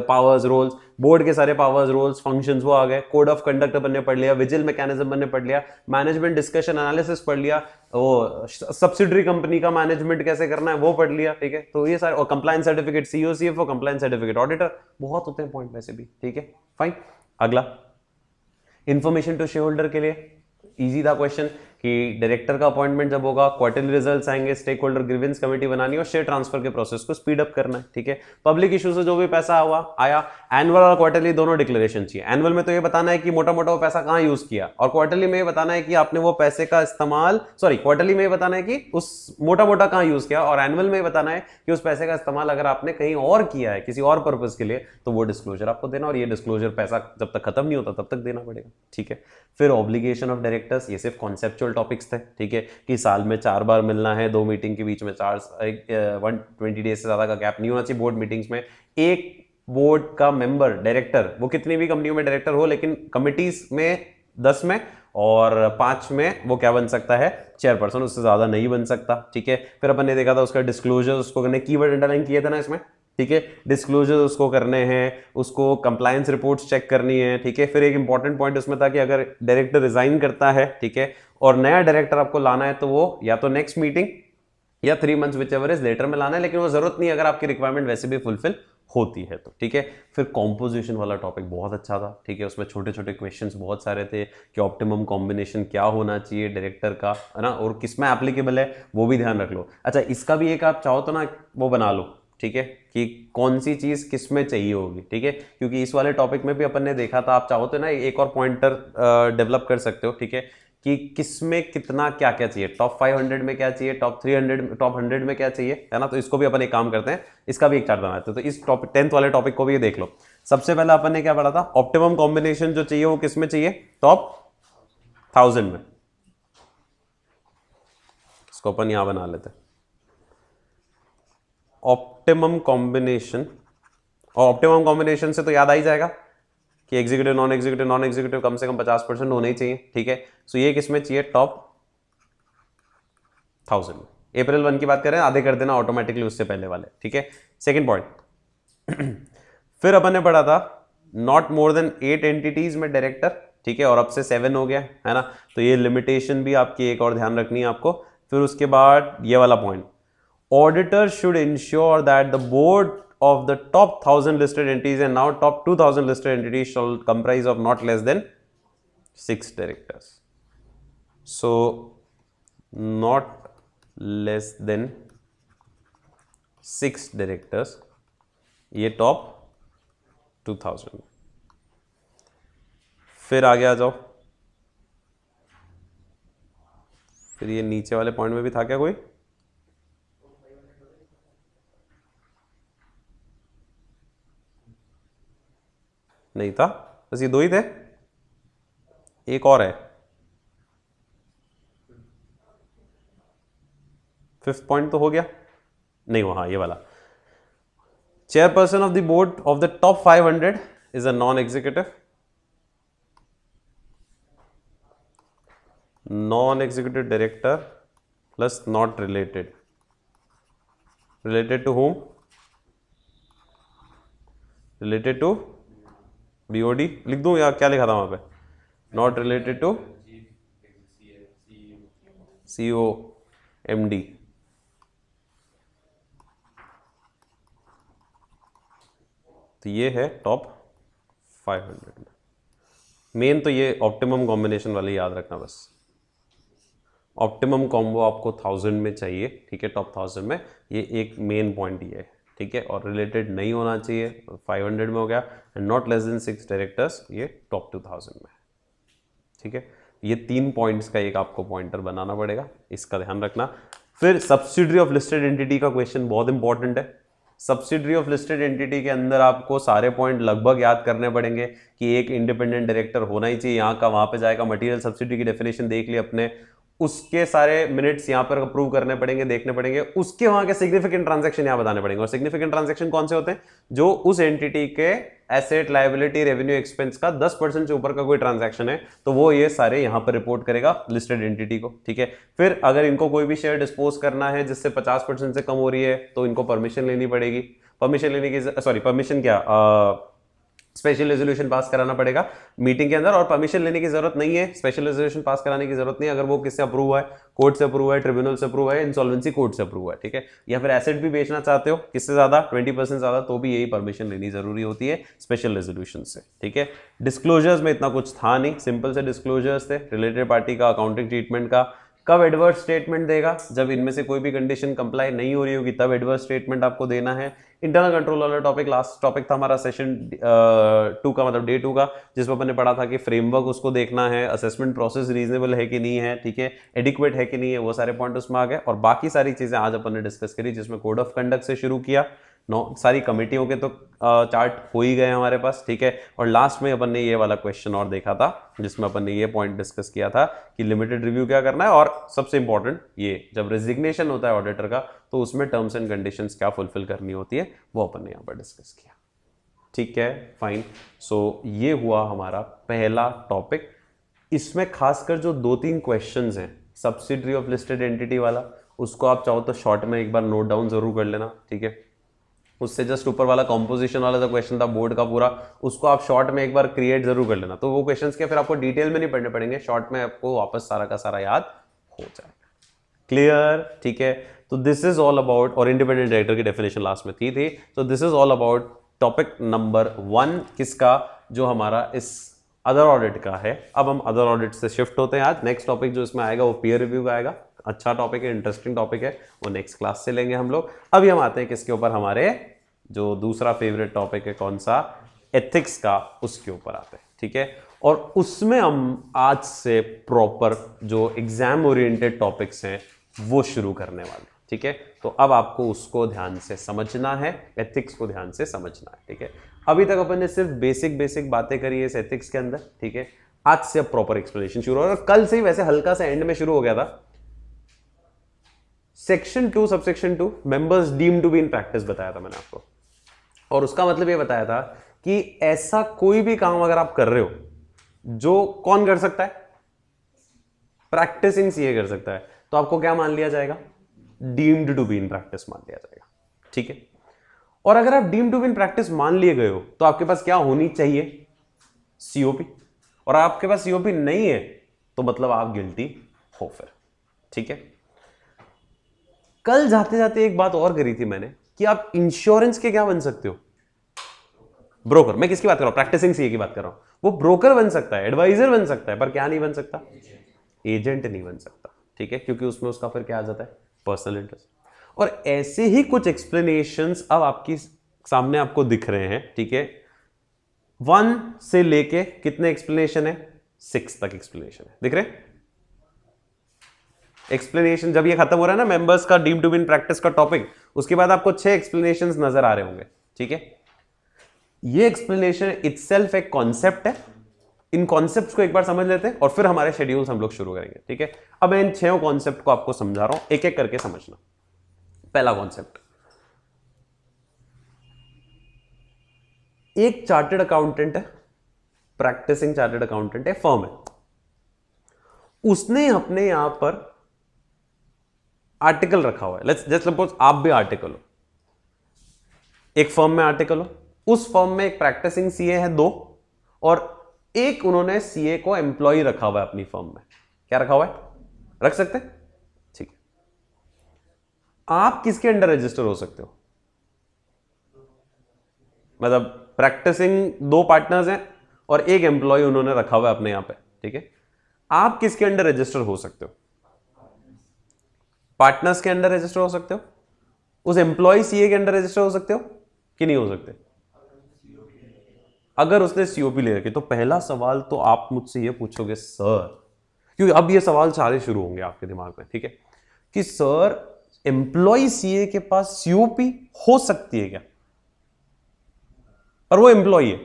S1: powers, roles, board के सारे पावर्स, रोल्स, फंक्शंस वो आ गए। कोड ऑफ कंडक्ट अपन ने पढ़ लिया, विजिल मैकेनिज्म अपन ने पढ़ लिया, मैनेजमेंट डिस्कशन एनालिसिस पढ़ लिया, वो सब्सिडरी कंपनी का मैनेजमेंट कैसे करना है वो पढ़ लिया, ठीक है। तो ये सारे, और compliance certificate CEO CFO, compliance certificate auditor, बहुत होते हैं पॉइंट वैसे भी, ठीक है, फाइन। अगला इंफॉर्मेशन टू शेयर होल्डर के लिए इजी था क्वेश्चन, कि डायरेक्टर का अपॉइंटमेंट जब होगा, क्वार्टरली रिजल्ट्स आएंगे, स्टेक होल्डर ग्रीवेंस कमेटी बनानी है, और शेयर ट्रांसफर के प्रोसेस को स्पीड अप करना है, ठीक है। पब्लिक इशू से जो भी पैसा आया, एनुअल और क्वार्टरली दोनों डिक्लेरेशन चाहिए। एनुअल में तो ये बताना है कि मोटा मोटा वो पैसा कहां यूज किया, और क्वार्टरली में ये बताना है कि आपने वो पैसे का इस्तेमाल, क्वार्टरली में ये बताना है कि उस मोटा मोटा कहां यूज किया, और एनुअल में ये बताना है कि उस पैसे का इस्तेमाल अगर आपने कहीं और किया है, किसी और पर्पज के लिए, तो वो डिस्क्लोजर आपको देना, और ये डिस्क्लोजर पैसा जब तक खत्म नहीं होता तब तक देना पड़ेगा, ठीक है। फिर ऑब्लिगेशन ऑफ डायरेक्टर्स, ये सिर्फ कॉन्सेप्चुअल टॉपिक्स थे, ठीक है, कि साल में 4 बार मिलना है, 2 मीटिंग के बीच में 120 डेज से ज्यादा का गैप नहीं होना चाहिए बोर्ड मीटिंग्स में। एक बोर्ड का मेंबर डायरेक्टर, वो कितनी भी कंपनियों में डायरेक्टर हो, लेकिन कमिटीज में 10 में और 5 में वो क्या बन सकता है, चेयरपर्सन, उससे ज्यादा नहीं बन सकता, ठीक है। फिर अपन ने देखा था उसका डिस्क्लोजर, उसको करने कीवर्ड अंडरलाइन किए थे ना इसमें, ठीक है। डिस्क्लोजर उसको करने हैं, उसको कंप्लायंस रिपोर्ट्स चेक करनी है, ठीक है। फिर एक इंपॉर्टेंट पॉइंट उसमें था कि अगर डायरेक्टर रिजाइन करता है, ठीक है, और नया डायरेक्टर आपको लाना है, तो वो या तो नेक्स्ट मीटिंग या 3 मंथ्स विचएवर इज लेटर में लाना है, लेकिन वो जरूरत नहीं अगर आपकी रिक्वायरमेंट वैसे भी फुलफिल होती है तो, ठीक है। फिर कॉम्पोजिशन वाला टॉपिक बहुत अच्छा था, ठीक है। उसमें छोटे छोटे क्वेश्चंस बहुत सारे थे कि ऑप्टिमम कॉम्बिनेशन क्या होना चाहिए डायरेक्टर का, है ना, और किसमें एप्लीकेबल है वो भी ध्यान रख लो। अच्छा, इसका भी एक आप चाहो तो ना वो बना लो, ठीक है, कि कौन सी चीज किस में चाहिए होगी, ठीक है, क्योंकि इस वाले टॉपिक में भी अपन ने देखा था। आप चाहो तो ना एक और पॉइंटर डेवलप कर सकते हो, ठीक है, कि किस में कितना क्या क्या चाहिए, टॉप 500 में क्या चाहिए, टॉप 300, टॉप 100 में क्या चाहिए, है ना। तो इसको भी अपन एक काम करते हैं, इसका भी एक चार्ट बनाते हैं। तो इस टॉपिक 10th वाले टॉपिक को भी देख लो। सबसे पहले अपन ने क्या पढ़ा था, ऑप्टिमम कॉम्बिनेशन जो चाहिए वो किस में चाहिए, टॉप 1000 में। इसको अपन यहां बना लेते हैं ऑप्टिमम कॉम्बिनेशन, और ऑप्टिमम कॉम्बिनेशन से तो याद आ ही जाएगा कि एग्जीक्यूटिव नॉन एग्जीक्यूटिव कम से कम 50% होने ही चाहिए, ठीक है। सो ये किसमें चाहिए, टॉप 1000। अप्रैल 1 की बात करें, आधे कर देना ऑटोमेटिकली उससे पहले वाले, ठीक है। सेकेंड पॉइंट फिर अपन ने पढ़ा था नॉट मोर देन 8 एंटिटीज में डायरेक्टर, ठीक है, और अब से 7 हो गया है ना, तो ये लिमिटेशन भी आपकी एक और ध्यान रखनी है आपको। फिर उसके बाद ये वाला point, auditor should ensure that the board of the top 1000 listed entities and now top 2000 listed entities shall comprise of not less than 6 directors. So not less than 6 directors, ये top 2000। फिर आगे आ जाओ, फिर ये नीचे वाले पॉइंट में भी था क्या कोई, नहीं था, बस ये 2 ही थे, एक और है, 5th पॉइंट तो हो गया नहीं, वहां ये वाला, chairperson of the board of the top 500 is a non executive, non executive director plus not related, related to whom, related to BOD लिख दूं या क्या लिखा था वहां पे, not related to CEO MD. तो ये है टॉप 500 में। मेन तो ये ऑप्टिमम कॉम्बिनेशन वाले याद रखना बस, ऑप्टिमम कॉम्बो आपको 1000 में चाहिए, ठीक है, टॉप 1000 में, ये एक मेन पॉइंट ये है, ठीक है। और रिलेटेड नहीं होना चाहिए, 500 में हो गया, and not less than 6 directors, ये टॉप 2000 में, ठीक है। ये 3 पॉइंट्स का एक आपको पॉइंटर बनाना पड़ेगा, इसका ध्यान रखना। फिर सब्सिडरी ऑफ लिस्टेड एंटिटी का क्वेश्चन बहुत इंपॉर्टेंट है। सब्सिडरी ऑफ लिस्टेड एंटिटी के अंदर आपको सारे पॉइंट लगभग याद करने पड़ेंगे कि एक इंडिपेंडेंट डायरेक्टर होना ही चाहिए, यहाँ का वहां पे जाएगा, मटेरियल सब्सिडी की डेफिनेशन देख ली अपने, उसके सारे मिनट्स यहाँ पर अप्रूव करने पड़ेंगे, देखने पड़ेंगे, उसके वहां के सिग्निफिकेंट ट्रांजैक्शन यहाँ बताने पड़ेंगे। और सिग्निफिकेंट ट्रांजैक्शन कौन से होते हैं, जो उस एंटिटी के एसेट, लायबिलिटी, रेवेन्यू, एक्सपेंस का 10% से ऊपर का कोई ट्रांजैक्शन है, तो वो ये सारे यहाँ पर रिपोर्ट करेगा लिस्टेड एंटिटी को, ठीक है। फिर अगर इनको कोई भी शेयर डिस्पोज करना है जिससे 50% से कम हो रही है, तो इनको परमिशन लेनी पड़ेगी, परमिशन लेने की, सॉरी परमिशन क्या, स्पेशल रेजोल्यूशन पास कराना पड़ेगा मीटिंग के अंदर, और परमिशन लेने की जरूरत नहीं है, स्पेशल रेजोल्यूशन पास कराने की जरूरत नहीं है अगर वो किससे अप्रूव है, कोर्ट से अप्रूव है, ट्रिब्यूनल से अप्रूव है, इंसॉल्वेंसी कोर्ट से अप्रूव है, ठीक है। या फिर एसेट भी बेचना चाहते हो, किससे ज्यादा, 20% ज्यादा, तो भी यही परमिशन लेनी जरूरी होती है स्पेशल रेजोल्यूशन से, ठीक है। डिस्क्लोजर्स में इतना कुछ था नहीं, सिंपल से डिस्क्लोजर्स थे, रिलेटेड पार्टी का, अकाउंटिंग ट्रीटमेंट का, कब एडवर्स स्टेटमेंट देगा, जब इनमें से कोई भी कंडीशन कंप्लाई नहीं हो रही होगी तब एडवर्स स्टेटमेंट आपको देना है। इंटरनल कंट्रोल वाला टॉपिक लास्ट टॉपिक था हमारा सेशन 2 का, मतलब डे 2 का, जिसमें अपन ने पढ़ा था कि फ्रेमवर्क उसको देखना है, असेसमेंट प्रोसेस रीजनेबल है कि नहीं है, ठीक है, एडिक्वेट है कि नहीं है, वो सारे पॉइंट उसमें आ गए। और बाकी सारी चीजें आज अपन ने डिस्कस करी, जिसमें कोड ऑफ कंडक्ट से शुरू किया, सारी कमेटियों के तो चार्ट हो ही गए हमारे पास, ठीक है। और लास्ट में अपन ने ये वाला क्वेश्चन और देखा था, जिसमें अपन ने ये पॉइंट डिस्कस किया था कि लिमिटेड रिव्यू क्या करना है, और सबसे इंपॉर्टेंट ये जब रेजिग्नेशन होता है ऑडिटर का, तो उसमें टर्म्स एंड कंडीशंस क्या फुलफिल करनी होती है, वो अपन ने यहाँ पर डिस्कस किया, ठीक है, फाइन। सो ये हुआ हमारा पहला टॉपिक। इसमें खासकर जो 2-3 क्वेश्चन हैं सब्सिडरी ऑफ लिस्टेड एंटिटी वाला, उसको आप चाहो तो शॉर्ट में एक बार नोट डाउन जरूर कर लेना, ठीक है। उससे जस्ट ऊपर वाला कॉम्पोजिशन वाला जो क्वेश्चन था बोर्ड का पूरा, उसको आप शॉर्ट में एक बार क्रिएट जरूर कर लेना, तो वो क्वेश्चंस के फिर आपको डिटेल में नहीं पढ़ने पड़ेंगे, शॉर्ट में आपको वापस सारा का सारा याद हो जाएगा, क्लियर, ठीक है। तो दिस इज ऑल अबाउट, और इंडिपेंडेंट डायरेक्टर की डेफिनेशन लास्ट में थी, तो this is all about topic number 1 किसका, जो हमारा इस अदर ऑडिट का है। अब हम अदर ऑडिट से शिफ्ट होते हैं। आज नेक्स्ट टॉपिक जो इसमें आएगा वो पीयर रिव्यू का आएगा, अच्छा टॉपिक है, इंटरेस्टिंग टॉपिक है, वो नेक्स्ट क्लास से लेंगे हम लोग। अभी हम आते हैं किसके ऊपर, हमारे जो दूसरा फेवरेट टॉपिक है कौन सा, एथिक्स का, उसके ऊपर आते हैं, ठीक है। और उसमें हम आज से प्रॉपर जो एग्जाम ओरिएंटेड टॉपिक्स हैं वो शुरू करने वाले, ठीक है। तो अब आपको उसको ध्यान से समझना है, एथिक्स को ध्यान से समझना है, ठीक है। अभी तक अपन ने सिर्फ बेसिक बातें करी है इस एथिक्स के अंदर, ठीक है। आज से अब प्रॉपर एक्सप्लेनेशन शुरू हो रहा है, कल से ही वैसे हल्का सा एंड में शुरू हो गया था, section 2 subsection 2 members deemed to be in practice बताया था मैंने आपको, और उसका मतलब ये बताया था कि ऐसा कोई भी काम अगर आप कर रहे हो जो कौन कर सकता है, प्रैक्टिसिंग सीए कर सकता है, तो आपको क्या मान लिया जाएगा, deemed to be in practice मान लिया जाएगा। ठीक है, और अगर आप deemed to be in practice मान लिए गए हो तो आपके पास क्या होनी चाहिए, सीओपी, और आपके पास सीओपी नहीं है तो मतलब आप गिल्टी हो फिर। ठीक है, कल जाते जाते एक बात और करी थी मैंने कि आप इंश्योरेंस के क्या बन सकते हो, ब्रोकर। मैं किसकी बात कर रहा हूं, प्रैक्टिसिंग सीए की बात कर रहा हूं। वो ब्रोकर बन सकता है, एडवाइजर बन सकता है, पर क्या नहीं बन सकता, एजेंट नहीं बन सकता। ठीक है, क्योंकि उसमें उसका फिर क्या आ जाता है, पर्सनल इंटरेस्ट। और ऐसे ही कुछ एक्सप्लेनेशंस अब आपकी सामने आपको दिख रहे हैं। ठीक है, 1 से लेके कितने एक्सप्लेनेशन है, 6 तक एक्सप्लेनेशन है, दिख रहे हैं एक्सप्लेनेशन। जब ये खत्म हो रहा है ना मेंबर्स का deem to be in practice का टॉपिक, उसके बाद आपको 6 एक्सप्लेनेशंस नजर आ रहे होंगे। ठीक है, ये एक्सप्लेनेशन इटसेल्फ एक कॉन्सेप्ट है। इन कॉन्सेप्ट्स को एक बार समझ लेते हैं और फिर हमारे शेड्यूल्स हम लोग शुरू करेंगे। ठीक है, अब मैं इन 6 कॉन्सेप्ट को आपको समझा रहा हूं, एक एक करके समझना। पहला कॉन्सेप्ट, एक चार्टर्ड अकाउंटेंट है, प्रैक्टिसिंग चार्टर्ड अकाउंटेंट है, फर्म है, उसने अपने यहां पर आर्टिकल रखा हुआ है। लेट्स जस्ट सपोज आप भी आर्टिकल हो, एक फर्म में आर्टिकल हो, उस फर्म में एक प्रैक्टिसिंग सीए है 2, और एक उन्होंने सीए को एम्प्लॉय रखा हुआ है अपनी फर्म में। क्या रखा हुआ है, रख सकते हैं। ठीक है, आप किसके अंडर रजिस्टर हो सकते हो, मतलब प्रैक्टिसिंग 2 पार्टनर्स हैं और एक एम्प्लॉय उन्होंने रखा हुआ है अपने यहां पे। ठीक है, आप किसके अंडर रजिस्टर हो सकते हो, पार्टनर्स के अंडर रजिस्टर हो सकते हो, उस एम्प्लॉय सीए के अंडर रजिस्टर हो सकते हो कि नहीं हो सकते, अगर उसने सीओपी ले रखी। तो पहला सवाल तो आप मुझसे ये पूछोगे सर, क्योंकि अब ये सवाल सारे शुरू होंगे आपके दिमाग में। ठीक है, कि सर एम्प्लॉय सीए के पास सीओपी हो सकती है क्या, पर वो एम्प्लॉय है,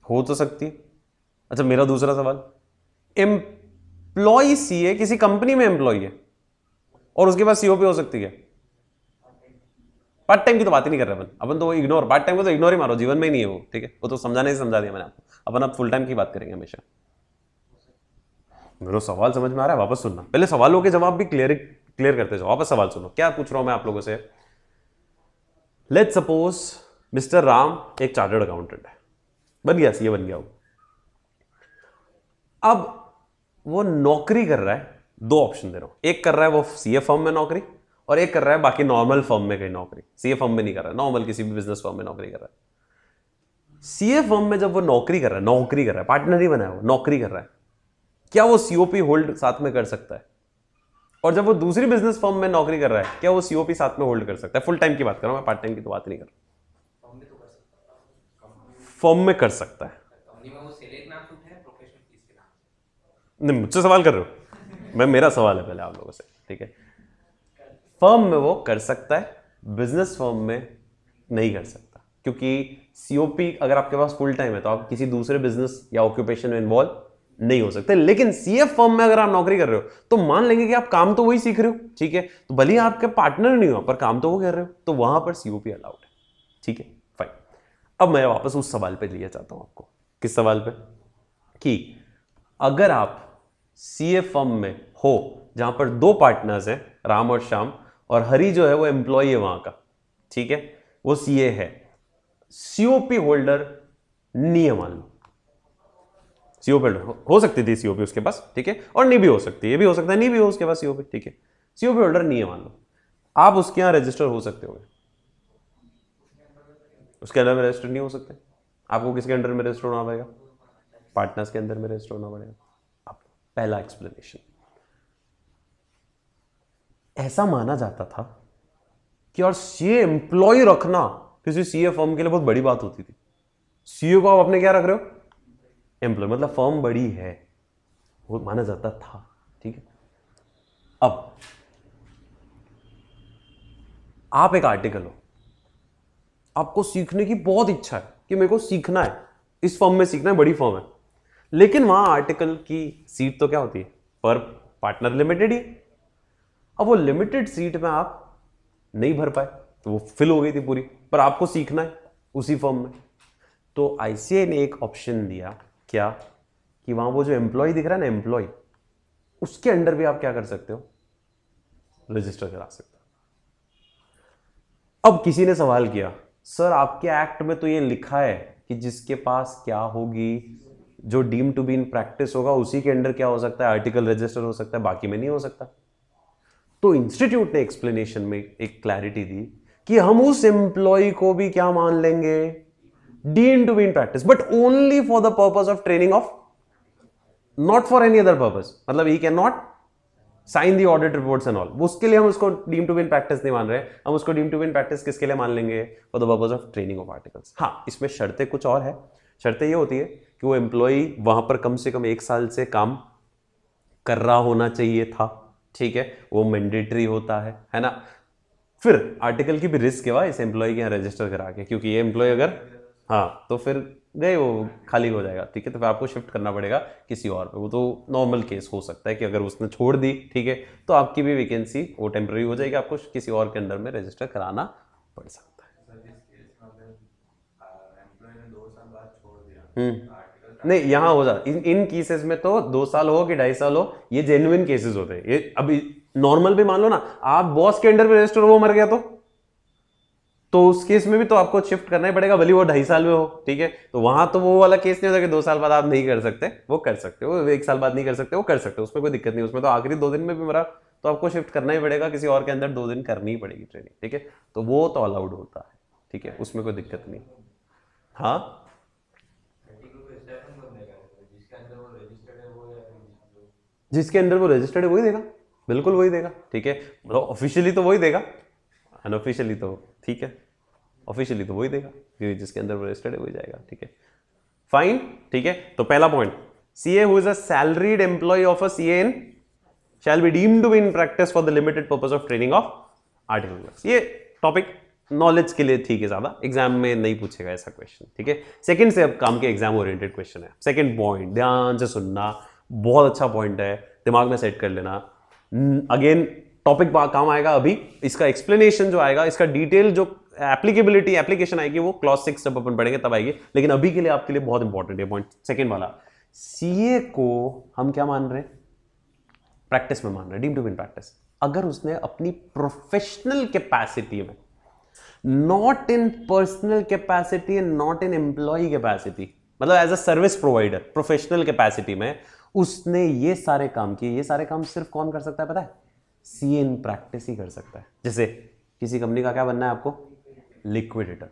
S1: हो तो सकती है। अच्छा, मेरा दूसरा सवाल, एम्प्लॉय सीए किसी कंपनी में एम्प्लॉय है और उसके पास सीओपी हो सकती है, पार्ट टाइम की तो बात ही नहीं कर रहे अपन तो इग्नोर, पार्ट टाइम को तो इग्नोर ही मारो, जीवन में ही नहीं है वो। ठीक है, वो तो समझाने से समझा दिया मैंने आपको, अपन अब फुल टाइम की बात करेंगे हमेशा। मेरा सवाल समझ में आ रहा है, वापस सुनना, पहले सवालों के जवाब भी क्लियर करते जाओ। वापस सवाल सुनो, क्या पूछ रहा हूं मैं आप लोगों से। लेट्स सपोज मिस्टर राम एक चार्टर्ड अकाउंटेंट है, बन गया, सीए बन गया वो। अब वो नौकरी कर रहा है, 2 ऑप्शन दे रहा हूं, एक कर रहा है वो सीए फर्म में नौकरी, और एक कर रहा है बाकी नॉर्मल फर्म में कहीं नौकरी। सीए फर्म में नहीं कर रहा है, नॉर्मल किसी भी बिजनेस फर्म में नौकरी कर रहा है। सीए फर्म में जब वो नौकरी कर रहा है, पार्टनर ही बना है, वो नौकरी कर रहा है, क्या वो सीओपी होल्ड साथ में कर सकता है? और जब वो दूसरी बिजनेस फर्म में नौकरी कर रहा है, क्या वो सीओपी साथ में होल्ड कर सकता है? फुल टाइम की बात कर रहा हूं मैं, पार्ट टाइम की तो बात नहीं कर रहा। फर्म में कर सकता है, नहीं मुझसे सवाल कर रहे हो, मैं मेरा सवाल है पहले आप लोगों से। ठीक है, फर्म में वो कर सकता है, बिजनेस फर्म में नहीं कर सकता, क्योंकि सीओपी अगर आपके पास फुल टाइम है तो आप किसी दूसरे बिजनेस या ऑक्यूपेशन में इन्वॉल्व नहीं हो सकते। लेकिन सीएफ फर्म में अगर आप नौकरी कर रहे हो तो मान लेंगे कि आप काम तो वही सीख रहे हो। ठीक है, तो भले ही आपके पार्टनर नहीं हो पर काम तो वो कर रहे हो, तो वहां पर सीओपी अलाउड है। ठीक है, फाइन। अब मैं वापस उस सवाल पे लिया चाहता हूं आपको। किस सवाल पे? कि अगर आप सीए फर्म में हो जहां पर 2 पार्टनर्स हैं, राम और श्याम, और हरी जो है वो एम्प्लॉय है वहां का, ठीक है, वो सीए है, सीओपी होल्डर नहीं है मान लो, सीओपी होल्डर हो सकती थी सीओपी उसके पास, ठीक है, और नहीं भी हो सकती, ये भी हो सकता है नहीं भी हो उसके पास सीओपी, ठीक है, सीओपी होल्डर नहीं है मान लो, आप उसके यहां रजिस्टर हो सकते हो, उसके अंडर में रजिस्टर नहीं हो सकते। आपको किसके अंडर में रजिस्टर होना पड़ेगा? पार्टनर्स के अंदर में रजिस्टर होना पड़ेगा। अब पहला एक्सप्लेनेशन, ऐसा माना जाता था कि यार सीए एम्प्लॉय रखना किसी सीए फर्म के लिए बहुत बड़ी बात होती थी। सीए को आप अपने क्या रख रहे हो? एम्प्लॉय, मतलब फर्म बड़ी है, वो माना जाता था। ठीक है, अब आप एक आर्टिकल हो, आपको सीखने की बहुत इच्छा है कि मेरे को सीखना है, इस फर्म में सीखना है, बड़ी फर्म है, लेकिन वहां आर्टिकल की सीट तो क्या होती है? पर पार्टनर लिमिटेड ही। अब वो लिमिटेड सीट में आप नहीं भर पाए तो वो फिल हो गई थी पूरी, पर आपको सीखना है उसी फर्म में। तो आईसीआई ने एक ऑप्शन दिया, क्या कि वहां वो जो एम्प्लॉय दिख रहा है ना, एम्प्लॉय, उसके अंडर भी आप क्या कर सकते हो, रजिस्टर करा सकते हो। अब किसी ने सवाल किया, सर आपके एक्ट में तो ये लिखा है कि जिसके पास क्या होगी, जो deem to be in practice होगा उसी के अंडर क्या हो सकता है, आर्टिकल रजिस्टर हो सकता है, बाकी में नहीं हो सकता। तो इंस्टीट्यूट ने एक्सप्लेनेशन में एक क्लैरिटी दी कि हम उस एम्प्लॉय को भी क्या मान लेंगे, deem to be in practice, but only for the purpose of training of, not for any other purpose. मतलब he can not sign the audit reports and all, उसके लिए हम उसको deem to be in practice नहीं मान रहे। हम उसको deem to be in practice किसके लिए मान लेंगे, for the purpose of training of articles. हाँ, इसमें शर्तें कुछ और है। शर्तें ये होती है कि वो एम्प्लॉय वहां पर कम से कम 1 साल से काम कर रहा होना चाहिए था, ठीक है, वो मैंडेटरी होता है ना। फिर आर्टिकल की भी रिस्क है वह इस एम्प्लॉय के यहाँ रजिस्टर करा के, क्योंकि ये एम्प्लॉय अगर, हाँ, तो फिर गए वो खाली हो जाएगा, ठीक है, तो फिर आपको शिफ्ट करना पड़ेगा किसी और पे। वो तो नॉर्मल केस हो सकता है कि अगर उसने छोड़ दी, ठीक है, तो आपकी भी वैकेंसी वो टेम्पररी हो जाएगी, आपको किसी और के अंडर में रजिस्टर कराना पड़ सकता है। नहीं, यहाँ हो जाता इन केसेस में तो 2 साल हो कि 2.5 साल हो, ये जेन्युइन केसेस होते हैं। ये अभी नॉर्मल भी मान लो ना, आप बॉस के अंडर में रजिस्टर, वो मर गया तो उस केस में भी तो आपको शिफ्ट करना ही पड़ेगा, भले वो 2.5 साल में हो, ठीक है। तो वहां तो वो वाला केस नहीं होता कि 2 साल बाद आप नहीं कर सकते, वो कर सकते हो, 1 साल बाद नहीं कर सकते, वो कर सकते हो, उसमें कोई दिक्कत नहीं। उसमें तो आखिरी 2 दिन में भी मरा तो आपको शिफ्ट करना ही पड़ेगा, किसी और के अंदर 2 दिन करनी ही पड़ेगी ट्रेनिंग, ठीक है। तो वो तो अलाउड होता है, ठीक है, उसमें कोई दिक्कत नहीं। हाँ, जिसके अंदर वो रजिस्टर्ड है वही देगा, बिल्कुल वही देगा, ठीक है। मतलब ऑफिशियली तो वही देगा, अनऑफिशियली तो ठीक है, ऑफिशियली तो वही देगा क्योंकि जिसके अंदर वो रजिस्टर्ड है वही जाएगा, ठीक है, फाइन, ठीक है। तो पहला point, CA who is a salaried employee of a CA in shall be deemed to be in practice for the limited purpose of training of article. ये टॉपिक नॉलेज के लिए ठीक है, ज्यादा एग्जाम में नहीं पूछेगा ऐसा क्वेश्चन, ठीक है। सेकंड से अब काम के एग्जाम ओरिएंटेड क्वेश्चन है। सेकंड पॉइंट ध्यान से सुनना, बहुत अच्छा पॉइंट है, दिमाग में सेट कर लेना। अगेन टॉपिक काम आएगा अभी, इसका एक्सप्लेनेशन जो आएगा, इसका डिटेल जो एप्लीकेबिलिटी एप्लीकेशन आएगी वो क्लॉज 6 जब अपन पढ़ेंगे तब आएगी, लेकिन अभी के लिए आपके लिए बहुत इंपॉर्टेंट है पॉइंट सेकंड वाला। सीए को हम क्या मान रहे हैं, प्रैक्टिस में मान रहे हैं, deem to be in practice, अगर उसने अपनी प्रोफेशनल कैपेसिटी में, not in personal capacity and not in employ capacity, मतलब as a service provider, professional capacity में उसने ये सारे काम किए। ये सारे काम सिर्फ कौन कर सकता है पता है, सीए इन प्रैक्टिस ही कर सकता है। जैसे किसी कंपनी का क्या बनना है आपको, लिक्विडेटर,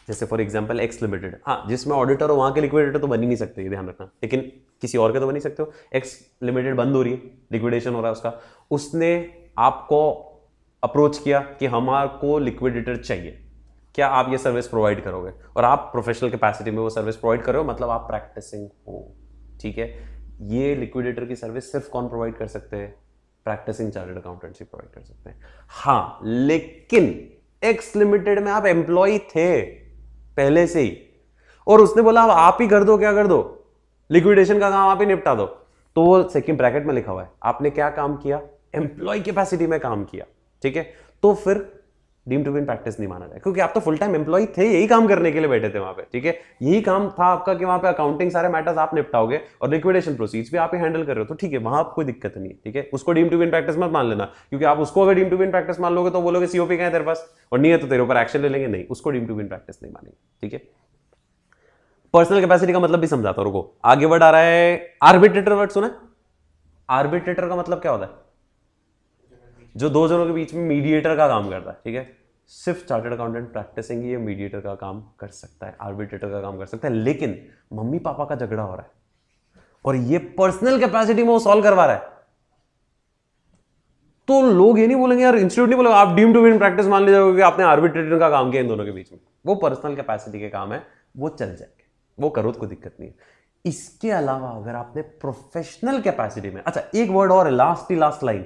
S1: जैसे फॉर एग्जांपल एक्स लिमिटेड, हाँ, जिसमें ऑडिटर हो वहां के लिक्विडेटर तो बन ही नहीं सकते, ये ध्यान रखना, लेकिन किसी और के तो बन ही सकते हो। एक्स लिमिटेड बंद हो रही है, लिक्विडेशन हो रहा है उसका, उसने आपको अप्रोच किया कि हमारे लिक्विडेटर चाहिए, क्या आप ये सर्विस प्रोवाइड करोगे, और आप प्रोफेशनल कैपेसिटी में वो सर्विस प्रोवाइड कर रहे हो, मतलब आप प्रैक्टिसिंग हो, ठीक है। ये लिक्विडेटर की सर्विस सिर्फ कौन प्रोवाइड कर सकते हैं, प्रैक्टिसिंग चार्टर्ड अकाउंटेंट्स प्रोवाइड कर सकते हैं। हाँ, लेकिन एक्स लिमिटेड में आप एम्प्लॉय थे पहले से ही, और उसने बोला अब आप ही कर दो, क्या कर दो, लिक्विडेशन का काम आप ही निपटा दो, तो वो सेकंड ब्रैकेट में लिखा हुआ है, आपने क्या काम किया, एम्प्लॉय कैपेसिटी में काम किया, ठीक है। तो फिर deem to be in practice नहीं माना जाए, क्योंकि आप तो फुल टाइम एम्प्लॉय थे, यही काम करने के लिए बैठे थे वहां पे, ठीक है। यही काम था आपका कि वहां पे अकाउंटिंग सारे मैटर्स आप निपटाओगे और लिक्विडेशन प्रोसीड्स भी आप ही हैंडल कर रहे हो, तो ठीक है, वहां कोई दिक्कत नहीं है, ठीक है। उसको deem to be in practice मत मान लेना, क्योंकि आप उसको अगर deem to be in practice मान लोगे तो बोलोगे सीओपी कहां है तेरे पास, और नहीं है तो तेरे ऊपर एक्शन ले लेंगे, नहीं, उसको deem to be in practice नहीं मानेंगे, ठीक है। पर्सनल कैपेसिटी का मतलब भी समझाता हूं, रुको, आगे वर्ड आ रहा है आर्बिट्रेटर। वर्ड सुना, आर्बिट्रेटर का मतलब क्या होता है, जो दो जनों के बीच में मीडिएटर का काम करता है, ठीक है। सिर्फ चार्टर्ड अकाउंटेंट प्रैक्टिसिंग ये मीडिएटर का काम कर सकता है, आर्बिट्रेटर का काम कर सकता है। लेकिन मम्मी पापा का झगड़ा हो रहा है और ये पर्सनल कैपेसिटी में वो सॉल्व करवा रहा है, तो लोग ये नहीं बोलेंगे यार, इंस्टीट्यूट नहीं बोलेगा आप deem to be in practice मान लीजिए क्योंकि आपने आर्बिट्रेटर का काम किया इन दोनों के बीच में। वो पर्सनल कैपेसिटी के काम है, वो चल जाएंगे, वो करो तो कोई दिक्कत नहीं है। इसके अलावा अगर आपने प्रोफेशनल कैपेसिटी में, अच्छा एक वर्ड और है, last line,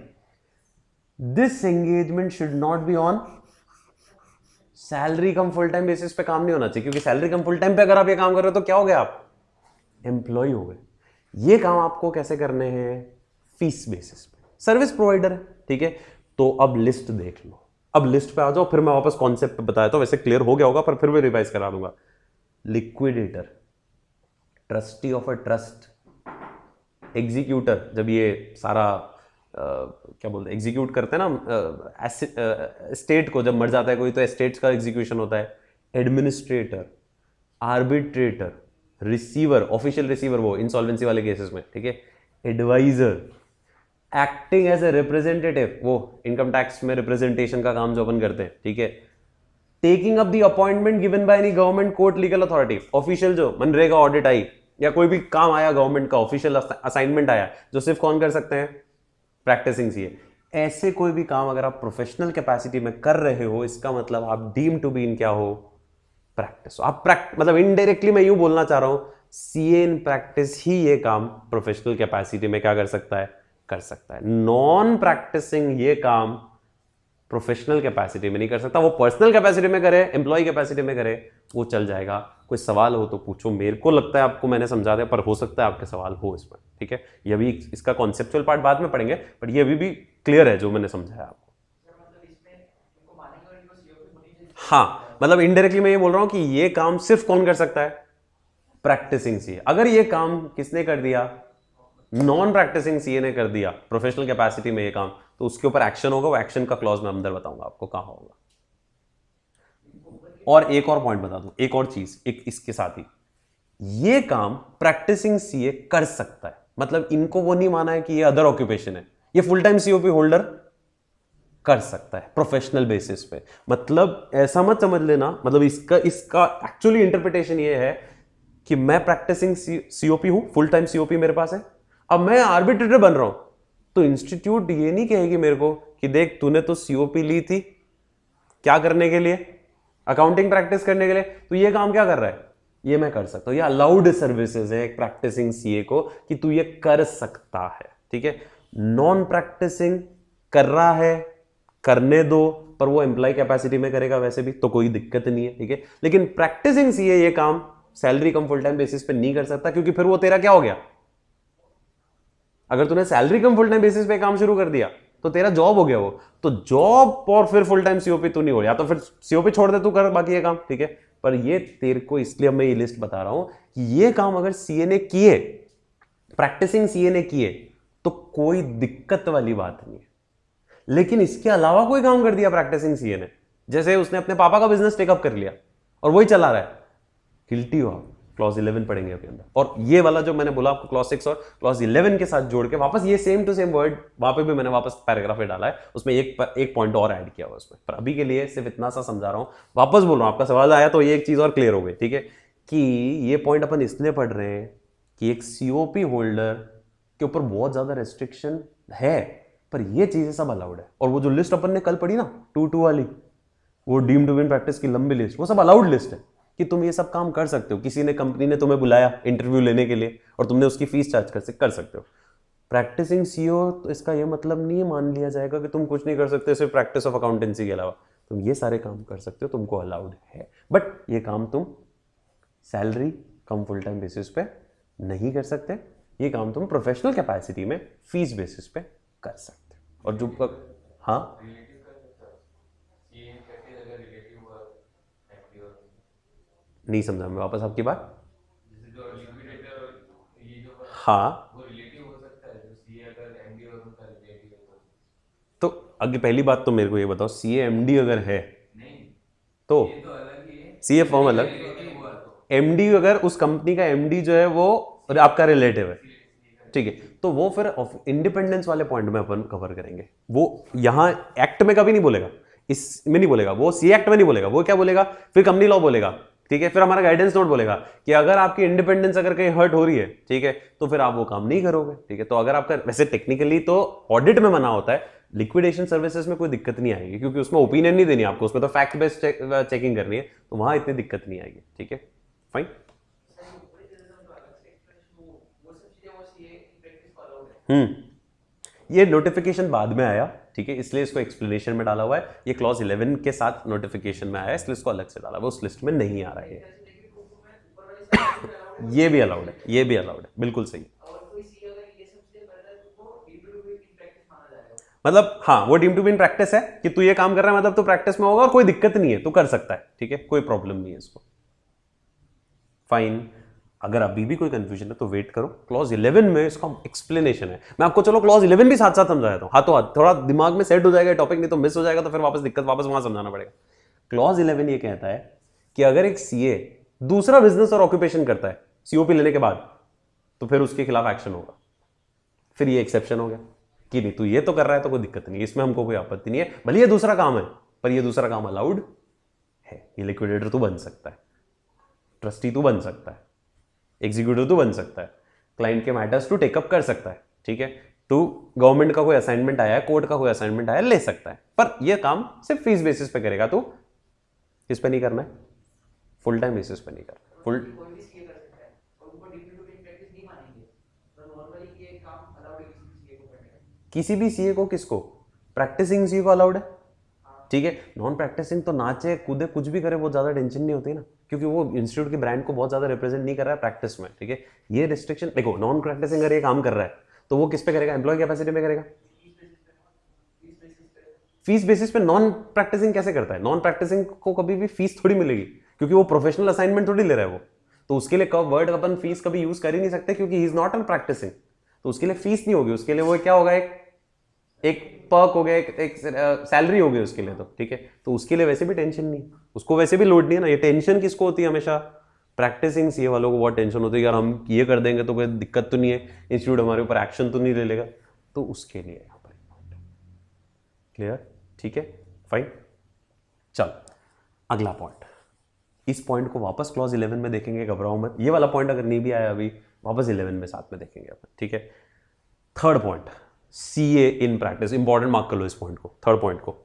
S1: this engagement should not be on salary come full time basis पे काम नहीं होना चाहिए, क्योंकि सैलरी कम फुल टाइम पे अगर आप ये काम कर रहे हो तो क्या हो गए, आप एम्प्लॉय हो गए। ये काम आपको कैसे करने हैं, फीस बेसिस पे, सर्विस प्रोवाइडर है, ठीक है। तो अब लिस्ट देख लो, अब लिस्ट पे आ जाओ, फिर मैं वापस कॉन्सेप्ट बताया तो वैसे क्लियर हो गया होगा पर फिर भी रिवाइज करा दूंगा। Liquidator, trustee of a trust, executor, जब ये सारा क्या बोलते हैं एग्जीक्यूट करते हैं ना स्टेट को, जब मर जाता है कोई तो एस्टेट्स का एग्जीक्यूशन होता है। Administrator, arbitrator, receiver, official receiver वो इंसॉल्वेंसी वाले केसेस में, ठीक है। Advisor, acting as a representative, वो इनकम टैक्स में रिप्रेजेंटेशन का काम जो अपन करते हैं, ठीक है। Taking up the appointment given by any government court legal authority, official जो मनरेगा ऑडिट आई या कोई भी काम आया गवर्नमेंट का, ऑफिशियल असाइनमेंट आया, जो सिर्फ कौन कर सकते हैं, प्रैक्टिसिंग सीए। ऐसे कोई भी काम अगर आप प्रोफेशनल कैपेसिटी में कर रहे हो, इसका मतलब आप डीम टू बी इन क्या हो, प्रैक्टिस। आप मतलब इनडायरेक्टली मैं यूं बोलना चाह रहा हूं, सीए इन प्रैक्टिस ही ये काम प्रोफेशनल कैपेसिटी में क्या कर सकता है, कर सकता है। नॉन प्रैक्टिसिंग ये काम प्रोफेशनल कैपेसिटी में नहीं कर सकता। वो पर्सनल कैपेसिटी में करे, एम्प्लॉय कैपेसिटी में करे, वो चल जाएगा। कोई सवाल हो तो पूछो, मेरे को लगता है आपको मैंने समझा दिया, पर हो सकता है आपके सवाल हो इसमें, ठीक है। ये भी इसका कॉन्सेप्चुअल पार्ट बाद में पढ़ेंगे, बट ये अभी भी क्लियर है जो मैंने समझाया आपको। हाँ, मतलब इनडायरेक्टली मैं ये बोल रहा हूं कि ये काम सिर्फ कौन कर सकता है, प्रैक्टिसिंग सीए। अगर ये काम किसने कर दिया, नॉन प्रैक्टिसिंग सीए ने कर दिया प्रोफेशनल कैपेसिटी में ये काम, तो उसके ऊपर एक्शन होगा। वो एक्शन का क्लॉज मैं अंदर बताऊंगा आपको कहां होगा। और एक और पॉइंट बता दूं, एक और चीज एक इसके साथ ही, ये काम प्रैक्टिसिंग सीए कर सकता है, मतलब इनको वो नहीं माना है कि ये अदर ऑक्यूपेशन है, ये फुल टाइम सीओपी होल्डर कर सकता है प्रोफेशनल बेसिस पे। मतलब ऐसा मत समझ लेना, मतलब इसका एक्चुअली इंटरप्रिटेशन ये है कि मैं प्रैक्टिसिंग सीओपी हूं, फुल टाइम सीओपी मेरे पास है, अब मैं आर्बिट्रेटर बन रहा हूं, तो इंस्टीट्यूट ये नहीं कहेगी मेरे को कि देख तूने तो सीओपी ली थी क्या करने के लिए, अकाउंटिंग प्रैक्टिस करने के लिए, तो ये काम क्या कर रहा है, ये मैं कर सकता हूं। ये अलाउड सर्विसेज है एक प्रैक्टिसिंग सीए को कि तू ये कर सकता है, ठीक है। नॉन प्रैक्टिसिंग कर रहा है, करने दो, पर वो एम्प्लॉय कैपेसिटी में करेगा वैसे भी, तो कोई दिक्कत नहीं है, ठीक है। लेकिन प्रैक्टिसिंग सीए ये काम सैलरी कम फुल टाइम बेसिस पे नहीं कर सकता, क्योंकि फिर वो तेरा क्या हो गया, अगर तूने सैलरी कम फुल टाइम बेसिस पे काम शुरू कर दिया तो तेरा जॉब हो गया वो, तो जॉब और फिर फुल टाइम सीओपी तू नहीं हो, या तो फिर सीओपी छोड़ दे तू कर बाकी ये काम, ठीक है। पर ये तेरे को इसलिए मैं ये लिस्ट बता रहा हूं कि ये काम अगर सीए ने किए, प्रैक्टिसिंग सीए ने किए, तो कोई दिक्कत वाली बात नहीं है। लेकिन इसके अलावा कोई काम कर दिया प्रैक्टिसिंग सीए ने, जैसे उसने अपने पापा का बिजनेस टेकअप कर लिया और वही चला रहा है, गिल्टी हो आप। क्लॉज 11 पढ़ेंगे अभी अंदर, और ये वाला जो मैंने बोला आपको क्लॉज 6 और क्लॉज 11 के साथ जोड़ के वापस ये सेम टू सेम वर्ड वहां पे भी मैंने वापस पैराग्राफ में डाला है, उसमें एक पॉइंट और ऐड किया हुआ उसमें। पर अभी के लिए सिर्फ इतना सा समझा रहा हूं, वापस बोल रहा हूं, आपका सवाल आया तो ये एक चीज और क्लियर हो गई, ठीक है। कि ये पॉइंट अपन इसलिए पढ़ रहे हैं कि एक सीओपी होल्डर के ऊपर बहुत ज्यादा रेस्ट्रिक्शन है, पर ये चीजें सब अलाउड है। और वो जो लिस्ट अपन ने कल पढ़ी ना 2-2 वाली, वो डीम टू विन प्रैक्टिस की लंबी लिस्ट, वो सब अलाउड लिस्ट है कि तुम ये सब काम कर सकते हो। किसी ने कंपनी ने तुम्हें बुलाया इंटरव्यू लेने के लिए और तुमने उसकी फीस चार्ज कर सकते हो। प्रैक्टिसिंग सीओ तो इसका ये मतलब नहीं मान लिया जाएगा कि तुम कुछ नहीं कर सकते सिर्फ प्रैक्टिस ऑफ अकाउंटेंसी के अलावा, तुम ये सारे काम कर सकते हो, तुमको अलाउड है। बट ये काम तुम सैलरी कम फुल टाइम बेसिस पे नहीं कर सकते, ये काम तुम प्रोफेशनल कैपेसिटी में फीस बेसिस पे कर सकते हो। और जो हाँ नहीं समझा मैं वापस आपकी बात। हाँ, तो आगे पहली बात तो मेरे को ये बताओ, सीए एमडी अगर है तो सीए फॉर्म अलग, एमडी अगर उस कंपनी का एमडी जो है वो आपका रिलेटिव है, ठीक है, तो वो फिर इंडिपेंडेंस वाले पॉइंट में अपन कवर करेंगे। वो यहां एक्ट में कभी नहीं बोलेगा, इसमें नहीं बोलेगा, वो सी एक्ट में नहीं बोलेगा, वो क्या बोलेगा, फिर कंपनी लॉ बोलेगा, ठीक है। फिर हमारा गाइडेंस नोट बोलेगा कि अगर आपकी इंडिपेंडेंस अगर कहीं हर्ट हो रही है, ठीक है, तो फिर आप वो काम नहीं करोगे, ठीक है। तो अगर आपका वैसे टेक्निकली तो ऑडिट में मना होता है, लिक्विडेशन सर्विसेज में कोई दिक्कत नहीं आएगी, क्योंकि उसमें ओपिनियन नहीं देनी आपको, उसमें तो फैक्ट बेस्ड चेकिंग करनी है, तो वहां इतनी दिक्कत नहीं आएगी, ठीक है, फाइन। ये नोटिफिकेशन बाद में आया, ठीक है, इसलिए इसको एक्सप्लेनेशन में डाला हुआ है। ये क्लॉज 11 के साथ नोटिफिकेशन में आया, इसलिए इसको अलग से डाला हुआ, उस लिस्ट में नहीं आ रहा है। ये भी अलाउड है, ये भी अलाउड है, बिल्कुल सही। मतलब हाँ वो deem to be in practice है कि तू ये काम कर रहा है, मतलब तू प्रैक्टिस में होगा और कोई दिक्कत नहीं है, तू कर सकता है, ठीक है, कोई प्रॉब्लम नहीं है इसको। फाइन। अगर अभी भी कोई कंफ्यूजन है तो वेट करो, क्लॉज 11 में इसका एक्सप्लेनेशन है। मैं आपको चलो क्लॉज 11 भी साथ साथ समझा देता हूं, हाथों हाथ, थोड़ा दिमाग में सेट हो जाएगा टॉपिक, नहीं तो मिस हो जाएगा तो फिर वापस दिक्कत, वापस वहां समझाना पड़ेगा। क्लॉज 11 ये कहता है कि अगर एक सीए दूसरा बिजनेस और ऑक्यूपेशन करता है सीओपी लेने के बाद, तो फिर उसके खिलाफ एक्शन होगा। फिर ये एक्सेप्शन हो गया कि नहीं तू ये तो कर रहा है तो कोई दिक्कत नहीं, इसमें हमको कोई आपत्ति नहीं है, भले ये दूसरा काम है पर ये दूसरा काम अलाउड है। ये लिक्विडेटर तू बन सकता है, ट्रस्टी तू बन सकता है, एग्जीक्यूटिव तू बन सकता है, क्लाइंट के मैटर्स तू टेकअप कर सकता है, ठीक है, तू गवर्नमेंट का कोई असाइनमेंट आया है, कोर्ट का कोई असाइनमेंट आया ले सकता है, पर ये काम सिर्फ फीस बेसिस पे करेगा, तू किस पे नहीं करना है, फुल टाइम बेसिस पे नहीं करना। फुल किसी भी सीए को, किसको, प्रैक्टिसिंग सीए को अलाउड है, ठीक है। नॉन प्रैक्टिसिंग तो नाचे कूदे कुछ भी करे, बहुत ज्यादा टेंशन नहीं होती ना, क्योंकि वो इंस्टीट्यूट के ब्रांड को बहुत ज्यादा रिप्रेजेंट नहीं कर रहा है प्रैक्टिस में, ठीक है। ये रिस्ट्रिक्शन देखो, नॉन प्रैक्टिसिंग अगर ये काम कर रहा है तो वो किस पे करेगा, एम्प्लॉय कैपेसिटी में करेगा, फीस बेसिस पे। नॉन प्रैक्टिसिंग कैसे करता है, नॉन प्रैक्टिसिंग को कभी भी फीस थोड़ी मिलेगी, क्योंकि वो प्रोफेशनल असाइनमेंट थोड़ी ले रहा है वो, तो उसके लिए वर्ड अपन फीस कभी यूज कर ही नहीं सकते, क्योंकि he is not an practicing, तो उसके लिए फीस नहीं होगी, उसके लिए वो क्या होगा, एक पर्क हो गया, एक सैलरी हो गई उसके लिए, तो ठीक है। तो उसके लिए वैसे भी टेंशन नहीं, उसको वैसे भी लोड नहीं है ना। ये टेंशन किसको होती है हमेशा, प्रैक्टिसिंग सीए वालों को बहुत टेंशन होती है, यार हम ये कर देंगे तो कोई दिक्कत तो नहीं है, इंस्टीट्यूट हमारे ऊपर एक्शन तो नहीं ले लेगा, तो उसके लिए यहाँ पर क्लियर, ठीक है, फाइन। चल अगला पॉइंट, इस पॉइंट को वापस क्लॉज 11 में देखेंगे, घबराओ मत, ये वाला पॉइंट अगर नहीं भी आया अभी वापस 11 में साथ में देखेंगे अपन, ठीक है। Third point, CA in practice, important mark कर लो इस पॉइंट को, थर्ड पॉइंट को,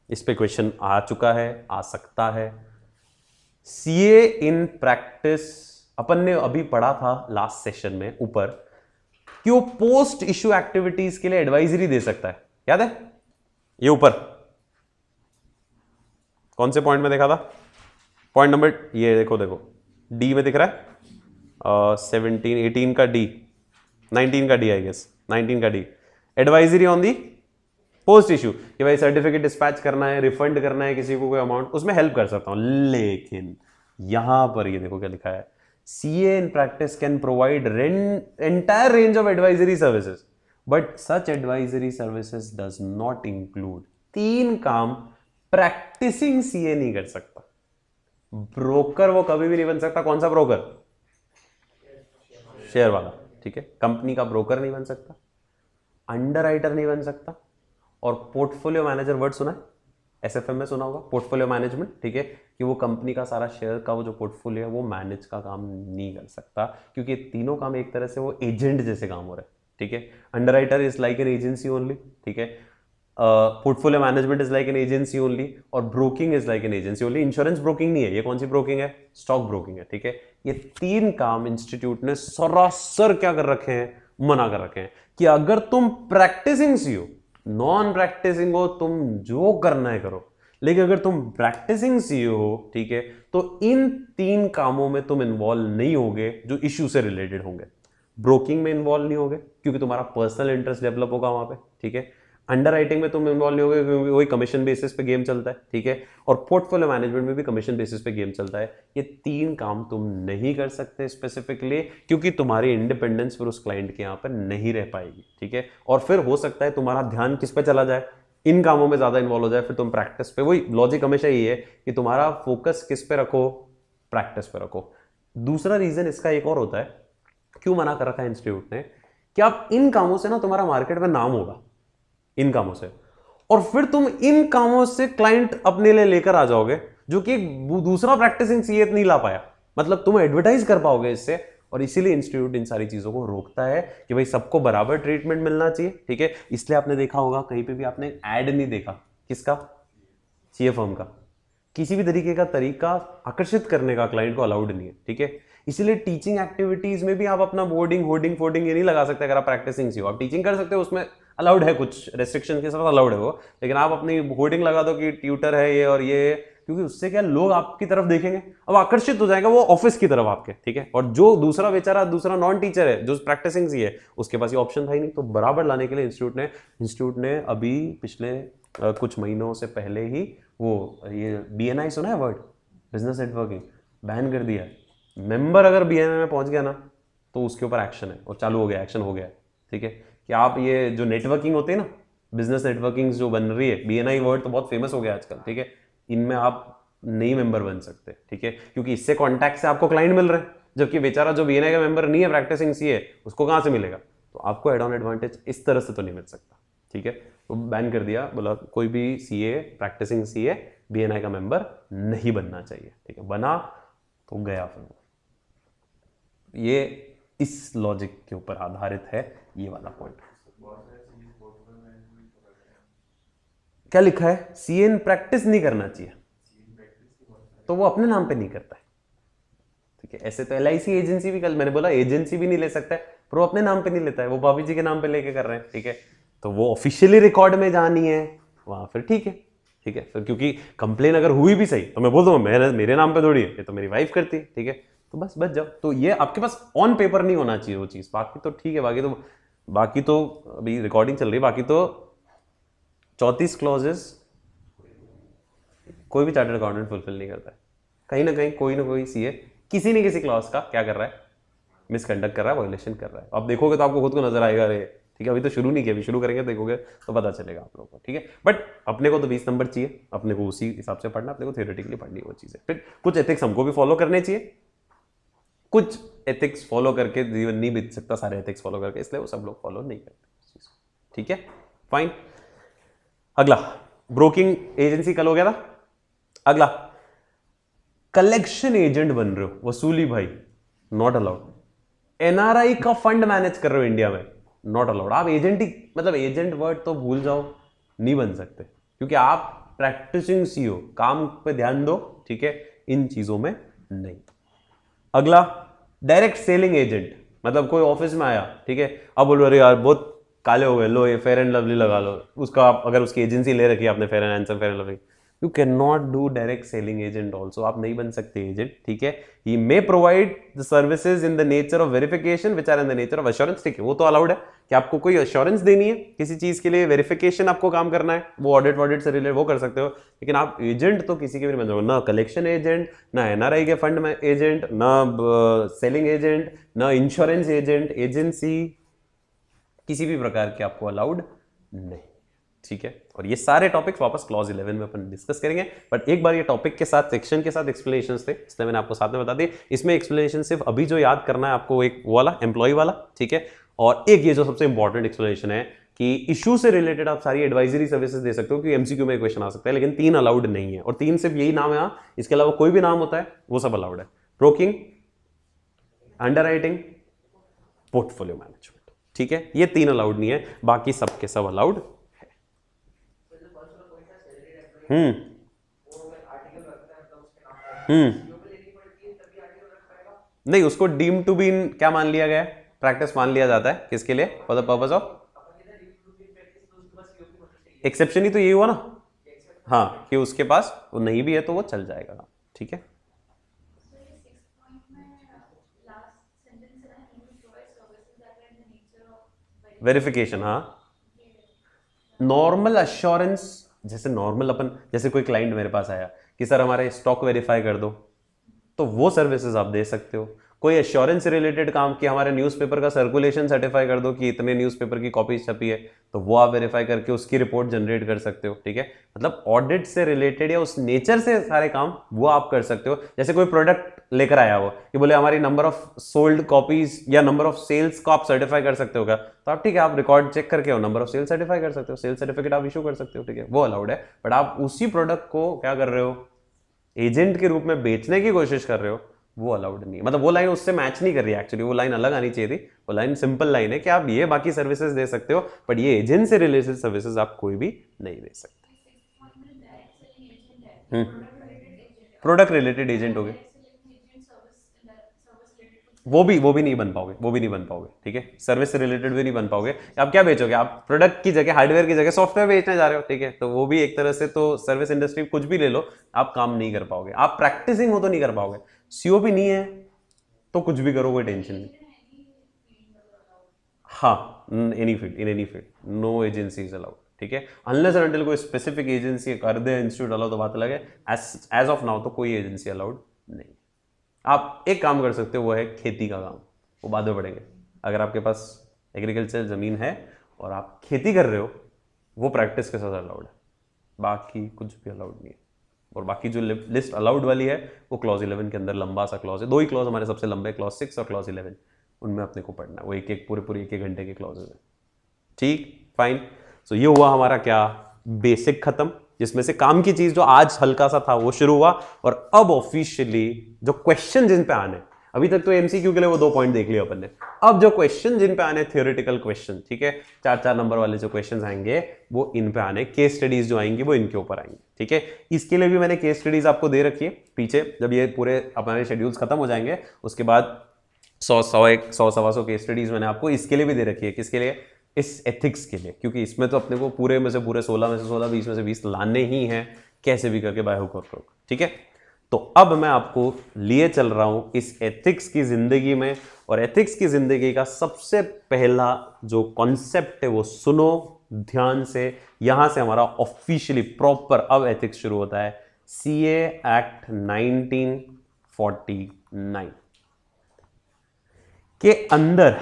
S1: इस पे क्वेश्चन आ चुका है, आ सकता है। सीए इन प्रैक्टिस अपन ने अभी पढ़ा था लास्ट सेशन में ऊपर कि वो पोस्ट इश्यू एक्टिविटीज के लिए एडवाइजरी दे सकता है, याद है ये ऊपर कौन से पॉइंट में देखा था, पॉइंट नंबर ये देखो डी में दिख रहा है, 17 18 का डी, 19 का डी, आई गेस 19 का D, advisory on the post issue, कि भाई सर्टिफिकेट डिस्पैच करना है, रिफंड करना है किसी को कोई अमाउंट, उसमें हेल्प कर सकता हूं। लेकिन यहां पर ये देखो क्या लिखा है, CA in practice can provide entire range of advisory services, but such advisory services does not include, तीन काम प्रैक्टिसिंग सीए नहीं कर सकता। ब्रोकर वो कभी भी नहीं बन सकता, कौन सा ब्रोकर, शेयर वाला, ठीक है, कंपनी का ब्रोकर नहीं बन सकता, अंडरराइटर नहीं बन सकता, और पोर्टफोलियो मैनेजर वर्ड सुना है, एसएफएम में सुना होगा, पोर्टफोलियो मैनेजमेंट, ठीक है, कि वो कंपनी का सारा शेयर का वो जो पोर्टफोलियो है वो मैनेज का काम नहीं कर सकता, क्योंकि तीनों काम एक तरह से वो एजेंट जैसे काम हो रहे हैं, ठीक है। Underwriter is like an agency only, ठीक है, portfolio management is like an agency only, और broking is like an agency only. Insurance broking नहीं है, ये कौन सी ब्रोकिंग है, स्टॉक ब्रोकिंग है, ठीक है। ये तीन काम इंस्टीट्यूट ने सरासर क्या कर रखे हैं, मना कर रखे हैं कि अगर तुम प्रैक्टिसिंग सी हो, नॉन प्रैक्टिसिंग हो, तुम जो करना है करो, लेकिन अगर तुम प्रैक्टिसिंग सी हो, ठीक है, तो इन तीन कामों में तुम इन्वॉल्व नहीं होगे जो इश्यू से रिलेटेड होंगे। ब्रोकिंग में इन्वॉल्व नहीं होगे क्योंकि तुम्हारा पर्सनल इंटरेस्ट डेवलप होगा वहां पे, ठीक है। अंडर राइटिंग में तुम इन्वॉल्व नहीं होगे क्योंकि वही कमीशन बेसिस पे गेम चलता है, ठीक है। और पोर्टफोलियो मैनेजमेंट में भी कमीशन बेसिस पे गेम चलता है। ये तीन काम तुम नहीं कर सकते स्पेसिफिकली, क्योंकि तुम्हारी इंडिपेंडेंस फिर उस क्लाइंट के यहाँ पर नहीं रह पाएगी, ठीक है। और फिर हो सकता है तुम्हारा ध्यान किस पे चला जाए, इन कामों में ज्यादा इन्वॉल्व हो जाए, फिर तुम प्रैक्टिस पे, वही लॉजिक हमेशा यही है कि तुम्हारा फोकस किस पे रखो, प्रैक्टिस पे रखो। दूसरा रीजन इसका एक और होता है, क्यों मना कर रखा है इंस्टीट्यूट ने, कि आप इन कामों से ना तुम्हारा मार्केट में नाम होगा, इन कामों से, और फिर तुम इन कामों से क्लाइंट अपने लिए लेकर आ जाओगे जो कि दूसरा प्रैक्टिसिंग सीए नहीं ला पाया, मतलब तुम एडवर्टाइज कर पाओगे इससे। और इसीलिए इंस्टीट्यूट इन सारी चीजों को रोकता है कि भाई सबको बराबर ट्रीटमेंट मिलना चाहिए, ठीक है। इसलिए आपने देखा होगा कहीं पे भी आपने ऐड नहीं देखा, किसका, सीए फर्म का, किसी भी तरीके का तरीका आकर्षित करने का क्लाइंट को अलाउड नहीं है, ठीक है। इसीलिए टीचिंग एक्टिविटीज में भी आप अपना बोर्डिंग होर्डिंग फोर्डिंग ये नहीं लगा सकते अगर आप प्रैक्टिसिंग सी हो। आप टीचिंग कर सकते हो, उसमें अलाउड है, कुछ रेस्ट्रिक्शन के साथ अलाउड है वो, लेकिन आप अपनी होर्डिंग लगा दो कि ट्यूटर है ये और ये, क्योंकि उससे क्या लोग आपकी तरफ देखेंगे, अब आकर्षित हो जाएगा वो ऑफिस की तरफ आपके, ठीक है। और जो दूसरा बेचारा दूसरा नॉन टीचर है जो प्रैक्टिसिंग सी है, उसके पास ये ऑप्शन था ही नहीं। तो बराबर लाने के लिए इंस्टीट्यूट ने अभी पिछले कुछ महीनों से पहले ही वो ये BNI सुना है वर्ड, बिजनेस नेटवर्किंग, बैन कर दिया। मेंबर अगर BNI में पहुंच गया ना तो उसके ऊपर एक्शन है, और चालू हो गया, एक्शन हो गया, ठीक है। कि आप ये जो नेटवर्किंग होती है ना, बिजनेस नेटवर्किंग जो बन रही है, BNI वर्ड तो बहुत फेमस हो गया आजकल, ठीक है। इनमें आप नई मेंबर बन सकते हैं, ठीक है, क्योंकि इससे कॉन्टैक्ट से आपको क्लाइंट मिल रहे हैं, जबकि बेचारा जो BNI का मेंबर नहीं है, प्रैक्टिसिंग CA, उसको कहां से मिलेगा। तो आपको एड ऑन एडवांटेज इस तरह से तो नहीं मिल सकता, ठीक है। तो बैन कर दिया, बोला कोई भी CA, प्रैक्टिसिंग CA BNI का मेंबर नहीं बनना चाहिए, ठीक है। बना तो गया फिर वो। ये इस लॉजिक के ऊपर आधारित है ये वाला पॉइंट। क्या लिखा है, CA प्रैक्टिस नहीं करना चाहिए, तो वो अपने नाम पे नहीं करता है, ठीक है। ऐसे तो LIC एजेंसी भी, कल मैंने बोला एजेंसी भी नहीं ले सकता है, पर वो अपने नाम पे नहीं लेता है, वो भाभी जी के नाम पे लेके कर रहे हैं, ठीक है। तो वो ऑफिशियली रिकॉर्ड में जानी है वहां, फिर ठीक है, ठीक है। फिर क्योंकि कंप्लेन अगर हुई भी सही तो मैं बोल दूंगा मेरे नाम पे थोड़ी है, ये तो मेरी वाइफ करती है, ठीक है। तो बस बच जाओ। तो ये आपके पास ऑन पेपर नहीं होना चाहिए वो चीज, बाकी तो ठीक है। बाकी तो अभी रिकॉर्डिंग चल रही है, बाकी तो 34 क्लॉजेस कोई भी चार्टर्ड अकाउंटेंट फुलफिल नहीं करता है। कहीं ना कहीं कोई ना कोई CA किसी न किसी क्लॉज का क्या कर रहा है, मिसकंडक्ट कर रहा है, वायलेशन कर रहा है। आप देखोगे तो आपको खुद को नजर आएगा, अरे ठीक है, अभी तो शुरू नहीं किया, अभी शुरू करेंगे देखोगे तो पता चलेगा आप लोगों को, ठीक है। बट अपने को तो 20 नंबर चाहिए, अपने को उसी हिसाब से पढ़ना, अपने को थियोरेटिकली पढ़नी वो चीज़ें। फिर कुछ एथिक्स हमको भी फॉलो करने चाहिए, कुछ एथिक्स फॉलो करके जीवन नहीं बीत सकता, सारे एथिक्स फॉलो करके, इसलिए वो सब लोग फॉलो नहीं करते, ठीक है, फाइन। अगला ब्रोकिंग एजेंसी कल हो गया था। अगला कलेक्शन एजेंट बन रहे हो, वसूली भाई, नॉट अलाउड। NRI का फंड मैनेज कर रहे हो इंडिया में, नॉट अलाउड। आप एजेंट ही, मतलब एजेंट वर्ड तो भूल जाओ, नहीं बन सकते, क्योंकि आप प्रैक्टिसिंग CEO, काम पे ध्यान दो, ठीक है, इन चीजों में नहीं। अगला डायरेक्ट सेलिंग एजेंट, मतलब कोई ऑफिस में आया, ठीक है, अब बोलो अरे यार बहुत काले हो गए, लो ये फेयर एंड लवली लगा लो, उसका आप अगर उसकी एजेंसी ले रखी है आपने, fair and handsome, fair and lovely, you can not do direct selling agent also, आप नहीं बन सकते एजेंट, ठीक है। He may provide the services in the nature of verification which are in the nature of assurance, ठीक है, वो तो अलाउड है कि आपको कोई अश्योरेंस देनी है किसी चीज के लिए, वेरिफिकेशन आपको काम करना है, वो ऑडिट से रिलेटेड वो कर सकते हो, लेकिन आप एजेंट तो किसी के भी नहीं बन सकते, ना कलेक्शन एजेंट, ना NRI के फंड में एजेंट, ना सेलिंग एजेंट, ना इंश्योरेंस एजेंट, एजेंसी किसी भी प्रकार के आपको अलाउड नहीं, ठीक है। और ये सारे टॉपिक्स वापस क्लॉज 11 में अपन डिस्कस करेंगे, बट एक बार ये टॉपिक के साथ, सेक्शन के साथ एक्सप्लेनेशंस थे, इसलिए मैंने आपको साथ में बता दी। इसमें एक्सप्लेनेशन सिर्फ अभी जो याद करना है आपको, एक वो वाला एम्प्लॉय वाला, ठीक है, और एक ये जो सबसे इंपॉर्टेंट एक्सप्लेनेशन है कि इशू से रिलेटेड आप सारी एडवाइजरी सर्विसेज दे सकते हो, कि MCQ में क्वेश्चन आ सकता है, लेकिन 3 अलाउड नहीं है, और 3 सिर्फ यही नाम है, इसके अलावा कोई भी नाम होता है वो सब अलाउड है। ब्रोकिंग, अंडरराइटिंग, पोर्टफोलियो मैनेजमेंट, ठीक है, ये 3 अलाउड नहीं है, बाकी सबके सब अलाउड है। नहीं, उसको डीम टू बी क्या मान लिया गया है, प्रैक्टिस मान लिया जाता है, किसके लिए, for the purpose of exception ही तो यही हुआ ना, हाँ, कि उसके पास वो नहीं भी है तो वो चल जाएगा, ठीक है। वेरिफिकेशन, हाँ, नॉर्मल अश्योरेंस, जैसे नॉर्मल अपन, जैसे कोई क्लाइंट मेरे पास आया कि सर हमारे स्टॉक वेरीफाई कर दो, तो वो सर्विसेज आप दे सकते हो। कोई एश्योरेंस से रिलेटेड काम कि हमारे न्यूज़पेपर का सर्कुलेशन सर्टिफाई कर दो कि इतने न्यूज़पेपर की कॉपीज छपी है, तो वो आप वेरीफाई करके उसकी रिपोर्ट जनरेट कर सकते हो, ठीक है। मतलब ऑडिट से रिलेटेड या उस नेचर से सारे काम वो आप कर सकते हो। जैसे कोई प्रोडक्ट लेकर आया हो कि बोले हमारी नंबर ऑफ सोल्ड कॉपीज या नंबर ऑफ सेल्स को आप सर्टिफाई कर सकते हो क्या, तो आप ठीक है, आप रिकॉर्ड चेक करके नंबर ऑफ सेल्स सर्टिफाई कर सकते हो, सेल्स सर्टिफिकेट आप इशू कर सकते हो, ठीक है, वो अलाउड है। बट आप उसी प्रोडक्ट को क्या कर रहे हो, एजेंट के रूप में बेचने की कोशिश कर रहे हो, वो अलाउड नहीं है। मतलब वो लाइन उससे मैच नहीं कर रही है, एक्चुअली वो लाइन अलग आनी चाहिए थी। वो लाइन सिंपल लाइन है कि आप ये बाकी सर्विसेज दे सकते हो, बट ये एजेंट से रिलेटेड सर्विसेज आप कोई भी नहीं दे सकते। प्रोडक्ट रिलेटेड एजेंट हो गए, वो भी नहीं बन पाओगे, वो भी नहीं बन पाओगे, ठीक है। सर्विस से रिलेटेड भी नहीं बन पाओगे। आप क्या बेचोगे, आप प्रोडक्ट की जगह, हार्डवेयर की जगह सॉफ्टवेयर बेचने जा रहे हो, ठीक है। तो वो भी एक तरह से, तो सर्विस इंडस्ट्री कुछ भी ले लो, आप काम नहीं कर पाओगे। आप प्रैक्टिसिंग हो तो नहीं कर पाओगे। सीओपी नहीं है तो कुछ भी करो, कोई टेंशन नहीं। हाँ, any field, in any field no agency is allowed, ठीक है। अनलेस एंड अनटिल कोई स्पेसिफिक एजेंसी कर दे, इंस्टीट्यूट अलाउ, तो बात अलग है। एज ऑफ नाउ तो कोई एजेंसी अलाउड नहीं। आप एक काम कर सकते हो, वो है खेती का काम, वो बाद में पढ़ेंगे। अगर आपके पास एग्रीकल्चर ज़मीन है और आप खेती कर रहे हो, वो प्रैक्टिस के साथ अलाउड है, बाकी कुछ भी अलाउड नहीं है। और बाकी जो लिस्ट अलाउड वाली है वो क्लॉज 11 के अंदर लंबा सा क्लॉज है। दो ही क्लॉज हमारे सबसे लंबे, क्लॉज 6 और क्लॉज 11, उनमें अपने को पढ़ना है। वो एक एक पूरे एक घंटे के क्लॉजेज है, ठीक, फाइन। सो ये हुआ हमारा क्या, बेसिक खत्म, जिसमें से काम की चीज जो आज हल्का सा था वो शुरू हुआ। और अब ऑफिशियली जो क्वेश्चन जिन पे आने, अभी तक तो एमसीक्यू के लिए वो 2 पॉइंट देख लिया अपन ने। अब जो क्वेश्चन जिन पे आने, थियोरेटिकल क्वेश्चन, ठीक है, 4-4 नंबर वाले जो क्वेश्चन आएंगे वो इन पे आने। केस स्टडीज जो आएंगी वो इनके ऊपर आएंगी, ठीक है। इसके लिए भी मैंने केस स्टडीज आपको दे रखी है पीछे। जब ये पूरे अपने शेड्यूल्स खत्म हो जाएंगे उसके बाद 100-100 केस स्टडीज मैंने आपको इसके लिए भी दे रखी है। किसके लिए, इस एथिक्स के लिए, क्योंकि इसमें तो अपने को पूरे में से पूरे 16 में से 16, 20 में से 20 लाने ही हैं, कैसे भी करके, बाय हुक और क्रुक, ठीक है। तो अब मैं आपको लिए चल रहा हूं इस एथिक्स की जिंदगी में, और एथिक्स की जिंदगी का सबसे पहला जो कॉन्सेप्ट है वो सुनो ध्यान से। यहां से हमारा ऑफिशियली प्रॉपर अब एथिक्स शुरू होता है। सीए एक्ट 1949 के अंदर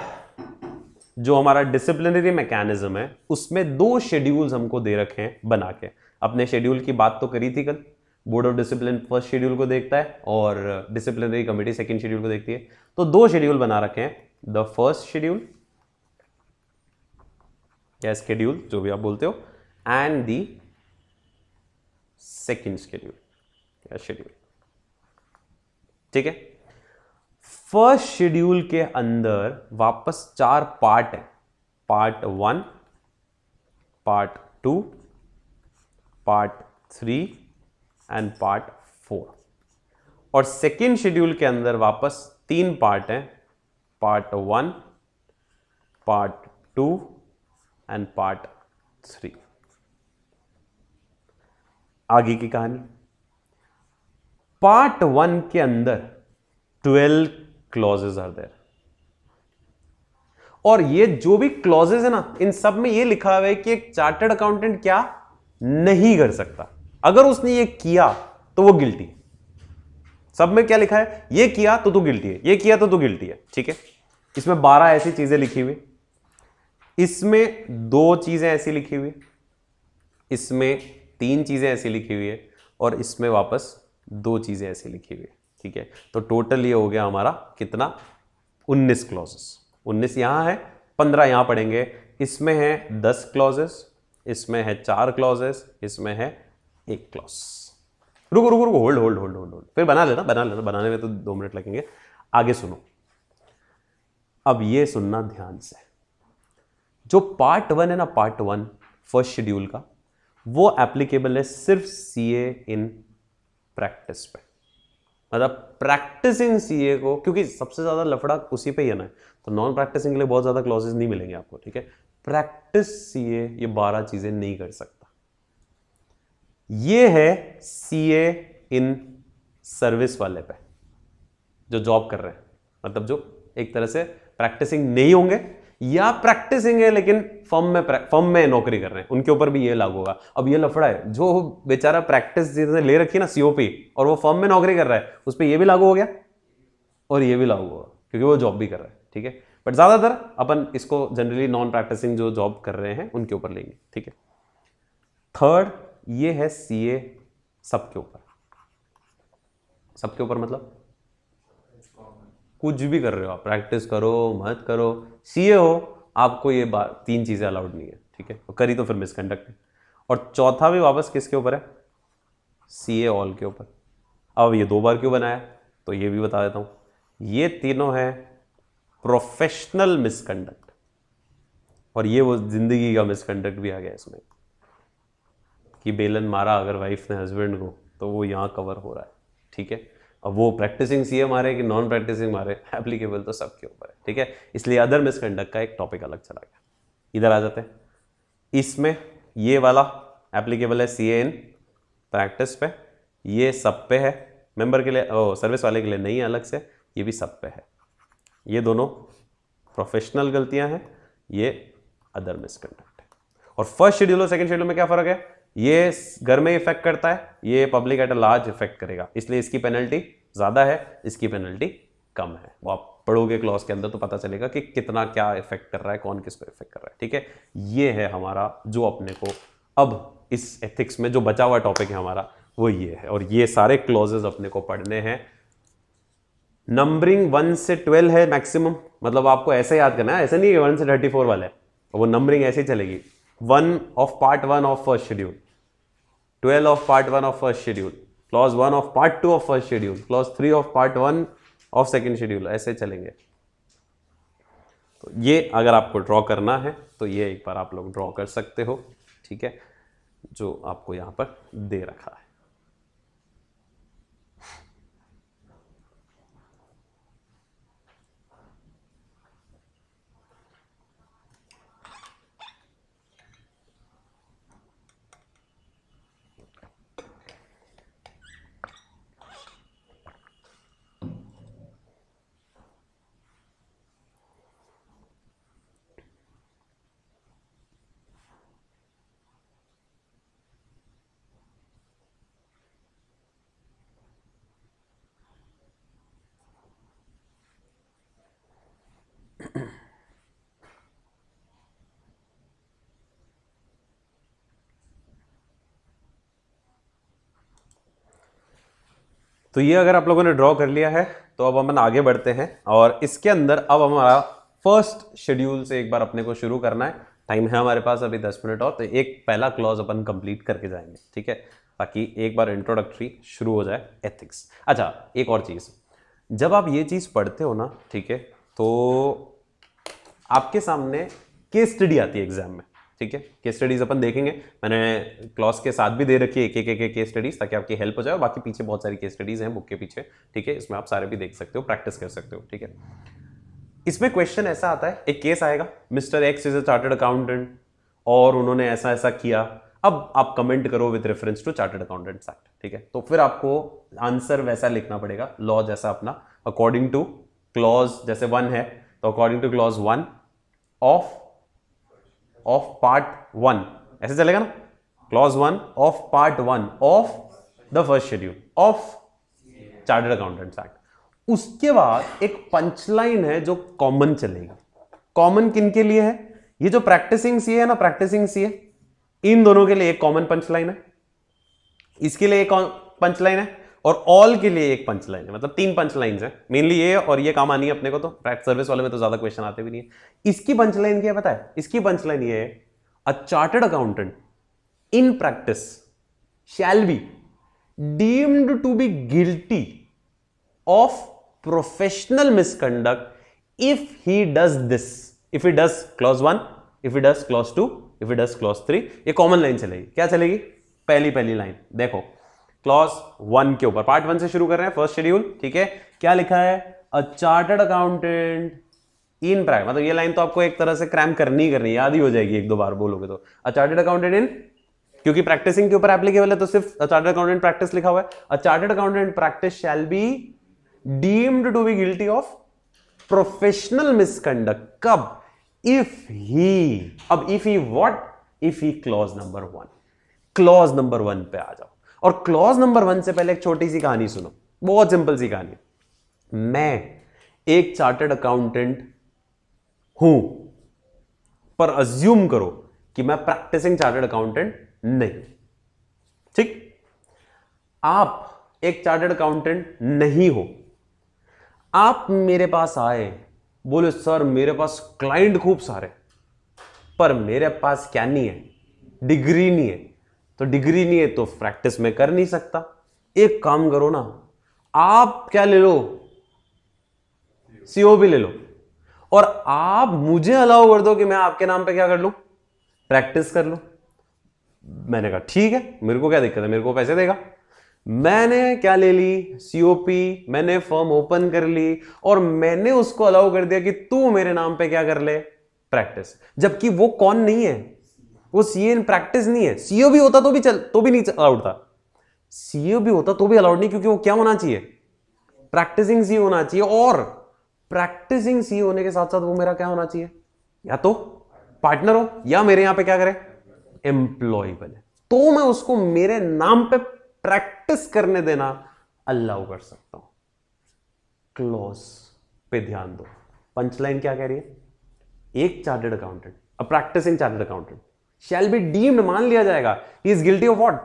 S1: जो हमारा डिसिप्लिनरी मैकेनिज्म है उसमें 2 शेड्यूल्स हमको दे रखे हैं बना के। अपने शेड्यूल की बात तो करी थी कल, board of discipline first schedule को देखता है और डिसिप्लिनरी कमेटी सेकंड शेड्यूल को देखती है। तो 2 शेड्यूल बना रखे हैं, द फर्स्ट शेड्यूल या शेड्यूल जो भी आप बोलते हो, एंड द सेकंड शेड्यूल या शेड्यूल, ठीक है। फर्स्ट शेड्यूल के अंदर वापस 4 पार्ट है, part 1, part 2, part 3 and part 4। और सेकेंड शेड्यूल के अंदर वापस 3 पार्ट हैं, पार्ट 1, पार्ट 2 एंड पार्ट 3। आगे की कहानी, पार्ट 1 के अंदर 12 क्लॉजेज आर देयर। और ये जो भी क्लॉजेज है ना, इन सब में ये लिखा हुआ है कि एक चार्टर्ड अकाउंटेंट क्या नहीं कर सकता। अगर उसने ये किया तो वो गिल्टी है। सब में क्या लिखा है, ये किया तो तू गिल्टी है, ये किया तो तू गिल्टी है, ठीक है। इसमें 12 ऐसी चीजें लिखी हुई, इसमें 2 चीजें ऐसी लिखी हुई, इसमें 3 चीजें ऐसी लिखी हुई है, और इसमें वापस 2 चीजें ऐसी लिखी हुई है, ठीक है। तो टोटल ये हो गया हमारा कितना, 19 क्लॉजेस। 19 यहां है, 15 यहां पढ़ेंगे। इसमें है 10 क्लॉजेस, इसमें है 4 क्लॉजेस, इसमें है 1 क्लॉज। रुको रुको रुको, hold hold hold hold hold, फिर बना लेना, बनाने में तो 2 मिनट लगेंगे। आगे सुनो, अब ये सुनना ध्यान से। जो पार्ट 1 है ना, पार्ट 1 फर्स्ट शेड्यूल का, वो एप्लीकेबल है सिर्फ सीए इन प्रैक्टिस पे। मतलब प्रैक्टिसिंग सीए को, क्योंकि सबसे ज्यादा लफड़ा उसी पे ही है ना, तो नॉन प्रैक्टिसिंग के लिए बहुत ज्यादा क्लॉजेस नहीं मिलेंगे आपको, ठीक है। प्रैक्टिस सीए ये 12 चीजें नहीं कर सकता। ये है सीए इन सर्विस वाले पे, जो जॉब कर रहे हैं, मतलब जो एक तरह से प्रैक्टिसिंग नहीं होंगे या प्रैक्टिसिंग है लेकिन फर्म में नौकरी कर रहे हैं, उनके ऊपर भी ये लागू होगा। अब ये लफड़ा है, जो बेचारा प्रैक्टिस जिसने ले रखी है ना सीओपी, और वो फर्म में नौकरी कर रहा है, उस पर ये भी लागू हो गया और ये भी लागू होगा, क्योंकि वो जॉब भी कर रहा है, ठीक है। बट ज्यादातर अपन इसको जनरली नॉन प्रैक्टिसिंग जो जॉब कर रहे हैं उनके ऊपर लेंगे, ठीक है। थर्ड, ये है सीए सबके ऊपर। सबके ऊपर मतलब कुछ भी कर रहे हो आप, प्रैक्टिस करो मत करो, सीए हो, आपको ये 3 चीजें अलाउड नहीं है, ठीक है। तो करी तो फिर मिसकंडक्ट है। और चौथा भी वापस किसके ऊपर है, सीए ऑल के ऊपर। अब ये 2 बार क्यों बनाया, तो ये भी बता देता हूं। ये तीनों है प्रोफेशनल मिसकंडक्ट, और ये वो जिंदगी का मिसकंडक्ट भी आ गया इसमें, कि बेलन मारा अगर वाइफ ने हस्बैंड को, तो वो यहां कवर हो रहा है, ठीक है। अब वो प्रैक्टिसिंग सीए मारे कि नॉन प्रैक्टिसिंग मारे, एप्लीकेबल तो सबके ऊपर है, ठीक है। इसलिए अदर मिसकंडक्ट का एक टॉपिक अलग चला गया। इधर आ जाते हैं, इसमें ये वाला एप्लीकेबल है सीए इन प्रैक्टिस पे, ये सब पे है, मेंबर के लिए सर्विस वाले के लिए नहीं है अलग से, ये भी सब पे है। ये दोनों प्रोफेशनल गलतियां हैं, ये अदर मिसकंडक्ट है। और फर्स्ट शेड्यूल और सेकंड शेड्यूल में क्या फर्क है? ये घर में इफेक्ट करता है, ये public at a large effect करेगा, इसलिए इसकी पेनल्टी ज्यादा है, इसकी पेनल्टी कम है। वो आप पढ़ोगे क्लॉज के अंदर तो पता चलेगा कि कितना क्या इफेक्ट कर रहा है, कौन किसको इफेक्ट कर रहा है, ठीक है। ये है हमारा जो अपने को अब इस एथिक्स में जो बचा हुआ टॉपिक है हमारा, वो ये है। और ये सारे क्लॉजेज अपने को पढ़ने हैं। नंबरिंग 1 से 12 है मैक्सिमम, मतलब आपको ऐसे याद करना है, ऐसे नहीं कि 1 से 34 वाले है, वो नंबरिंग ऐसे ही चलेगी। 1 of part 1 of first schedule, 12 of part 1 of first schedule, clause 1 of part 2 of first schedule, clause 3 of part 1 of second schedule, ऐसे चलेंगे। तो ये अगर आपको ड्रॉ करना है तो ये एक बार आप लोग ड्रॉ कर सकते हो, ठीक है, जो आपको यहां पर दे रखा है। तो ये अगर आप लोगों ने ड्रॉ कर लिया है तो अब हम आगे बढ़ते हैं, और इसके अंदर अब हमारा फर्स्ट शेड्यूल से एक बार अपने को शुरू करना है। टाइम है हमारे पास अभी 10 मिनट और, तो एक पहला क्लॉज अपन कंप्लीट करके जाएंगे, ठीक है, ताकि एक बार इंट्रोडक्टरी शुरू हो जाए एथिक्स। अच्छा, एक और चीज, जब आप ये चीज पढ़ते हो ना, ठीक है, तो आपके सामने केस स्टडी आती है एग्जाम में, ठीक है। केस स्टडीज अपन देखेंगे, मैंने क्लॉज के साथ भी दे रखी है एक केस स्टडीज, ताकि आपकी हेल्प हो जाए। बाकी पीछे बहुत सारी केस स्टडीज हैं बुक के पीछे, ठीक है, इसमें आप सारे भी देख सकते हो, प्रैक्टिस कर सकते हो, ठीक है। इसमें क्वेश्चन ऐसा आता है, एक केस आएगा, mister X is a chartered accountant और उन्होंने ऐसा ऐसा किया। अब आप कमेंट करो with reference to chartered accountants act, ठीक है। तो फिर आपको आंसर वैसा लिखना पड़ेगा, लॉ जैसा अपना, अकॉर्डिंग टू क्लॉज, जैसे 1 है तो according two clause 1 of part 1, ऐसे चलेगा ना, clause 1 of part 1 of the first schedule of chartered accountants act. उसके बाद एक पंचलाइन है जो कॉमन चलेगी। कॉमन किन के लिए है? ये जो प्रैक्टिसिंग सीए है ना, प्रैक्टिसिंग सीए, इन दोनों के लिए एक कॉमन पंचलाइन है, इसके लिए एक पंचलाइन है, और ऑल के लिए एक पंचलाइन है। मतलब 3 पंचलाइंस है मेनली, ये और ये काम आनी है अपने को, तो प्रैक्टिस सर्विस वाले में तो ज्यादा क्वेश्चन आते भी नहीं है। इसकी पंचलाइन क्या पता है? इसकी पंचलाइन ये है, a chartered accountant in practice shall be deemed to be guilty of professional misconduct if he does this, if he does clause 1, if he does clause 2, if he does clause 3। ये common line चलेगी। क्या चलेगी? पहली line देखो, clause 1 के ऊपर, part 1 से शुरू कर रहे हैं, फर्स्ट शेड्यूल, ठीक है। क्या लिखा है? A chartered accountant in practice, मतलब ये लाइन तो आपको एक तरह से क्रैम करनी ही करनी, याद ही हो जाएगी, 1-2 बार बोलोगे तो। अ चार्टर्ड अकाउंटेंट इन, क्योंकि प्रैक्टिसिंग के ऊपर एप्लीकेबल है तो सिर्फ चार्टर्ड अकाउंटेंट प्रैक्टिस लिखा हुआ है। A chartered accountant practice shall be deemed to be guilty of professional misconduct, कब? इफ ही, अब if he what? If he clause number 1। Clause number 1 पे आ जाओ, और क्लॉज नंबर 1 से पहले एक छोटी सी कहानी सुनो, बहुत सिंपल सी कहानी। मैं एक चार्टर्ड अकाउंटेंट हूं, पर अज्यूम करो कि मैं प्रैक्टिसिंग चार्टर्ड अकाउंटेंट नहीं, ठीक। आप एक चार्टर्ड अकाउंटेंट नहीं हो, आप मेरे पास आए, बोले सर मेरे पास क्लाइंट खूब सारे, पर मेरे पास क्या नहीं है? डिग्री नहीं है। तो डिग्री नहीं है तो प्रैक्टिस में कर नहीं सकता। एक काम करो ना, आप क्या ले लो, सीओ भी ले लो, और आप मुझे अलाउ कर दो कि मैं आपके नाम पे क्या कर लूं? प्रैक्टिस कर लूं। मैंने कहा ठीक है, मेरे को क्या दिक्कत है, मेरे को पैसे देगा। मैंने क्या ले ली, सीओपी, मैंने फर्म ओपन कर ली और मैंने उसको अलाउ कर दिया कि तू मेरे नाम पे क्या कर ले, प्रैक्टिस। जबकि वो कौन नहीं है, वो सीए इन प्रैक्टिस नहीं है। सीओ भी होता तो भी तो भी नहीं अलाउड था, सीओ भी होता तो भी अलाउड नहीं, क्योंकि वो क्या होना चाहिए, प्रैक्टिसिंग सीए होना चाहिए। और प्रैक्टिसिंग सीए होने के साथ साथ वो मेरा क्या होना चाहिए, या तो पार्टनर हो या मेरे यहां पे क्या करे, एम्प्लॉय बने, तो मैं उसको मेरे नाम पे प्रैक्टिस करने देना अलाउ कर सकता हूं। क्लॉज पे ध्यान दो, पंचलाइन क्या कह रही है, एक chartered accountant, a practicing chartered accountant shall be deemed, मान लिया जाएगा, he is guilty of what,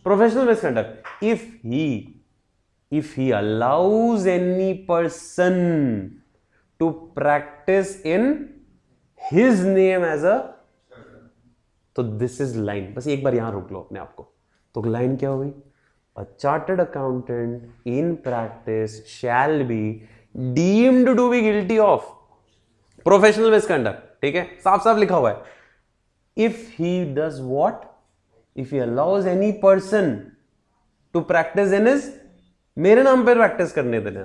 S1: professional misconduct if he allows any person to practice in his name as a, तो this is line, बस एक बार यहां रोक लो अपने आप को। तो लाइन क्या हुई, a chartered accountant in practice shall be deemed to be guilty of professional misconduct, ठीक है, साफ साफ लिखा हुआ है। if he does what, if he allows any person to practice in his, मेरे नाम पर प्रैक्टिस करने देना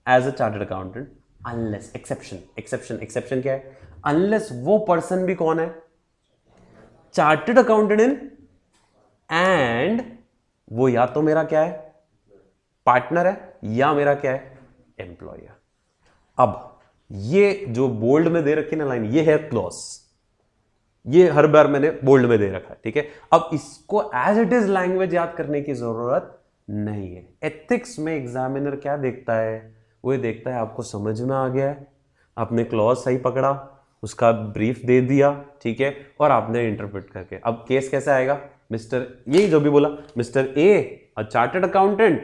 S1: as a chartered accountant, unless, exception क्या है, अनलेस वो पर्सन भी कौन है, चार्टर्ड अकाउंटेंट इन, एंड वो या तो मेरा क्या है, पार्टनर है, या मेरा क्या है, एम्प्लॉय है। अब ये जो बोल्ड में दे रखी ना लाइन, ये है क्लॉज, ये हर बार मैंने बोल्ड में दे रखा है, ठीक है। अब इसको एज इट इज लैंग्वेज याद करने की जरूरत नहीं है। एथिक्स में एग्जामिनर क्या देखता है, वो देखता है आपको समझ में आ गया है, आपने क्लॉज सही पकड़ा, उसका ब्रीफ दे दिया, ठीक है, और आपने इंटरप्रेट करके, अब केस कैसे आएगा, मिस्टर, यही जो भी बोला, mister A, a chartered accountant,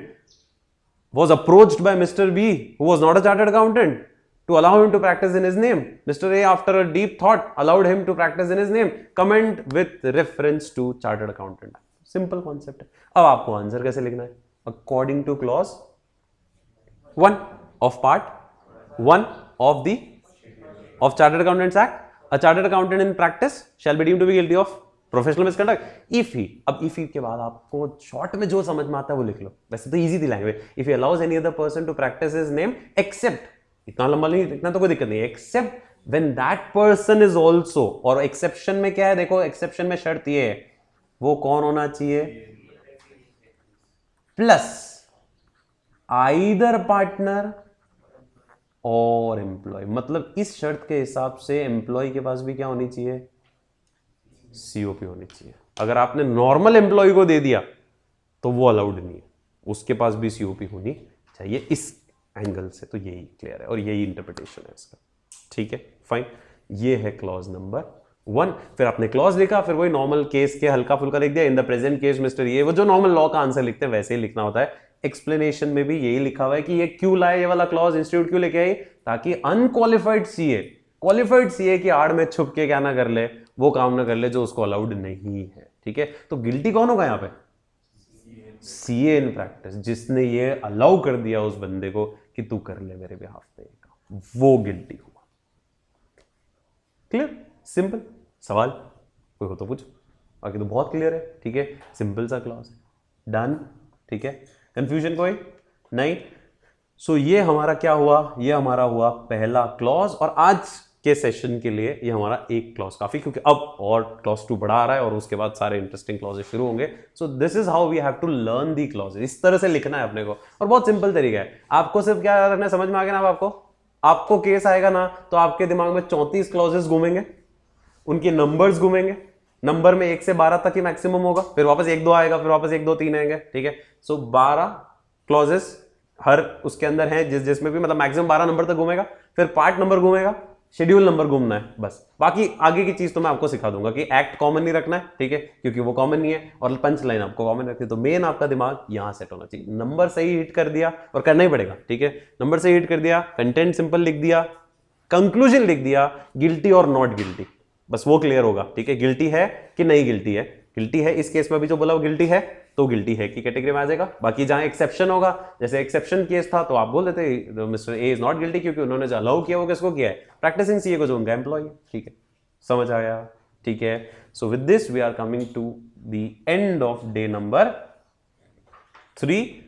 S1: was approached by Mr. B, who was not a chartered accountant, to allow him to practice in his name. Mr. A, after a deep thought, allowed him to practice in his name. Comment with reference to chartered accountant. Simple concept है। अब आपको answer कैसे लिखना है, according to clause 1 of part 1 of Chartered Accountants Act, a chartered accountant in practice shall be deemed to be guilty of professional misconduct if he. अब if ही के बाद आपको शॉर्ट में जो समझ में आता है वो लिख लो, वैसे तो इजी थी language. If he allows any other person to practice his name except, इतना लंबा नहीं, इतना तो कोई दिक्कत नहीं है, except when that person is also, और एक्सेप्शन में क्या है, देखो एक्सेप्शन में शर्त ये है, वो कौन होना चाहिए, प्लस आइदर पार्टनर और एम्प्लॉय। मतलब इस शर्त के हिसाब से एम्प्लॉय के पास भी क्या होनी चाहिए, सीओपी होनी चाहिए। अगर आपने नॉर्मल एम्प्लॉय को दे दिया तो वो अलाउड नहीं है, उसके पास भी सीओपी होनी चाहिए। इस एंगल से तो यही क्लियर है और यही इंटरप्रिटेशन है इसका, ठीक है, फाइन। ये है क्लॉज नंबर 1। फिर आपने क्लॉज लिखा, फिर वही नॉर्मल केस के हल्का फुल्का लिख दिया, in the present case mister ये, वो जो नॉर्मल लॉ का आंसर लिखते हैं वैसे ही लिखना होता है। एक्सप्लेनेशन में भी यही लिखा हुआ है कि ये क्यों लाए, ये वाला क्लॉज इंस्टीट्यूट क्यों लेके आई, ताकि अनक्वालिफाइड सीए, क्वालिफाइड सीए की आड़ में छुप के क्या ना कर ले, वो काम ना कर ले जो उसको अलाउड नहीं है, ठीक है। तो गिल्टी कौन होगा यहां पे, सीए इन प्रैक्टिस, जिसने ये अलाउ कर दिया उस बंदे को कि तू कर ले मेरे बिहाफ पे काम, वो गिल्टी हुआ। Clear, simple. सवाल कोई हो तो पूछो, बाकी तो बहुत क्लियर है, ठीक है, सिंपल सा क्लॉज है, डन, ठीक है, कंफ्यूजन कोई नहीं। सो ये हमारा क्या हुआ, ये हमारा हुआ पहला क्लॉज, और आज के सेशन के लिए ये हमारा एक क्लॉज काफी, क्योंकि अब और क्लॉज 2 बढ़ा आ रहा है और उसके बाद सारे इंटरेस्टिंग क्लॉजेस शुरू होंगे। So this is how we have to learn the clauses, इस तरह से लिखना है अपने को, और बहुत सिंपल तरीका है। आपको सिर्फ क्या याद रखना है, समझ में आ गया ना, आपको केस आएगा ना तो आपके दिमाग में 34 क्लॉजेस घूमेंगे, उनके नंबर्स घूमेंगे, नंबर में 1 से 12 तक ही मैक्सिमम होगा, फिर वापस 1 2 आएगा, फिर वापस 1 2 3 आएंगे, ठीक है। सो 12 क्लॉजेस हर उसके अंदर है, जिसमें भी मतलब मैक्सिमम 12 नंबर तक घूमेगा, फिर पार्ट नंबर घूमेगा, शेड्यूल नंबर घूमना है बस। बाकी आगे की चीज तो मैं आपको सिखा दूंगा कि एक्ट कॉमन नहीं रखना है, ठीक है, क्योंकि वो कॉमन नहीं है, और पंच लाइन आपको कॉमन रखनी है। तो मेन आपका दिमाग यहां सेट होना चाहिए, नंबर सही हिट कर दिया, और करना ही पड़ेगा, ठीक है, नंबर सही हिट कर दिया, कंटेंट सिंपल लिख दिया, कंक्लूजन लिख दिया, गिल्टी और नॉट गिल्टी, बस वो क्लियर होगा, ठीक है, गिल्टी है कि नहीं गिल्टी है, गिल्टी है, इस केस में भी जो बोला वो गिल्टी है, तो गिल्टी है की कैटेगरी में आ जाएगा। बाकी जहां एक्सेप्शन होगा, जैसे एक्सेप्शन केस था तो आप बोल देते mister A is not guilty, क्योंकि उन्होंने जो अलाउ किया वो किसको किया है, प्रैक्टिसिंग सीए को, जो उनका एम्प्लॉय है, ठीक है, समझ आया, ठीक है। So with this we are coming to the end of day number 3